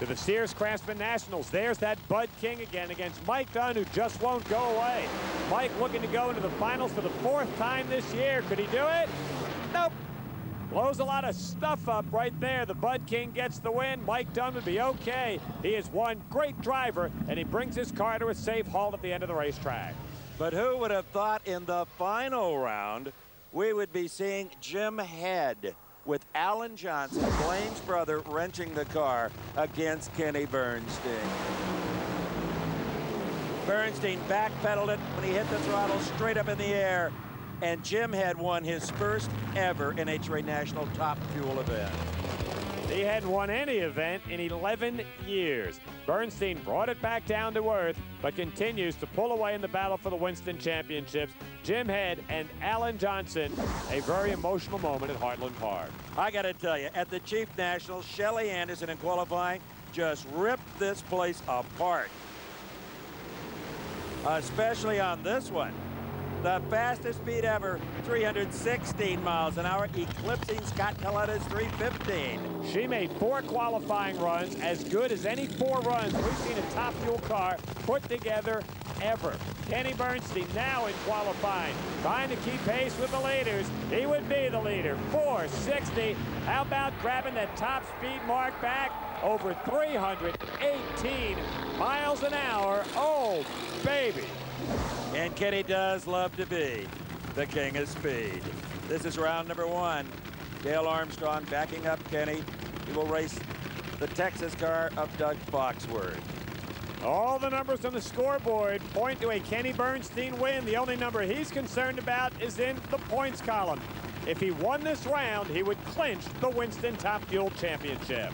To the Sears Craftsman Nationals. There's that Bud King again against Mike Dunn, who just won't go away. Mike looking to go into the finals for the 4th time this year. Could he do it? Nope. Blows a lot of stuff up right there. The Bud King gets the win. Mike Dunn would be okay. He is one great driver, and he brings his car to a safe halt at the end of the racetrack. But who would have thought in the final round we would be seeing Jim Head with Alan Johnson, Blaine's brother, wrenching the car against Kenny Bernstein. Bernstein backpedaled it when he hit the throttle straight up in the air, and Jim Head won his first ever NHRA National Top Fuel event. He hadn't won any event in 11 years. Bernstein brought it back down to earth, but continues to pull away in the battle for the Winston Championships. Jim Head and Alan Johnson, a very emotional moment at Heartland Park. I got to tell you, at the Chief Nationals, Shelly Anderson in qualifying just ripped this place apart. Especially on this one. The fastest speed ever, 316 miles an hour, eclipsing Scott Kalitta's 315. She made 4 qualifying runs, as good as any 4 runs we've seen a Top Fuel car put together ever. Kenny Bernstein now in qualifying, trying to keep pace with the leaders. He would be the leader, 460. How about grabbing that top speed mark back? Over 318 miles an hour. Oh, baby. And Kenny does love to be the king of speed. This is round number 1. Dale Armstrong backing up Kenny. He will race the Texas car of Doug Foxworth. All the numbers on the scoreboard point to a Kenny Bernstein win. The only number he's concerned about is in the points column. If he won this round, he would clinch the Winston Top Fuel Championship.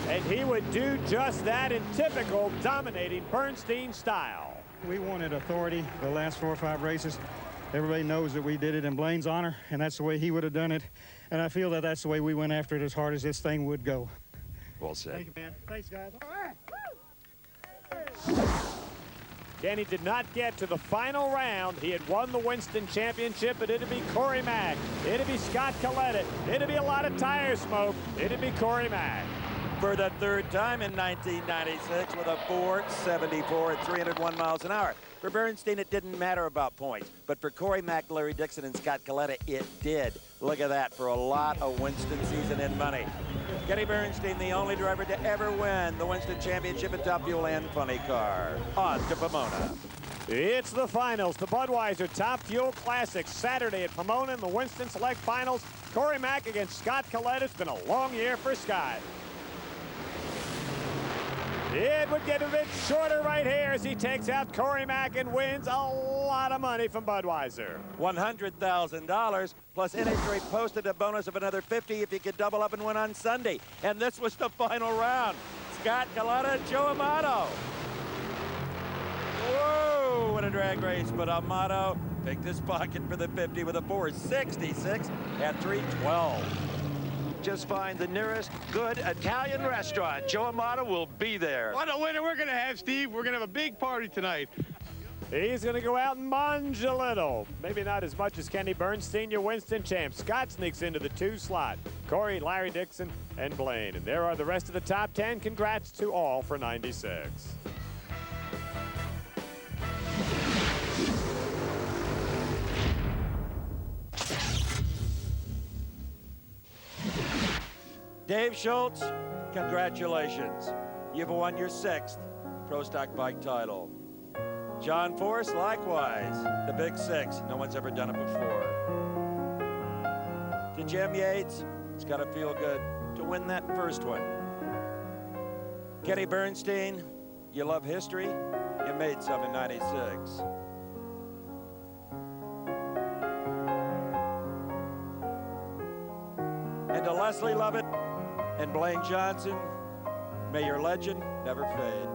And he would do just that in typical dominating Bernstein style. We wanted authority the last 4 or 5 races. Everybody knows that we did it in Blaine's honor, and that's the way he would have done it. And I feel that that's the way we went after it as hard as this thing would go. Well said. Thank you, man. Thanks, guys. Kenny did not get to the final round. He had won the Winston Championship, but it'd be Cory Mack. It'd be Scott Kalitta. It'd be a lot of tire smoke. It'd be Cory Mack. For the 3rd time in 1996 with a 474 at 301 miles an hour. For Bernstein, it didn't matter about points, but for Cory Mack, Larry Dixon, and Scott Kalitta, it did. Look at that, for a lot of Winston season-end money. Kenny Bernstein, the only driver to ever win the Winston Championship in Top Fuel and Funny Car. On to Pomona. It's the finals, the Budweiser Top Fuel Classic, Saturday at Pomona in the Winston Select Finals. Cory Mack against Scott Kalitta. It's been a long year for Scott. It would get a bit shorter right here as he takes out Cory Mack and wins a lot of money from Budweiser. $100,000 plus NHRA posted a bonus of another $50 if you could double up and win on Sunday. And this was the final round. Scott Kalitta, Joe Amato. Whoa, what a drag race, but Amato picked his pocket for the 50 with a 466 at 312. Just find the nearest good Italian restaurant. Joe Amato will be there. What a winner we're going to have, Steve. We're going to have a big party tonight. He's going to go out and mange a little. Maybe not as much as Kenny Bernstein, your Winston champ. Scott sneaks into the 2 slot. Cory, Larry Dixon, and Blaine. And there are the rest of the top 10. Congrats to all for 96. Dave Schultz, congratulations. You've won your 6th Pro Stock Bike title. John Force, likewise, the Big 6. No one's ever done it before. To Jim Yates, it's got to feel good to win that first one. Kenny Bernstein, you love history. You made some in 96. And to Leslie Lovett and Blaine Johnson, may your legend never fade.